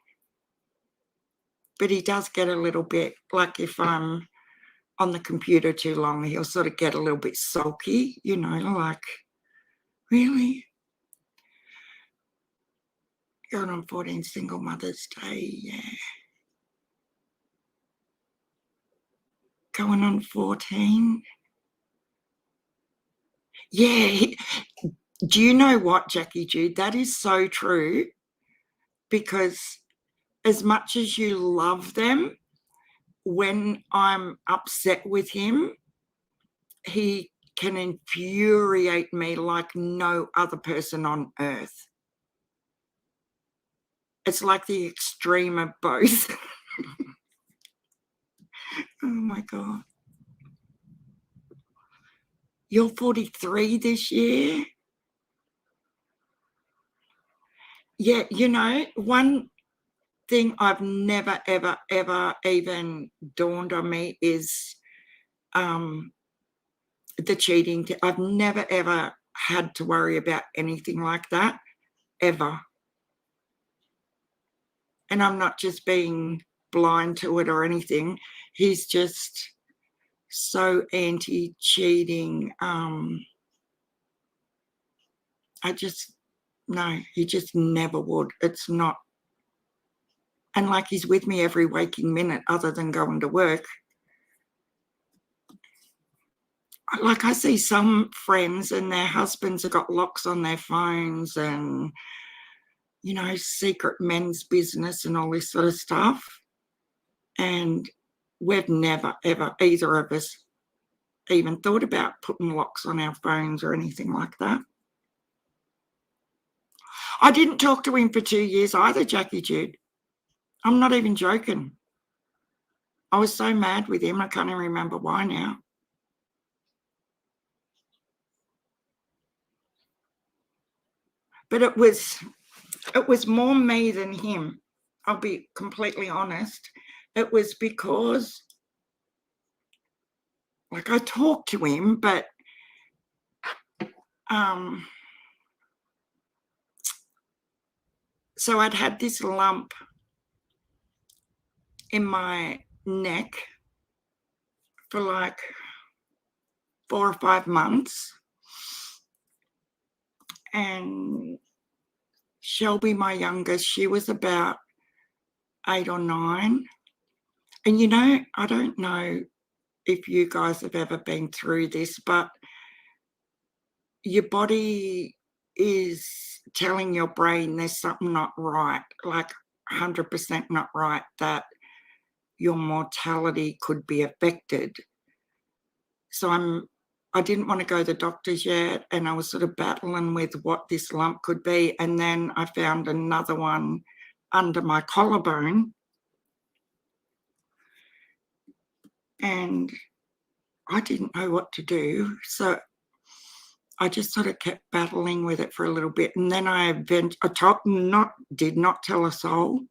But he does get a little bit, like if I'm on the computer too long, he'll sort of get a little bit sulky, you know, like, really? Going on 14 Single Mother's Day, yeah. Going on 14. Yeah. Do you know what, Jackie Jude? That is so true, because as much as you love them, when I'm upset with him, he can infuriate me like no other person on earth. It's like the extreme of both. Oh my God. You're 43 this year? Yeah, you know, one thing I've never, ever, ever even dawned on me is the cheating. I've never, ever had to worry about anything like that, ever. And I'm not just being blind to it or anything. He's just so anti-cheating. No, he just never would. It's not. And like he's with me every waking minute other than going to work. Like I see some friends and their husbands have got locks on their phones and, you know, secret men's business and all this sort of stuff. And we've never, ever, either of us even thought about putting locks on our phones or anything like that. I didn't talk to him for 2 years either, Jackie Jude. I'm not even joking. I was so mad with him, I can't even remember why now. But it was more me than him. I'll be completely honest. It was because, like, I talked to him, but so I'd had this lump in my neck for like 4 or 5 months. And Shelby, my youngest, she was about 8 or 9. And, you know, I don't know if you guys have ever been through this, but your body is telling your brain there's something not right, like 100% not right, that your mortality could be affected. So I didn't want to go to the doctors yet, and I was sort of battling with what this lump could be. And then I found another one under my collarbone. And I didn't know what to do. So I just sort of kept battling with it for a little bit. And then I did not tell a soul.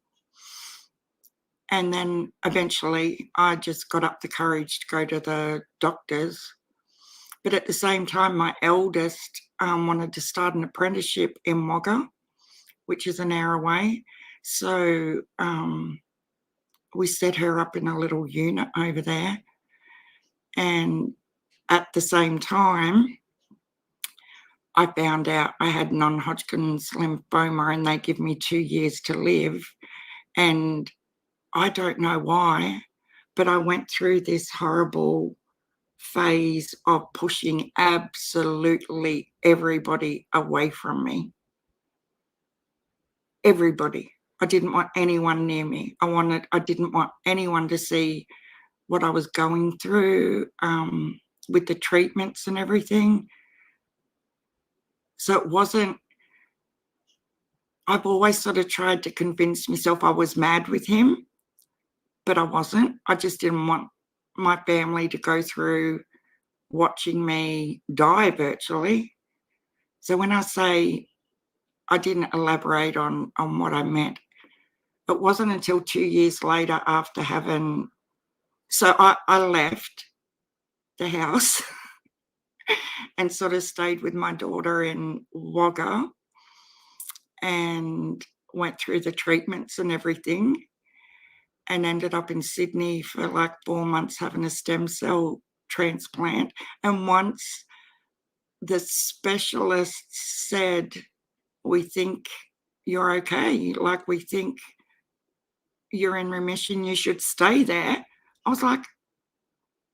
And then eventually I just got up the courage to go to the doctors. But at the same time, my eldest wanted to start an apprenticeship in Wagga, which is an hour away. So we set her up in a little unit over there. And at the same time, I found out I had non-Hodgkin's lymphoma and they give me 2 years to live. And I don't know why, but I went through this horrible phase of pushing absolutely everybody away from me. Everybody. I didn't want anyone near me. I didn't want anyone to see what I was going through with the treatments and everything. So it wasn't, I've always sort of tried to convince myself I was mad with him, but I wasn't. I just didn't want my family to go through watching me die virtually. So when I say I didn't elaborate on what I meant, it wasn't until 2 years later after having, so I left the house and sort of stayed with my daughter in Wagga and went through the treatments and everything, and ended up in Sydney for like 4 months having a stem cell transplant. And once the specialists said, we think you're okay, like we think you're in remission, you should stay there. I was like,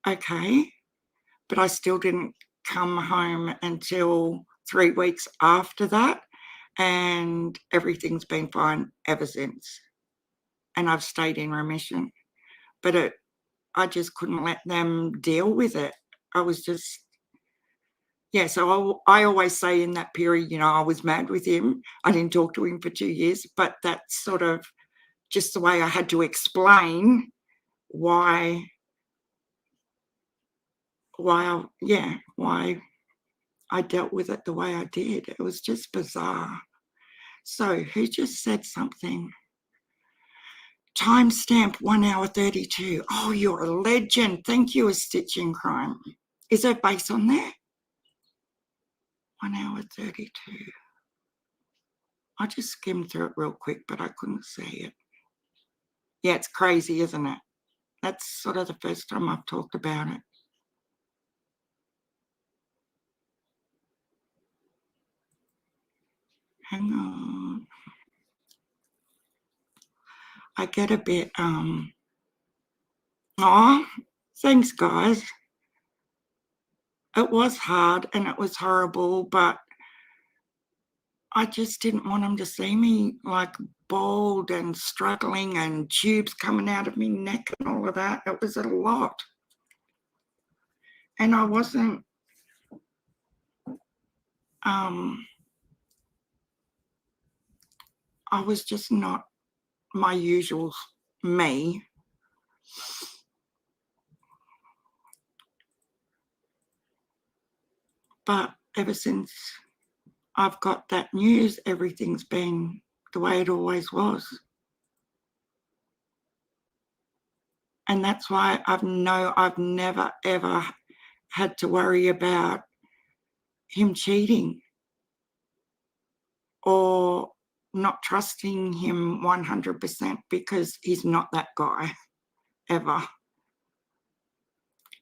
okay. But I still didn't come home until 3 weeks after that. And everything's been fine ever since. And I've stayed in remission. But I just couldn't let them deal with it. I was just, yeah, so I always say in that period, you know, I was mad with him. I didn't talk to him for 2 years, but that's sort of just the way I had to explain why I dealt with it the way I did. It was just bizarre. So who just said something? Timestamp 1 hour 32. Oh, you're a legend. Thank you, A Stitch in Crime. Is there base on there? 1 hour 32. I just skimmed through it real quick, but I couldn't see it. Yeah, it's crazy, isn't it? That's sort of the first time I've talked about it. Hang on. I get a bit, oh, thanks, guys. It was hard and it was horrible, but I just didn't want them to see me like bald and struggling and tubes coming out of my neck and all of that. It was a lot. And I wasn't, I was just not my usual me. But ever since I've got that news, everything's been the way it always was. And that's why I've never, ever had to worry about him cheating or not trusting him 100% because he's not that guy, ever.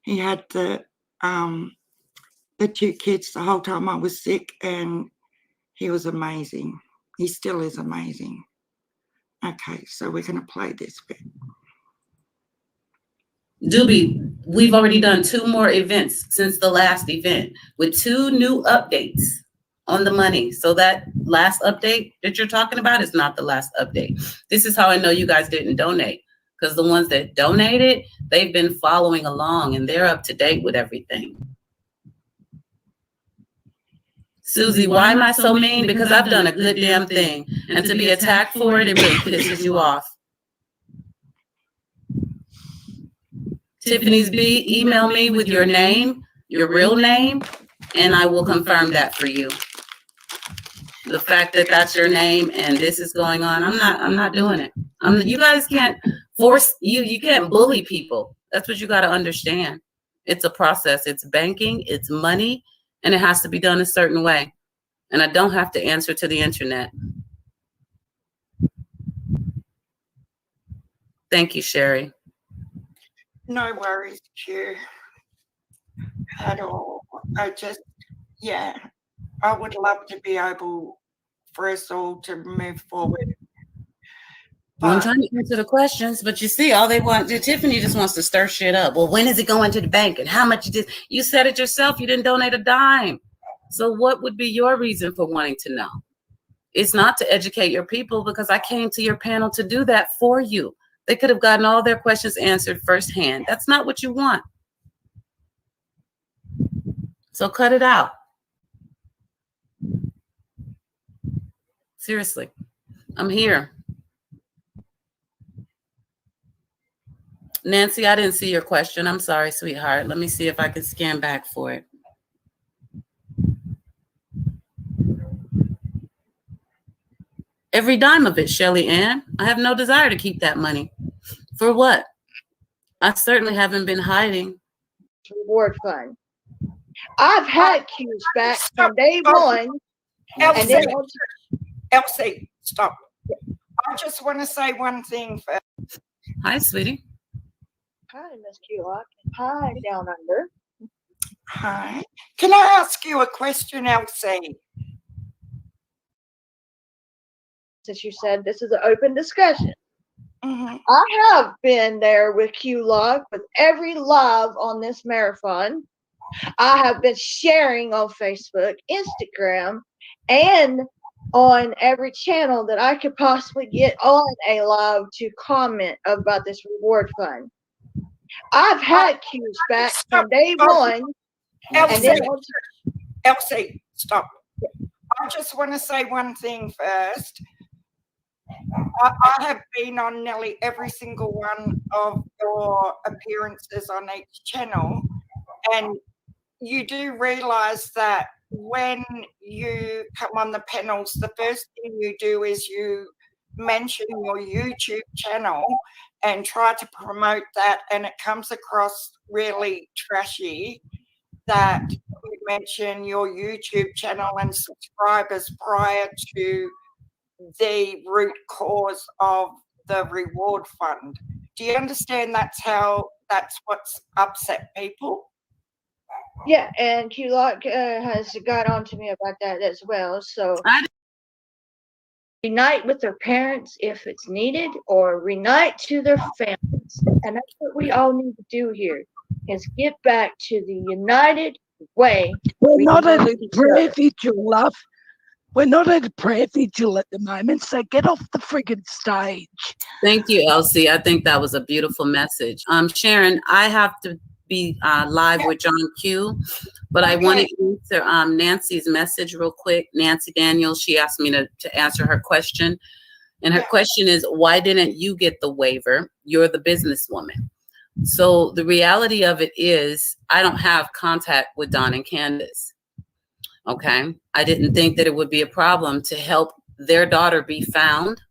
He had the 2 kids the whole time I was sick, and he was amazing. He still is amazing. Okay, so we're going to play this bit. Doobie, we've already done 2 more events since the last event with 2 new updates on the money. So that last update that you're talking about is not the last update. This is how I know you guys didn't donate, because the ones that donated, they've been following along and they're up to date with everything. Susie, why am I so mean? Because I've done a good damn thing. And to be attacked for it, it really pisses you off. Tiffany's B, email me with your name, your real name, and I will confirm that for you. The fact that that's your name and this is going on, I'm not doing it. You guys can't force, you can't bully people. That's what you got to understand. It's a process. It's banking, it's money, and it has to be done a certain way. And I don't have to answer to the internet. Thank you, Sherry. No worries, Q, at all. I just, yeah, I would love to be able for us all to move forward. Well, I'm trying to answer the questions, but you see, all they want, Tiffany just wants to stir shit up. Well, when is it going to the bank and how much it is? You said it yourself, you didn't donate a dime. So what would be your reason for wanting to know? It's not to educate your people, because I came to your panel to do that for you. They could have gotten all their questions answered firsthand. That's not what you want. So cut it out. Seriously, I'm here. Nancy, I didn't see your question. I'm sorry, sweetheart. Let me see if I can scan back for it. Every dime of it, Shelly Ann. I have no desire to keep that money. For what? I certainly haven't been hiding. Reward fund. I've had Q's back from day one. Elsie, stop. I just want to say one thing first. Hi, sweetie. Hi, Miss Q-Lock. Hi, Down Under. Hi. Can I ask you a question, Elsie? Since you said this is an open discussion. Mm-hmm. I have been there with Q-Log with every live on this marathon. I have been sharing on Facebook, Instagram, and on every channel that I could possibly get on a live to comment about this reward fund. I've had Q's back from day one. Elsie, stop. I just want to say one thing first. I have been on nearly every single one of your appearances on each channel, and you do realize that when you come on the panels, the first thing you do is you mention your YouTube channel and try to promote that, and it comes across really trashy that you mention your YouTube channel and subscribers prior to the root cause of the reward fund. Do you understand that's what's upset people? Yeah, and Q-Lock has got on to me about that as well. So reunite with their parents if it's needed, or reunite to their families. And that's what we all need to do here, is get back to the united way. We're not at a prayer vigil, love. We're not at a prayer vigil at the moment, so get off the friggin' stage. Thank you, Elsie. I think that was a beautiful message. Sharon, I have to be live with John Q, but I want to answer Nancy's message real quick. Nancy Daniels, she asked me to answer her question. And her question is, why didn't you get the waiver? You're the businesswoman. So the reality of it is, I don't have contact with Don and Candace. Okay. I didn't think that it would be a problem to help their daughter be found.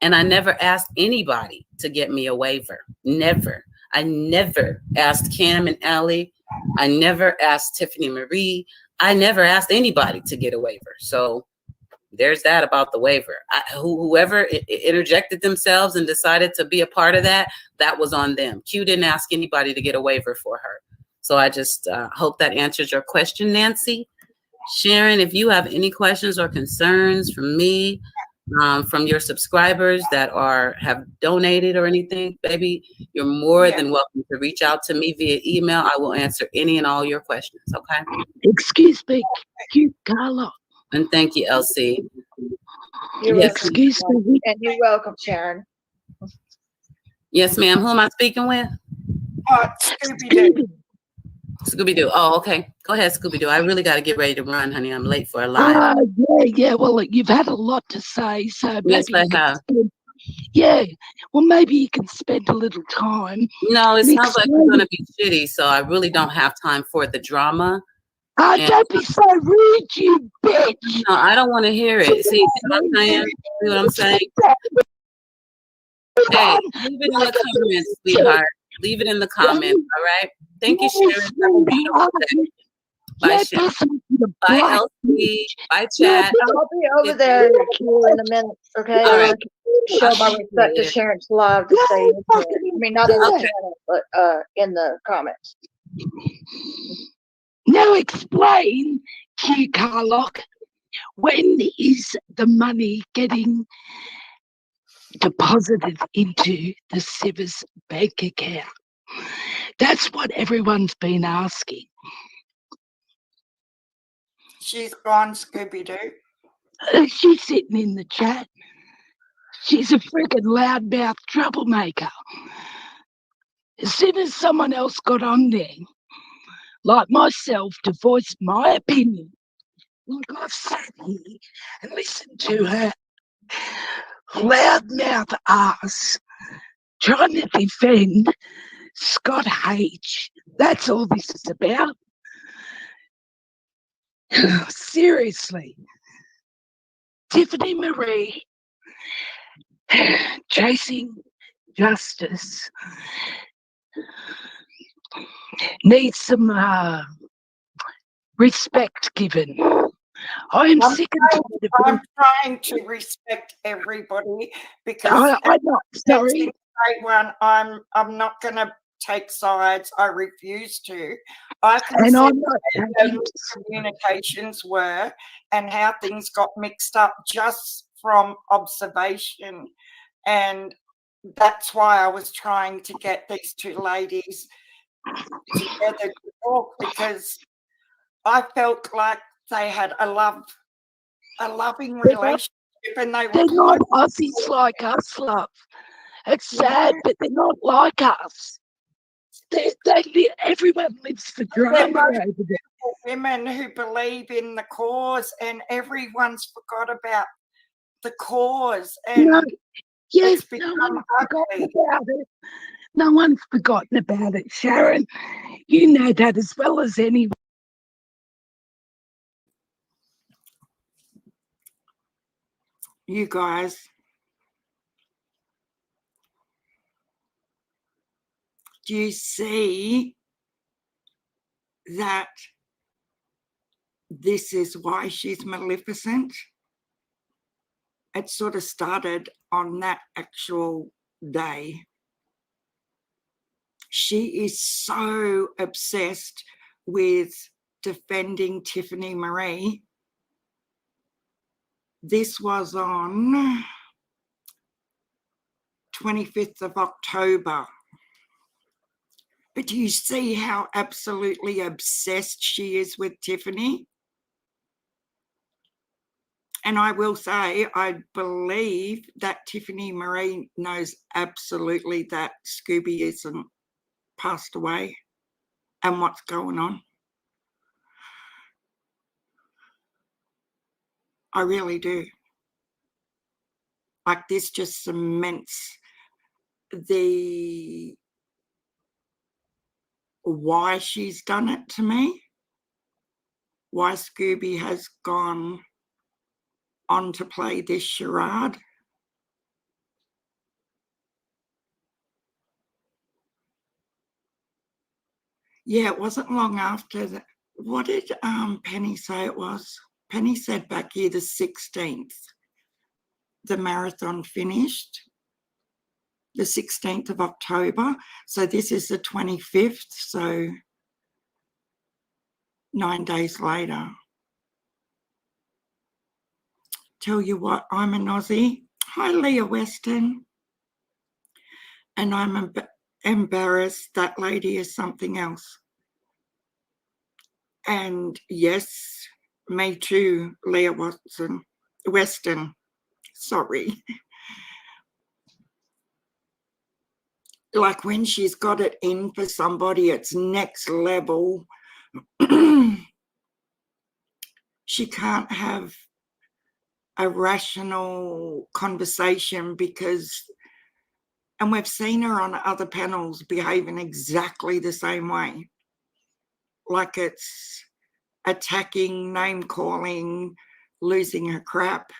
And I never asked anybody to get me a waiver. Never. I never asked Cam and Allie. I never asked Tiffany Marie. I never asked anybody to get a waiver. So there's that about the waiver. Whoever interjected themselves and decided to be a part of that, that was on them. Q didn't ask anybody to get a waiver for her. So I just hope that answers your question, Nancy. Sharon, if you have any questions or concerns from me, from your subscribers that have donated or anything, baby, you're more than welcome to reach out to me via email. I will answer any and all your questions, okay? Excuse me, you, Carla. And thank you, Elsie. You're Yes, excuse me. And you're welcome, Sharon. Yes, ma'am. Who am I speaking with? Scooby-Doo. Scooby-Doo. Oh, okay. Go ahead, Scooby-Doo. I really got to get ready to run, honey. I'm late for a live. Yeah. Well, you've had a lot to say, so Yes, maybe I have. Well, maybe you can spend a little time. No, it sounds like it's going to be shitty, so I really don't have time for the drama. Don't be so rude, you bitch. No, I don't want to hear it. See what I'm saying? See what I'm saying? Hey, leave it in the comments, sweetheart. Leave it in the comments, all right? Thank you, Sharon. Have a beautiful day. Bye, Sharon. Bye, Elsie. Bye, chat. I'll be over there Q in a minute, okay? All right. Show my respect to Sharon's live to say, I mean, not in the channel, but in the comments. Now explain, Q Carlock, when is the money getting deposited into the Civers bank account? That's what everyone's been asking. She's gone, Scooby-Doo. She's sitting in the chat. She's a freaking loudmouth troublemaker. As soon as someone else got on there, like myself, to voice my opinion, like I've sat here and listened to her loudmouth ass trying to defend Scott H. That's all this is about. Seriously. Tiffany Marie, chasing justice, needs some respect given. I'm sick and tired of I'm trying to respect everybody because I'm not sorry. I'm not going to take sides. I refuse to. I can And see I'm not where the communications were and how things got mixed up just from observation, and that's why I was trying to get these two ladies together to talk, because I felt like they had a loving relationship, and they were they're not Aussies like us, love. It's sad, but they're not like us. Everyone lives for drama over there. Women who believe in the cause, and everyone's forgot about the cause, and it's become ugly. No one's forgotten about it, Sharon. You know that as well as anyone. You guys, Do you see that this is why she's maleficent? It sort of started on that actual day. She is so obsessed with defending Tiffany Marie. This was on 25th of October. But do you see how absolutely obsessed she is with Tiffany? And I will say, I believe that Tiffany Marie knows absolutely that Scooby isn't passed away and what's going on. I really do. Like, this just cements the why she's done it to me, why Scooby has gone on to play this charade. Yeah, it wasn't long after that. What did Penny say it was? Penny said back here the 16th, the marathon finished, the 16th of October. So this is the 25th, so 9 days later. Tell you what, I'm an Aussie. Hi, Leah Weston. And I'm embarrassed. That lady is something else. And yes, me too, Leah Weston. Sorry. Like, when she's got it in for somebody, it's next level. She can't have a rational conversation because, and we've seen her on other panels behaving exactly the same way. Like, it's attacking, name calling, losing her crap.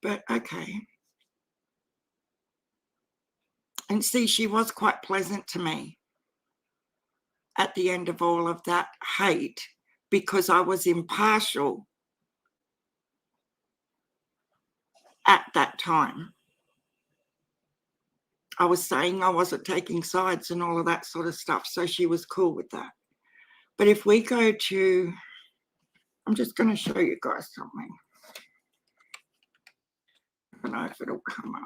But okay. And see, she was quite pleasant to me at the end of all of that hate because I was impartial at that time. I was saying I wasn't taking sides and all of that sort of stuff, so she was cool with that. But if we go to, I'm just going to show you guys something. I don't know if it'll come up.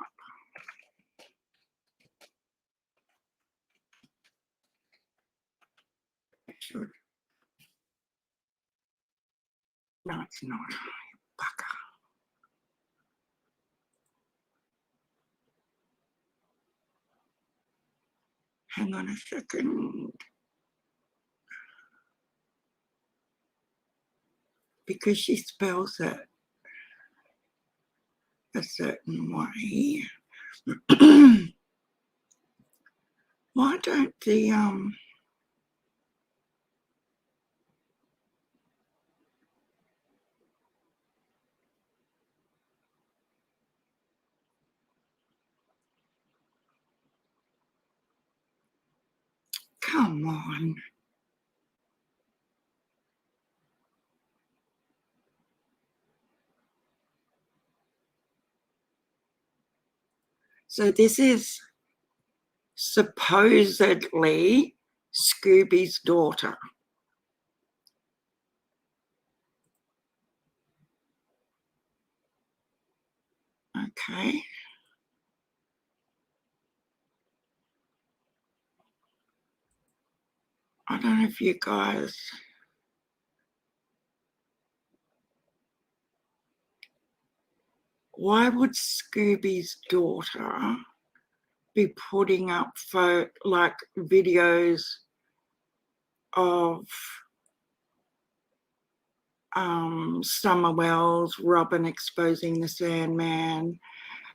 It should. No, it's not. Bugger. Hang on a second. Because she spells it a certain way. Why don't the come on. So this is supposedly Scooby's daughter. Okay. I don't know if you guys, why would Scooby's daughter be putting up like videos of Summer Wells, Robin exposing the Sandman,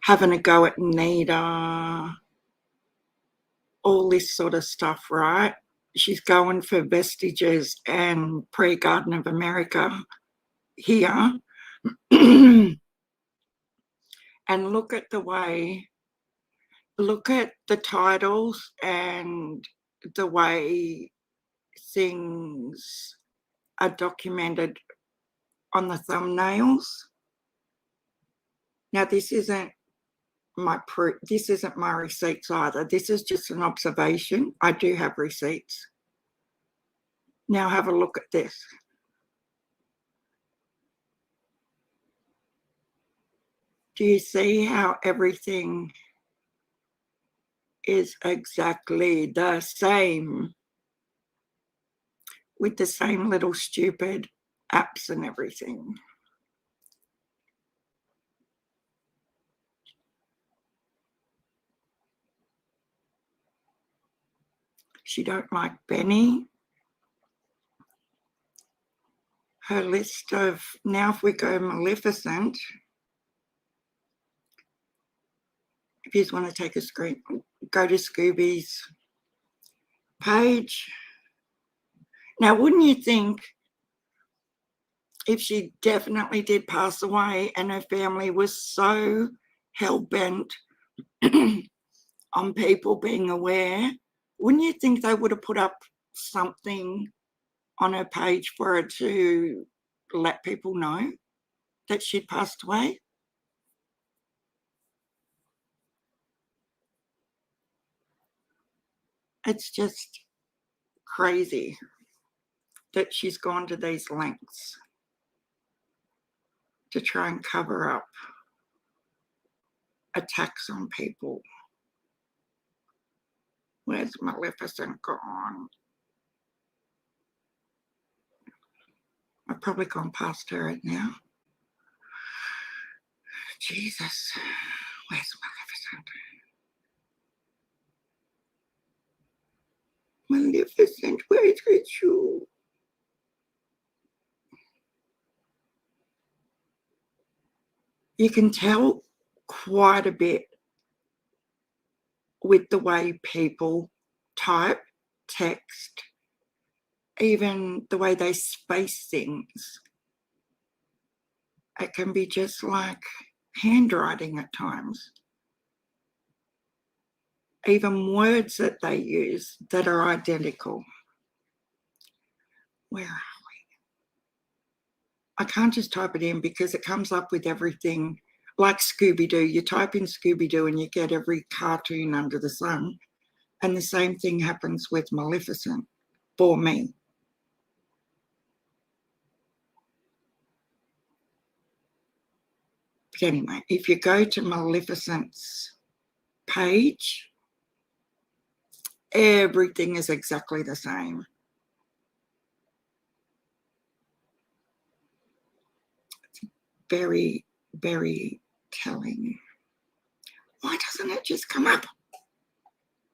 having a go at Nita, all this sort of stuff, right? She's going for vestiges and pre-Garden of America here. And look at the way look at the titles and the way things are documented on the thumbnails. Now, this isn't my receipts either. This is just an observation. I do have receipts. Now have a look at this. Do you see how everything is exactly the same, with the same little stupid apps and everything? She don't like Benny. Her list of, now if we go Maleficent, if you just want to take a screen, go to Scooby's page. Now, wouldn't you think if she definitely did pass away and her family was so hell-bent on people being aware, wouldn't you think they would have put up something on her page for her to let people know that she'd passed away? It's just crazy that she's gone to these lengths to try and cover up attacks on people. Where's Maleficent gone? I've probably gone past her right now. Jesus, where's Maleficent? Maleficent, where's you? You can tell quite a bit with the way people type, text, even the way they space things. It can be just like handwriting at times. Even words that they use that are identical. Where are we? I can't just type it in because it comes up with everything. Like Scooby-Doo, you type in Scooby-Doo and you get every cartoon under the sun. And the same thing happens with Maleficent for me. But anyway, if you go to Maleficent's page, everything is exactly the same. It's very, very telling. Why doesn't it just come up?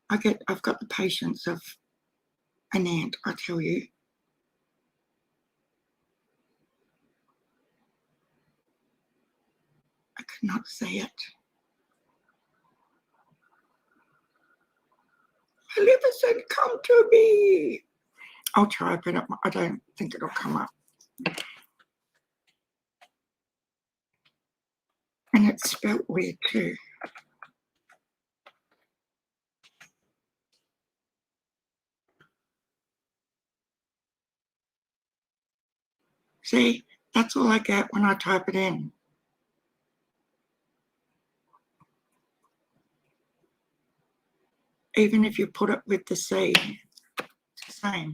I've got the patience of an ant, I tell you. I could not see it. Maleficent, come to me. I'll try open it. I don't think it'll come up. And it's spelt weird too. See, that's all I get when I type it in. Even if you put it with the C, it's the same.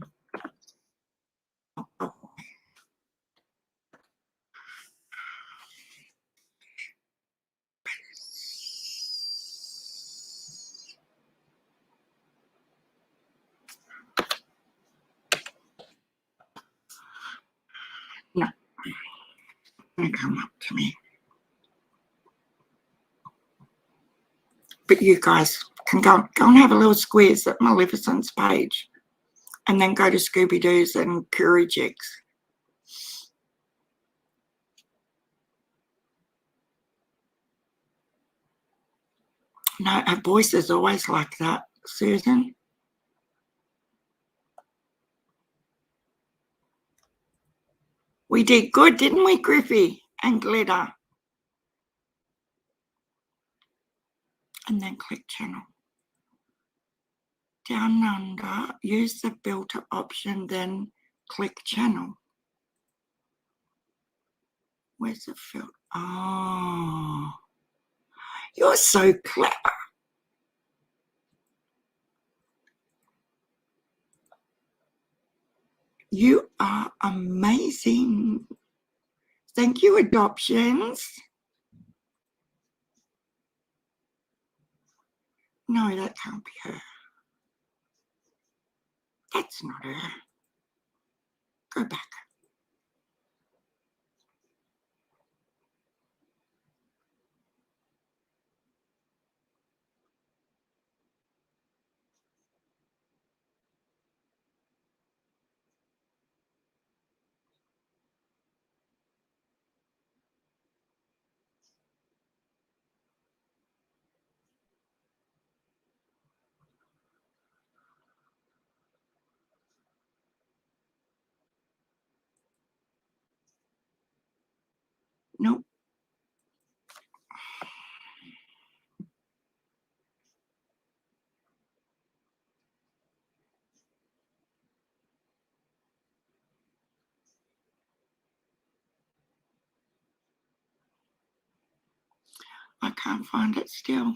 Oh. No, it's going to come up to me. But you guys can go and have a little squeeze at Maleficent's page and then go to Scooby-Doo's and Curry Jigs. No, her voice is always like that, Susan. We did good, didn't we, Griffey and Glitter? and then click channel. Down under, use the filter option, then click channel. Where's the filter? Oh, you're so clever. You are amazing. Thank you, adoptions. No, that can't be her. That's not her. Go back. Nope. I can't find it still.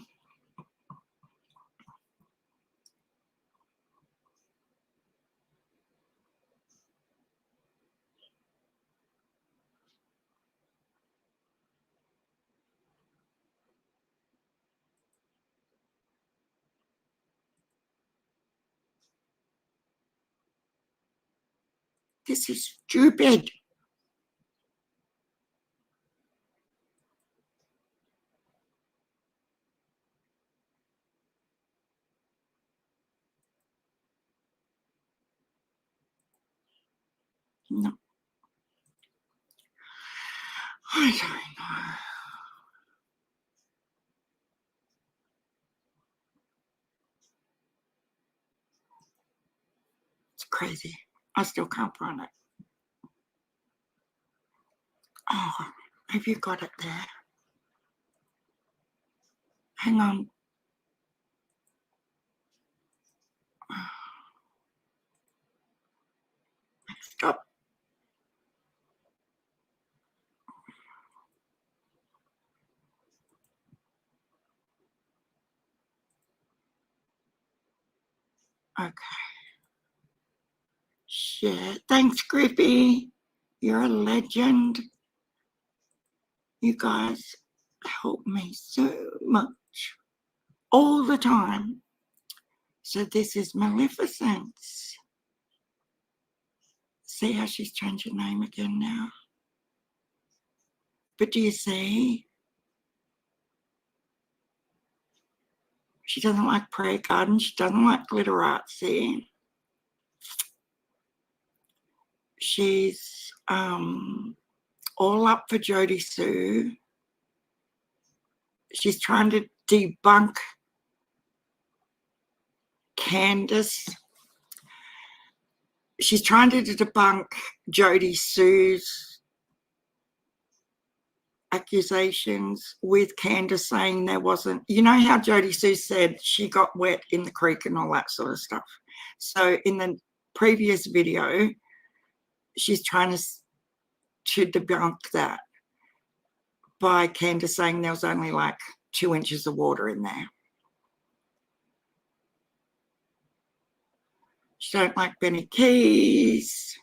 This is stupid. No. I don't know. It's crazy. I still can't find it. Oh, have you got it there? Hang on. Stop. Okay. Shit. Thanks, Griffey. You're a legend. You guys help me so much. All the time. So this is Maleficence. See how she's changed her name again now? But do you see? She doesn't like prayer gardens. She doesn't like glitter artsy. She's all up for Jodie Sue. She's trying to debunk Candace. She's trying to debunk Jodie Sue's accusations with Candace saying there wasn't, you know how Jodie Sue said she got wet in the creek and all that sort of stuff. So in the previous video, she's trying to debunk that by Candace saying there was only like 2 inches of water in there. She don't like Benny Keys.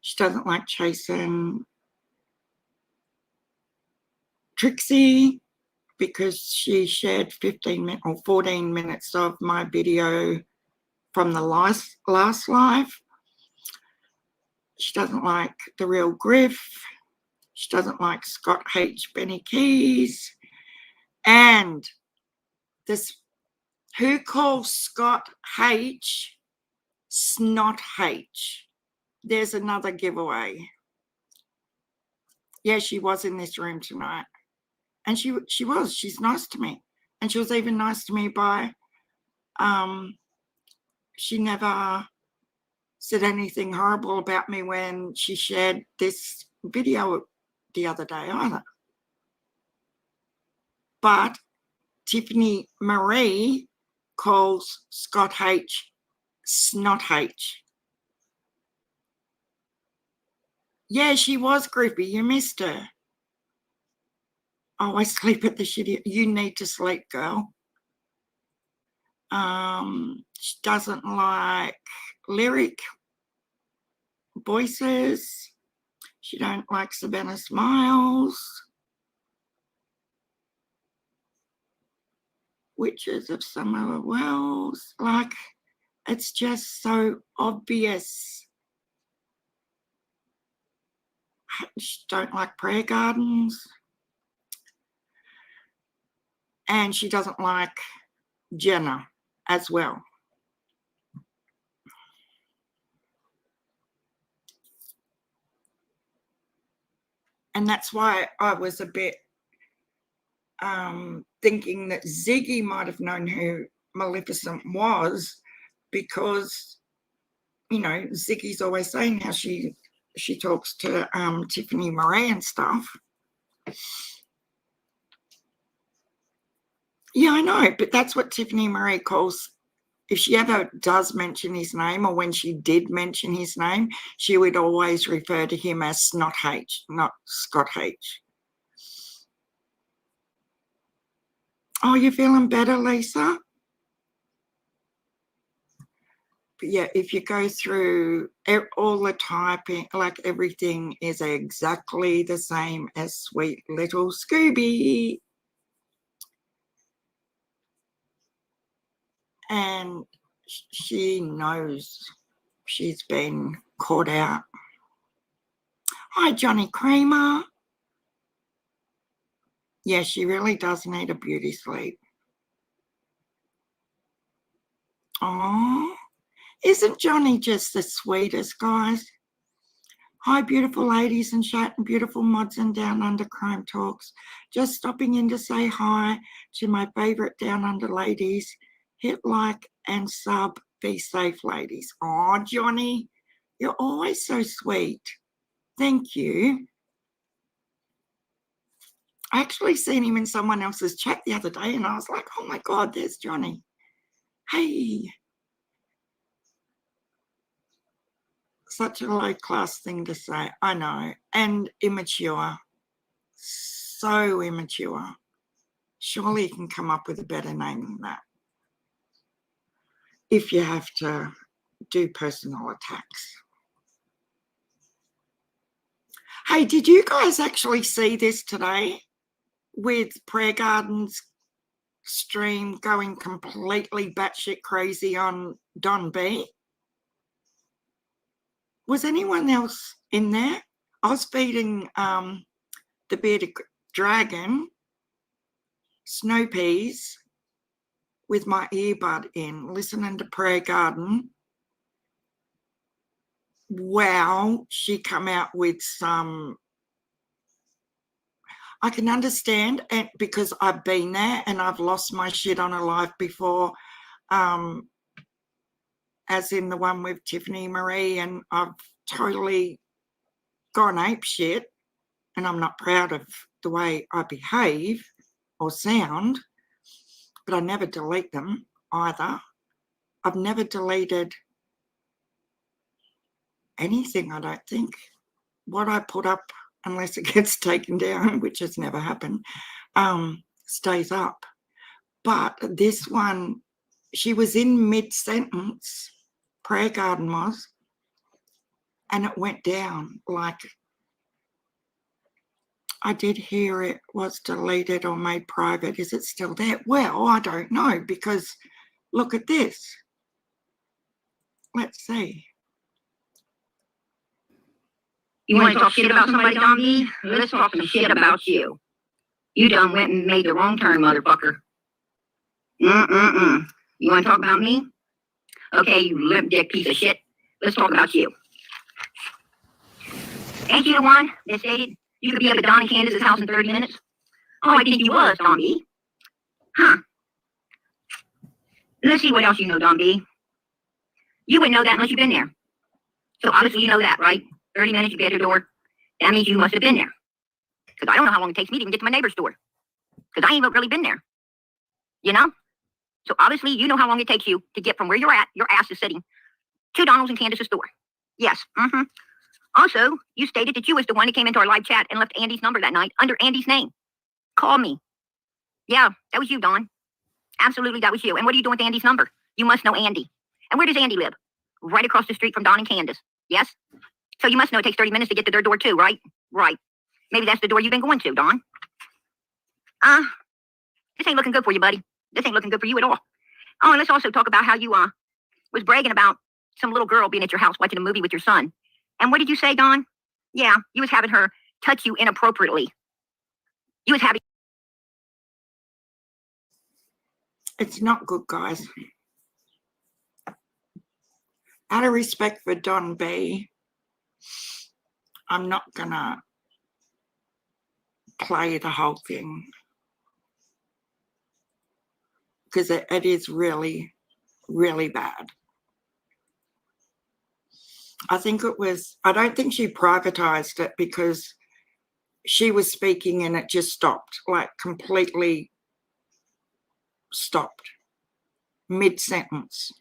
She doesn't like chasing Trixie because she shared 15 minutes or 14 minutes of my video from the last live. She doesn't like The Real Griff. She doesn't like Scott H. Benny Keys. And this, who calls Scott H. Snot H? There's another giveaway. Yeah, she was in this room tonight. And she's nice to me. And she was even nice to me by, she never said anything horrible about me when she shared this video the other day either. But Tiffany Marie calls Scott H Snot H. Yeah, she was groupie. You missed her. Oh, I sleep at the shitty. You need to sleep, girl. She doesn't like lyric voices. She don't like Savannah Smiles. Witches of Summer Wells. Like, it's just so obvious. She don't like prayer gardens. And she doesn't like Jenna as well. And that's why I was a bit thinking that Ziggy might have known who Maleficent was, because, you know, Ziggy's always saying how she talks to Tiffany Marie and stuff. Yeah, I know, but that's what Tiffany Marie calls, if she ever does mention his name, or when she did mention his name, she would always refer to him as Snot H, not Scott H. Oh, you feeling better, Lisa? But yeah, if you go through all the typing, like everything is exactly the same as sweet little Scooby. And she knows she's been caught out. Hi, Johnny Kramer. Yeah, she really does need a beauty sleep. Oh, isn't Johnny just the sweetest, guys? Hi, beautiful ladies and chat and beautiful mods and Down Under Crime Talks. Just stopping in to say hi to my favourite Down Under ladies. Hit like and sub. Be safe, ladies. Oh, Johnny, you're always so sweet. Thank you. I actually seen him in someone else's chat the other day and I was like, oh my God, there's Johnny. Hey. Such a low class thing to say. I know. And immature. So immature. Surely you can come up with a better name than that. If you have to do personal attacks. Hey, did you guys actually see this today with Prayer Garden's stream going completely batshit crazy on Don B? Was anyone else in there? I was feeding the bearded dragon snow peas with my earbud in, listening to Prayer Garden. Wow, she come out with some, I can understand, and because I've been there and I've lost my shit on a live before, as in the one with Tiffany Marie, and I've totally gone ape shit, and I'm not proud of the way I behave or sound, but I never delete them either. I've never deleted anything, I don't think. What I put up, unless it gets taken down, which has never happened, stays up. But this one, she was in mid-sentence, Prayer Garden was, and it went down. Like, I did hear it was deleted or made private. Is it still there? Well, I don't know, because look at this. Let's see. You want to talk shit about somebody, Don B? Let's talk some shit about you. You done went and made the wrong turn, motherfucker. You want to talk about me? Okay, you limp dick piece of shit. Let's talk about you. Ain't you the one that stated you could be up at Don and Candace's house in 30 minutes? Oh, I think you was, Don B. Huh. Let's see what else you know, Don B. You wouldn't know that unless you've been there. So obviously you know that, right? 30 minutes, you get your door. That means you must have been there. Because I don't know how long it takes me to even get to my neighbor's door. Because I ain't really been there. you know? So obviously you know how long it takes you to get from where you're at, your ass is sitting, to Donald's and Candace's door. Yes. Also, you stated that you was the one that came into our live chat and left Andy's number that night under Andy's name. Call me. Yeah, that was you, Dawn. Absolutely, that was you. And what are you doing with Andy's number? You must know Andy. And where does Andy live? Right across the street from Don and Candace. Yes? So you must know it takes 30 minutes to get to their door too, right? Right. Maybe that's the door you've been going to, Dawn. This ain't looking good for you, buddy. This ain't looking good for you at all. Oh, and let's also talk about how you was bragging about some little girl being at your house watching a movie with your son. And what did you say, Dawn? Yeah, you was having her touch you inappropriately. You was having... It's not good, guys. Out of respect for Don B, I'm not gonna play the whole thing because it is really, really bad. I don't think she privatized it because she was speaking and it just stopped, like completely stopped mid-sentence.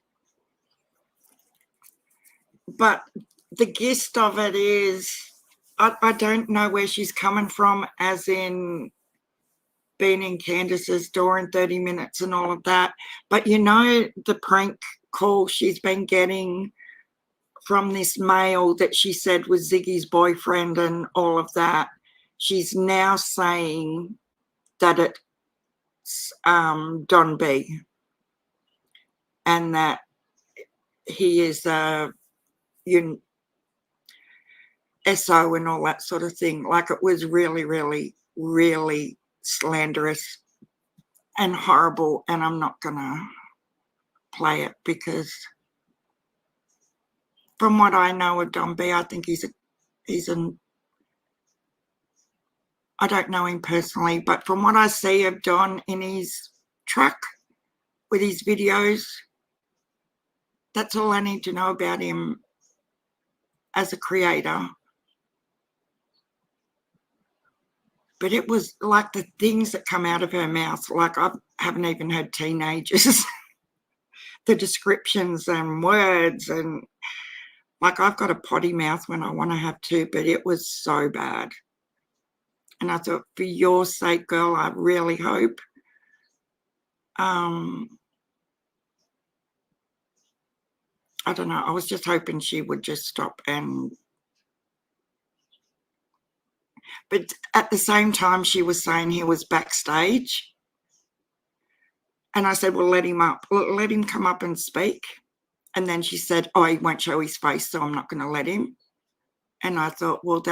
But the gist of it is, I don't know where she's coming from, as in being in Candace's door in 30 minutes and all of that. But you know, the prank call she's been getting from this male that she said was Ziggy's boyfriend and all of that, she's now saying that it's Don B and that he is SO and all that sort of thing. Like, it was really, really, really slanderous and horrible, and I'm not gonna play it because from what I know of Don B, I think he's an, I don't know him personally, but from what I see of Don in his truck with his videos, that's all I need to know about him as a creator. But it was like the things that come out of her mouth, like I haven't even heard teenagers, the descriptions and words, and like I've got a potty mouth when I want to have to, but it was so bad. And I thought, for your sake, girl, I really hope I don't know, I was just hoping she would just stop but at the same time she was saying he was backstage. And I said, well, let him come up and speak. And then she said, oh, he won't show his face, so I'm not going to let him. And I thought, well,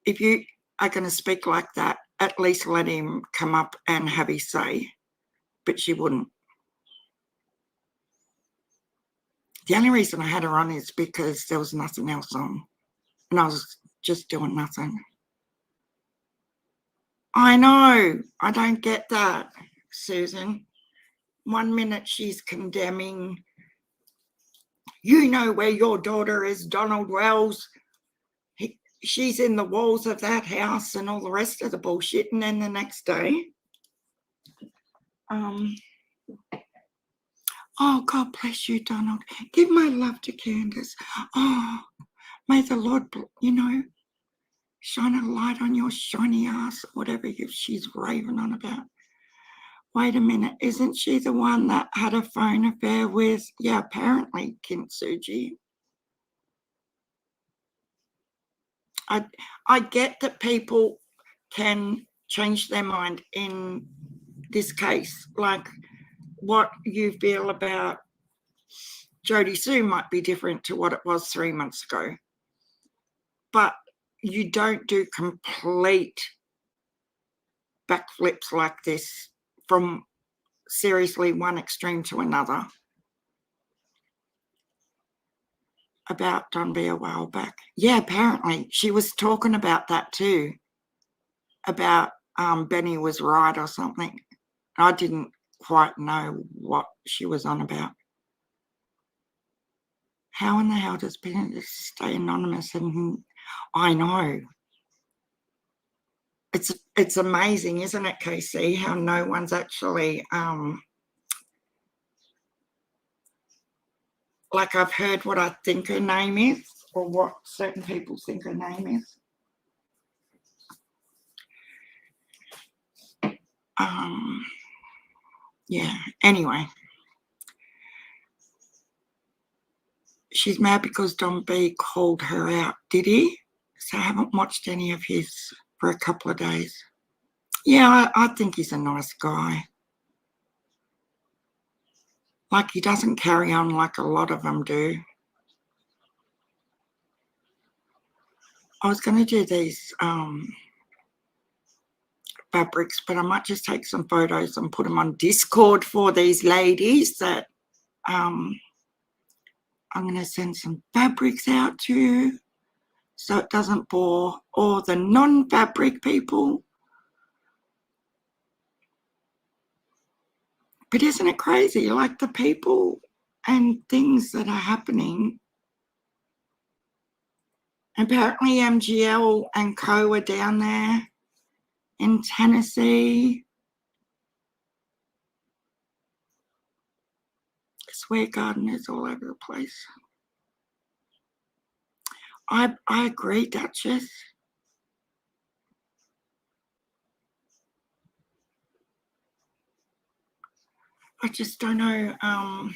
if you are going to speak like that, at least let him come up and have his say. But she wouldn't. The only reason I had her on is because there was nothing else on. And I was just doing nothing. I know. I don't get that, Susan. 1 minute she's condemning, you know where your daughter is, Donald Wells. She's in the walls of that house and all the rest of the bullshit. And then the next day, oh, God bless you, Donald. Give my love to Candace. Oh, may the Lord, shine a light on your shiny ass, whatever she's raving on about. Wait a minute, isn't she the one that had a phone affair with, yeah, apparently, Kintsugi? I get that people can change their mind in this case, like what you feel about Jodie Sue might be different to what it was 3 months ago, but you don't do complete backflips like this from seriously one extreme to another. About Don B a while back. Yeah, apparently she was talking about that too, about Benny was right or something. I didn't quite know what she was on about. How in the hell does Benny stay anonymous? And I know it's it's amazing, isn't it, Casey, how no one's actually like, I've heard what I think her name is, or what certain people think her name is. Yeah, anyway. She's mad because Don B called her out, did he? So I haven't watched any of his for a couple of days. Yeah, I think he's a nice guy. Like, he doesn't carry on like a lot of them do. I was going to do these fabrics, but I might just take some photos and put them on Discord for these ladies that I'm going to send some fabrics out to, so it doesn't bore all the non-fabric people. But isn't it crazy? Like, the people and things that are happening. Apparently MGL and co are down there in Tennessee. Swear gardeners all over the place. I agree, Duchess. I just don't know.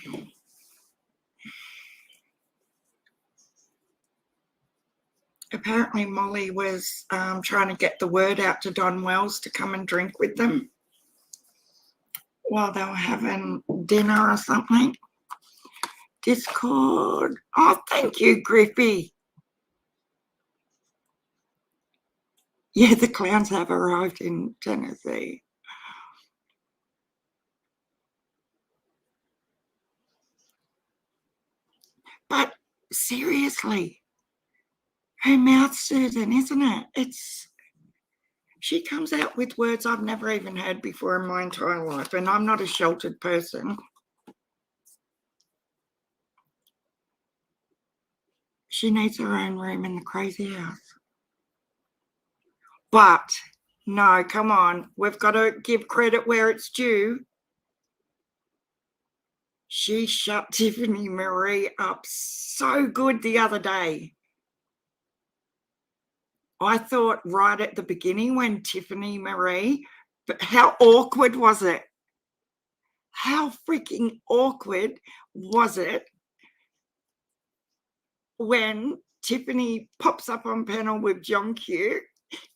Apparently Molly was trying to get the word out to Don Wells to come and drink with them while they were having dinner or something. Discord. Oh, thank you, Griffey. Yeah, the clowns have arrived in Tennessee. But seriously, her mouth's soothing, isn't it? She comes out with words I've never even heard before in my entire life, and I'm not a sheltered person. She needs her own room in the crazy house. But no, come on, we've got to give credit where it's due. She shut Tiffany Marie up so good the other day. I thought right at the beginning when Tiffany Marie, but how awkward was it? How freaking awkward was it when Tiffany pops up on panel with John Q?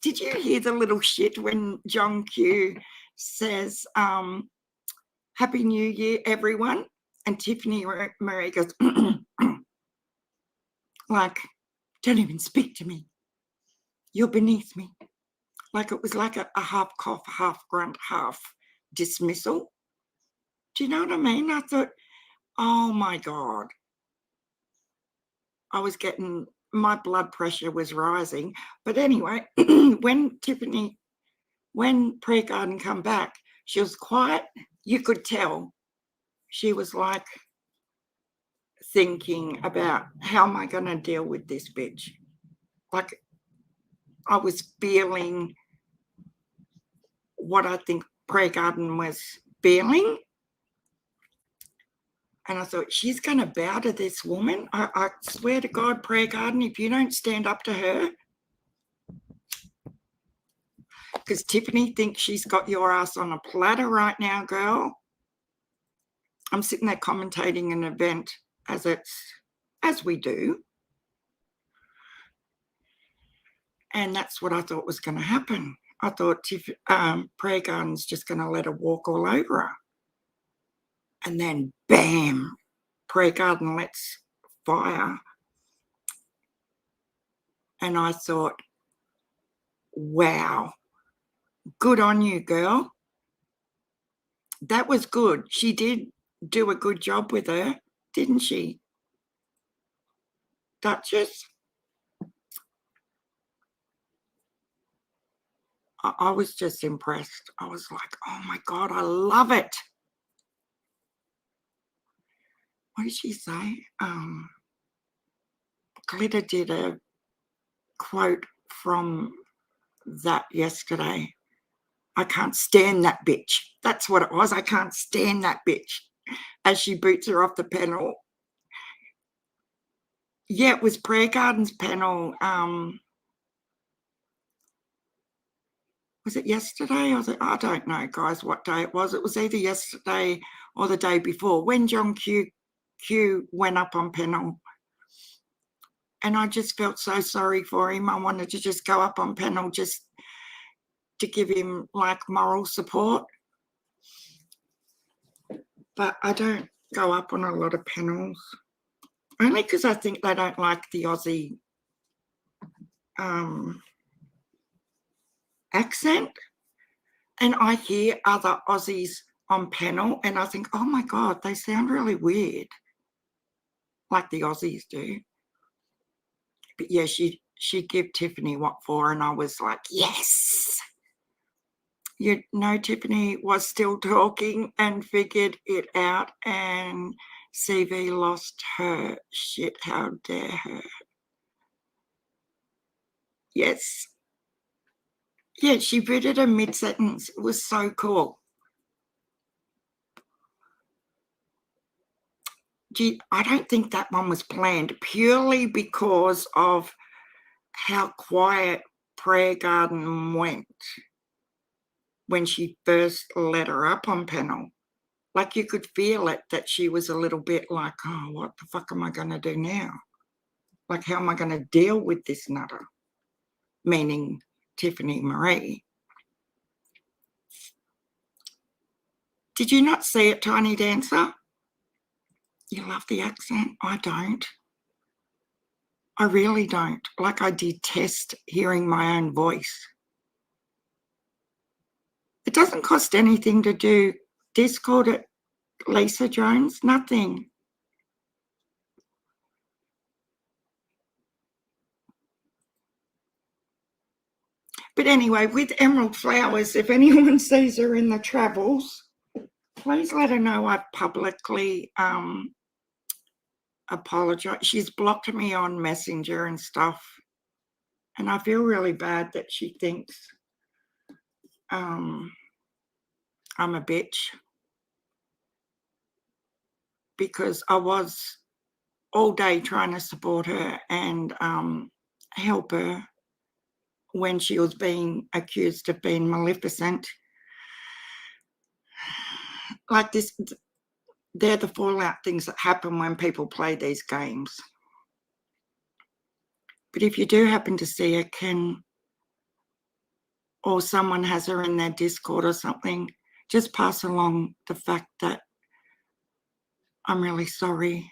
Did you hear the little shit when John Q says, Happy New Year, everyone? And Tiffany Marie goes, like, don't even speak to me. You're beneath me. Like, it was like a half cough, half grunt, half dismissal. Do you know what I mean? I thought, oh my God. I was getting, my blood pressure was rising. But anyway, when Pre-Garden come back, she was quiet. You could tell she was like thinking about, how am I going to deal with this bitch? Like, I was feeling what I think Pre-Garden was feeling. And I thought, she's going to bow to this woman. I swear to God, Pre-Garden, if you don't stand up to her, because Tiffany thinks she's got your ass on a platter right now, girl. I'm sitting there commentating an event as we do. And that's what I thought was going to happen. I thought Pre-Garden's just going to let her walk all over her. And then, bam, Pre-Garden lets fire. And I thought, wow, good on you, girl. That was good. She did do a good job with her, didn't she, Duchess? I was just impressed. I was like, oh my God, I love it. What did she say? Glitter did a quote from that yesterday. I can't stand that bitch. That's what it was. I can't stand that bitch. As she boots her off the panel. Yeah, it was Prayer Garden's panel. Was it yesterday? Or I don't know, guys, what day it was. It was either yesterday or the day before when John Q went up on panel. And I just felt so sorry for him. I wanted to just go up on panel just to give him like moral support. But I don't go up on a lot of panels. Only because I think they don't like the Aussie accent. And I hear other Aussies on panel and I think, oh my God, they sound really weird. Like the Aussies do. But yeah, she gave Tiffany what for, and I was like, yes. You know, Tiffany was still talking and figured it out, and CV lost her shit. How dare her? Yes. Yeah, she booted her mid-sentence. It was so cool. Gee, I don't think that one was planned, purely because of how quiet Prayer Garden went when she first let her up on panel. Like you could feel it, that she was a little bit like, oh, what the fuck am I going to do now? Like, how am I going to deal with this nutter? Meaning Tiffany Marie. Did you not see it, Tiny Dancer? You love the accent? I don't. I really don't. Like, I detest hearing my own voice. It doesn't cost anything to do Discord at Lisa Jones, nothing. But anyway, with Emerald Flowers, if anyone sees her in the travels, please let her know I've publicly apologized. She's blocked me on Messenger and stuff. And I feel really bad that she thinks I'm a bitch. Because I was all day trying to support her and help her when she was being accused of being Maleficent. Like this, they're the fallout things that happen when people play these games. But if you do happen to see her, or someone has her in their Discord or something, just pass along the fact that I'm really sorry.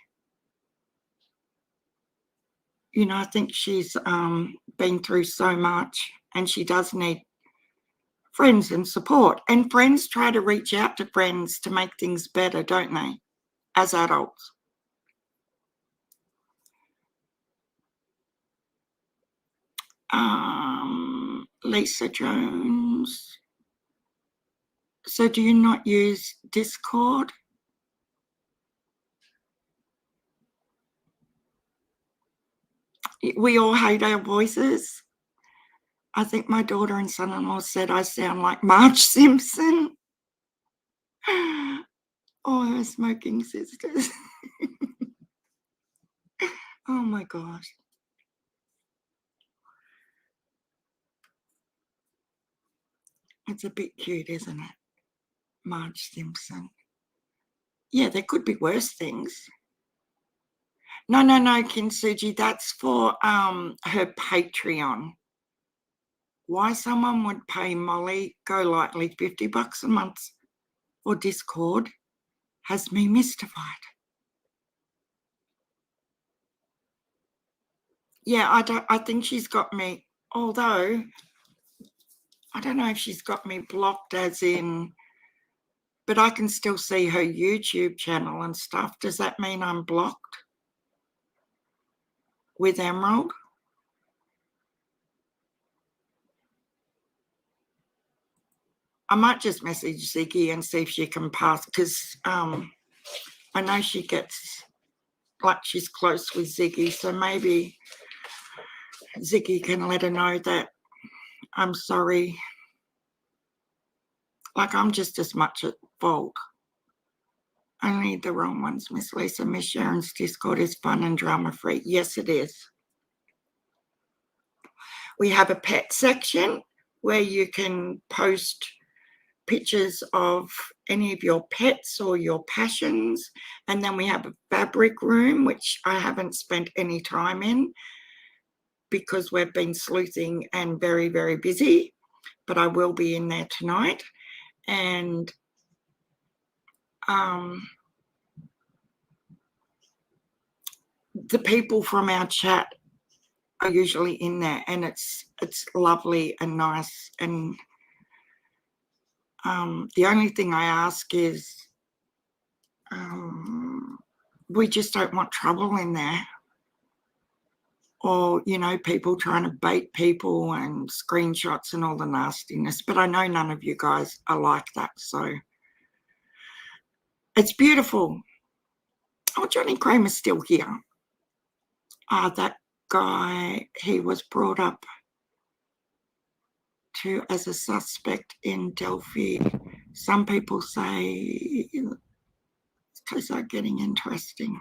You know, I think she's been through so much and she does need friends and support. And friends try to reach out to friends to make things better, don't they, as adults? Lisa Jones. So do you not use Discord? We all hate our voices. I think my daughter and son-in-law said I sound like Marge Simpson. Or her smoking sisters. Oh my gosh. It's a bit cute, isn't it? Marge Simpson. Yeah, there could be worse things. No, Kinsuji, that's for her Patreon. Why someone would pay Molly Golightly $50 a month for Discord has me mystified. Yeah, I think she's got me, although I don't know if she's got me blocked as in, but I can still see her YouTube channel and stuff. Does that mean I'm blocked with Emerald? I might just message Ziggy and see if she can pass, because I know she gets, like, she's close with Ziggy, so maybe Ziggy can let her know that I'm sorry Like, I'm just as much at fault. Only the wrong ones, Miss Lisa. Miss Sharon's Discord is fun and drama-free. Yes, it is. We have a pet section where you can post pictures of any of your pets or your passions. And then we have a fabric room, which I haven't spent any time in because we've been sleuthing and very, very busy. But I will be in there tonight. And the people from our chat are usually in there, and it's lovely and nice. And the only thing I ask is we just don't want trouble in there, or, you know, people trying to bait people and screenshots and all the nastiness. But I know none of you guys are like that, so it's beautiful. Oh, Johnny Kramer's still here. That guy, he was brought up as a suspect in Delphi. Some people say things are getting interesting.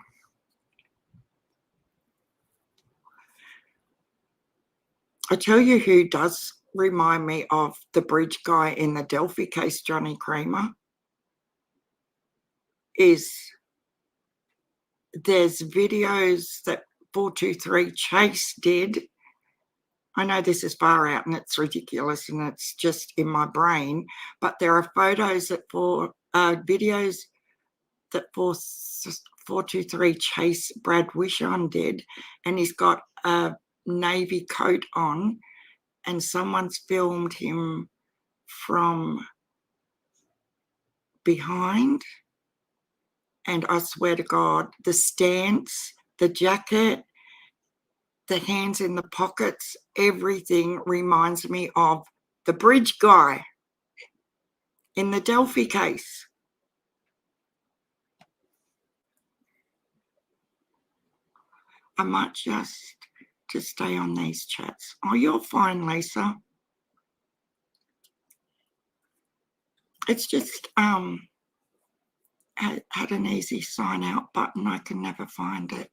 I tell you who does remind me of the bridge guy in the Delphi case, Johnny Kramer, is there's videos that 423 Chase did. I know this is far out and it's ridiculous and it's just in my brain, but there are photos that videos that 423 Chase Brad Wishon did, and he's got a navy coat on and someone's filmed him from behind, and I swear to God, the stance, the jacket, the hands in the pockets, everything reminds me of the bridge guy in the Delphi case. I might just stay on these chats. Oh, you're fine, Lisa. It's just had an easy sign out button. I can never find it.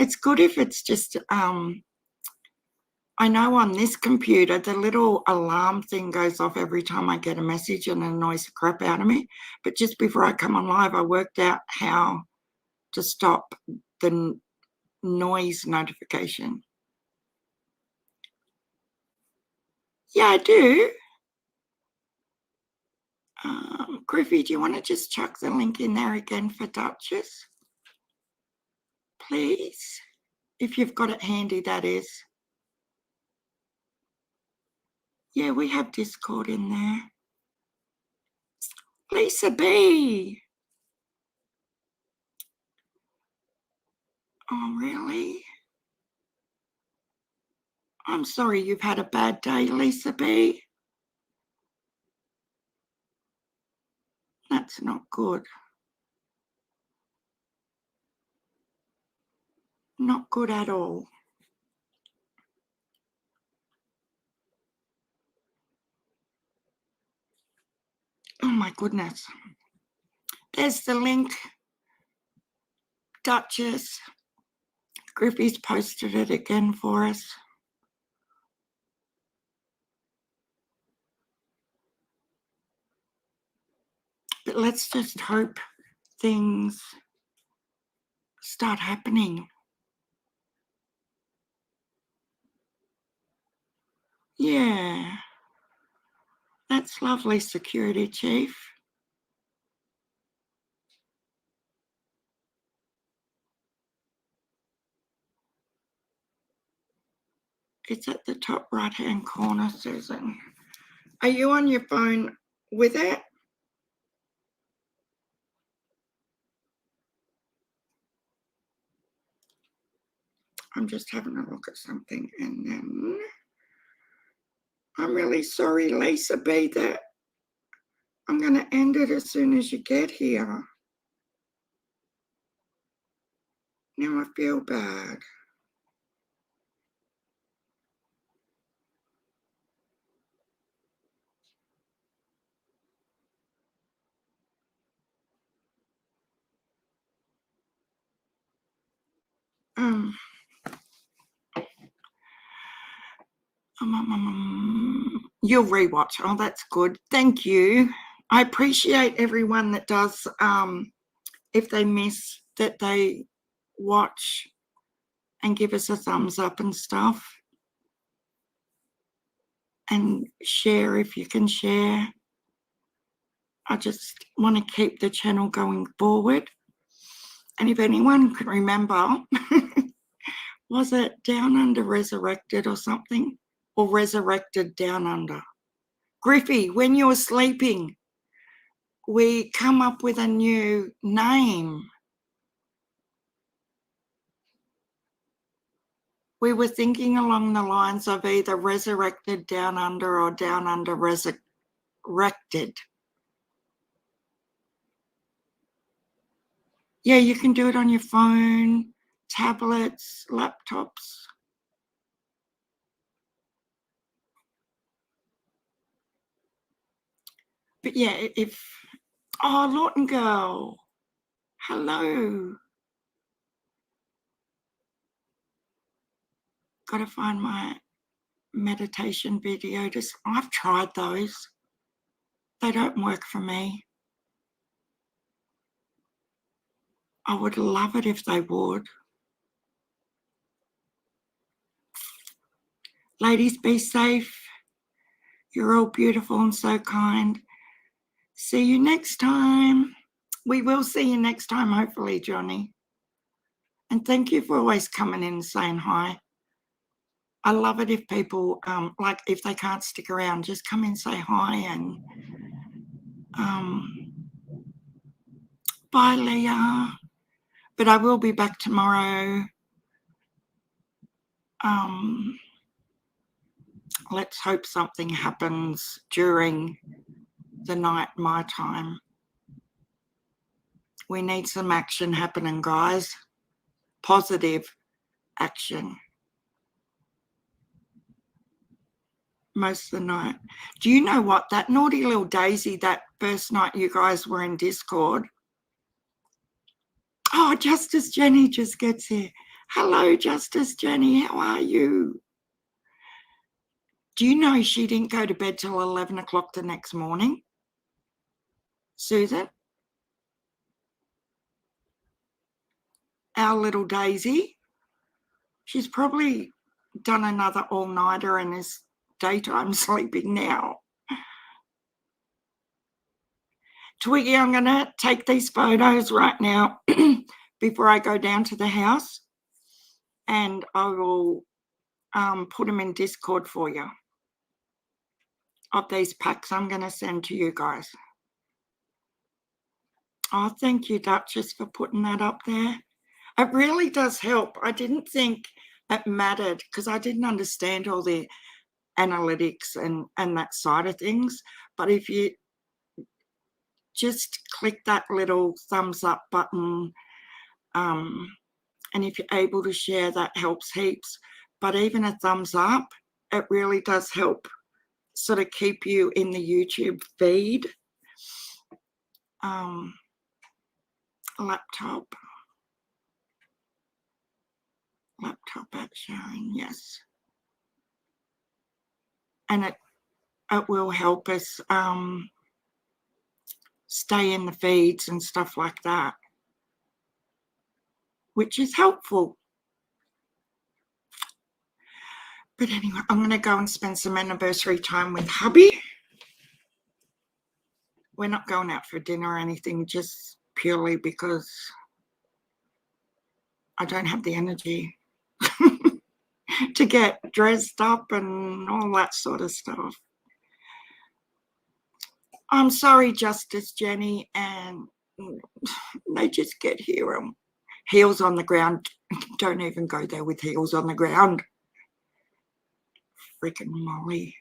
It's good if it's just I know on this computer the little alarm thing goes off every time I get a message and it annoys the crap out of me. But just before I come on live, I worked out how to stop the noise notification. Yeah, I do. Griffey, do you want to just chuck the link in there again for Duchess? Please, if you've got it handy, that is. Yeah, we have Discord in there. Lisa B. Oh, really? I'm sorry you've had a bad day, Lisa B. That's not good. Not good at all. Oh my goodness. There's the link. Duchess. Griffey's posted it again for us. But let's just hope things start happening. Yeah. That's lovely, Security Chief. It's at the top right-hand corner, Susan. Are you on your phone with it? I'm just having a look at something, and then I'm really sorry, Lisa B, that I'm going to end it as soon as you get here. Now I feel bad. You'll rewatch. Oh, that's good. Thank you. I appreciate everyone that does. If they miss, that they watch and give us a thumbs up and stuff, and share if you can share. I just want to keep the channel going forward. And if anyone can remember, was it Down Under Resurrected or something? Or Resurrected Down Under? Griffey, when you were sleeping, we come up with a new name. We were thinking along the lines of either Resurrected Down Under or Down Under Resurrected. Yeah, you can do it on your phone, tablets, laptops. But yeah, if, oh, Lawton Girl, hello. Got to find my meditation video. I've tried those. They don't work for me. I would love it if they would. Ladies, be safe. You're all beautiful and so kind. See you next time. We will see you next time, hopefully, Johnny. And thank you for always coming in and saying hi. I love it if people, like if they can't stick around, just come in and say hi. And bye, Leah. But I will be back tomorrow. Let's hope something happens during the night, my time. We need some action happening, guys. Positive action. Most of the night. Do you know what? That naughty little Daisy, that first night you guys were in Discord. Oh, Justice Jenny just gets here. Hello, Justice Jenny. How are you? Do you know she didn't go to bed till 11 o'clock the next morning? Susan? Our little Daisy? She's probably done another all-nighter and is daytime sleeping now. Twiggy, I'm going to take these photos right now before I go down to the house, and I will put them in Discord for you, of these packs I'm going to send to you guys. Oh, thank you, Duchess, for putting that up there. It really does help. I didn't think it mattered because I didn't understand all the analytics and that side of things. But if you just click that little thumbs up button, and if you're able to share, that helps heaps. But even a thumbs up, it really does help sort of keep you in the YouTube feed. Laptop app sharing, yes. And it will help us stay in the feeds and stuff like that, which is helpful. But anyway, I'm going to go and spend some anniversary time with hubby. We're not going out for dinner or anything, just purely because I don't have the energy to get dressed up and all that sort of stuff. I'm sorry, Justice Jenny, and they just get here. Heels on the ground. Don't even go there with heels on the ground. Freaking Molly.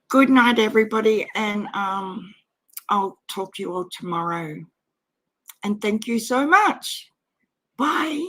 Good night, everybody, and I'll talk to you all tomorrow. And thank you so much. Bye.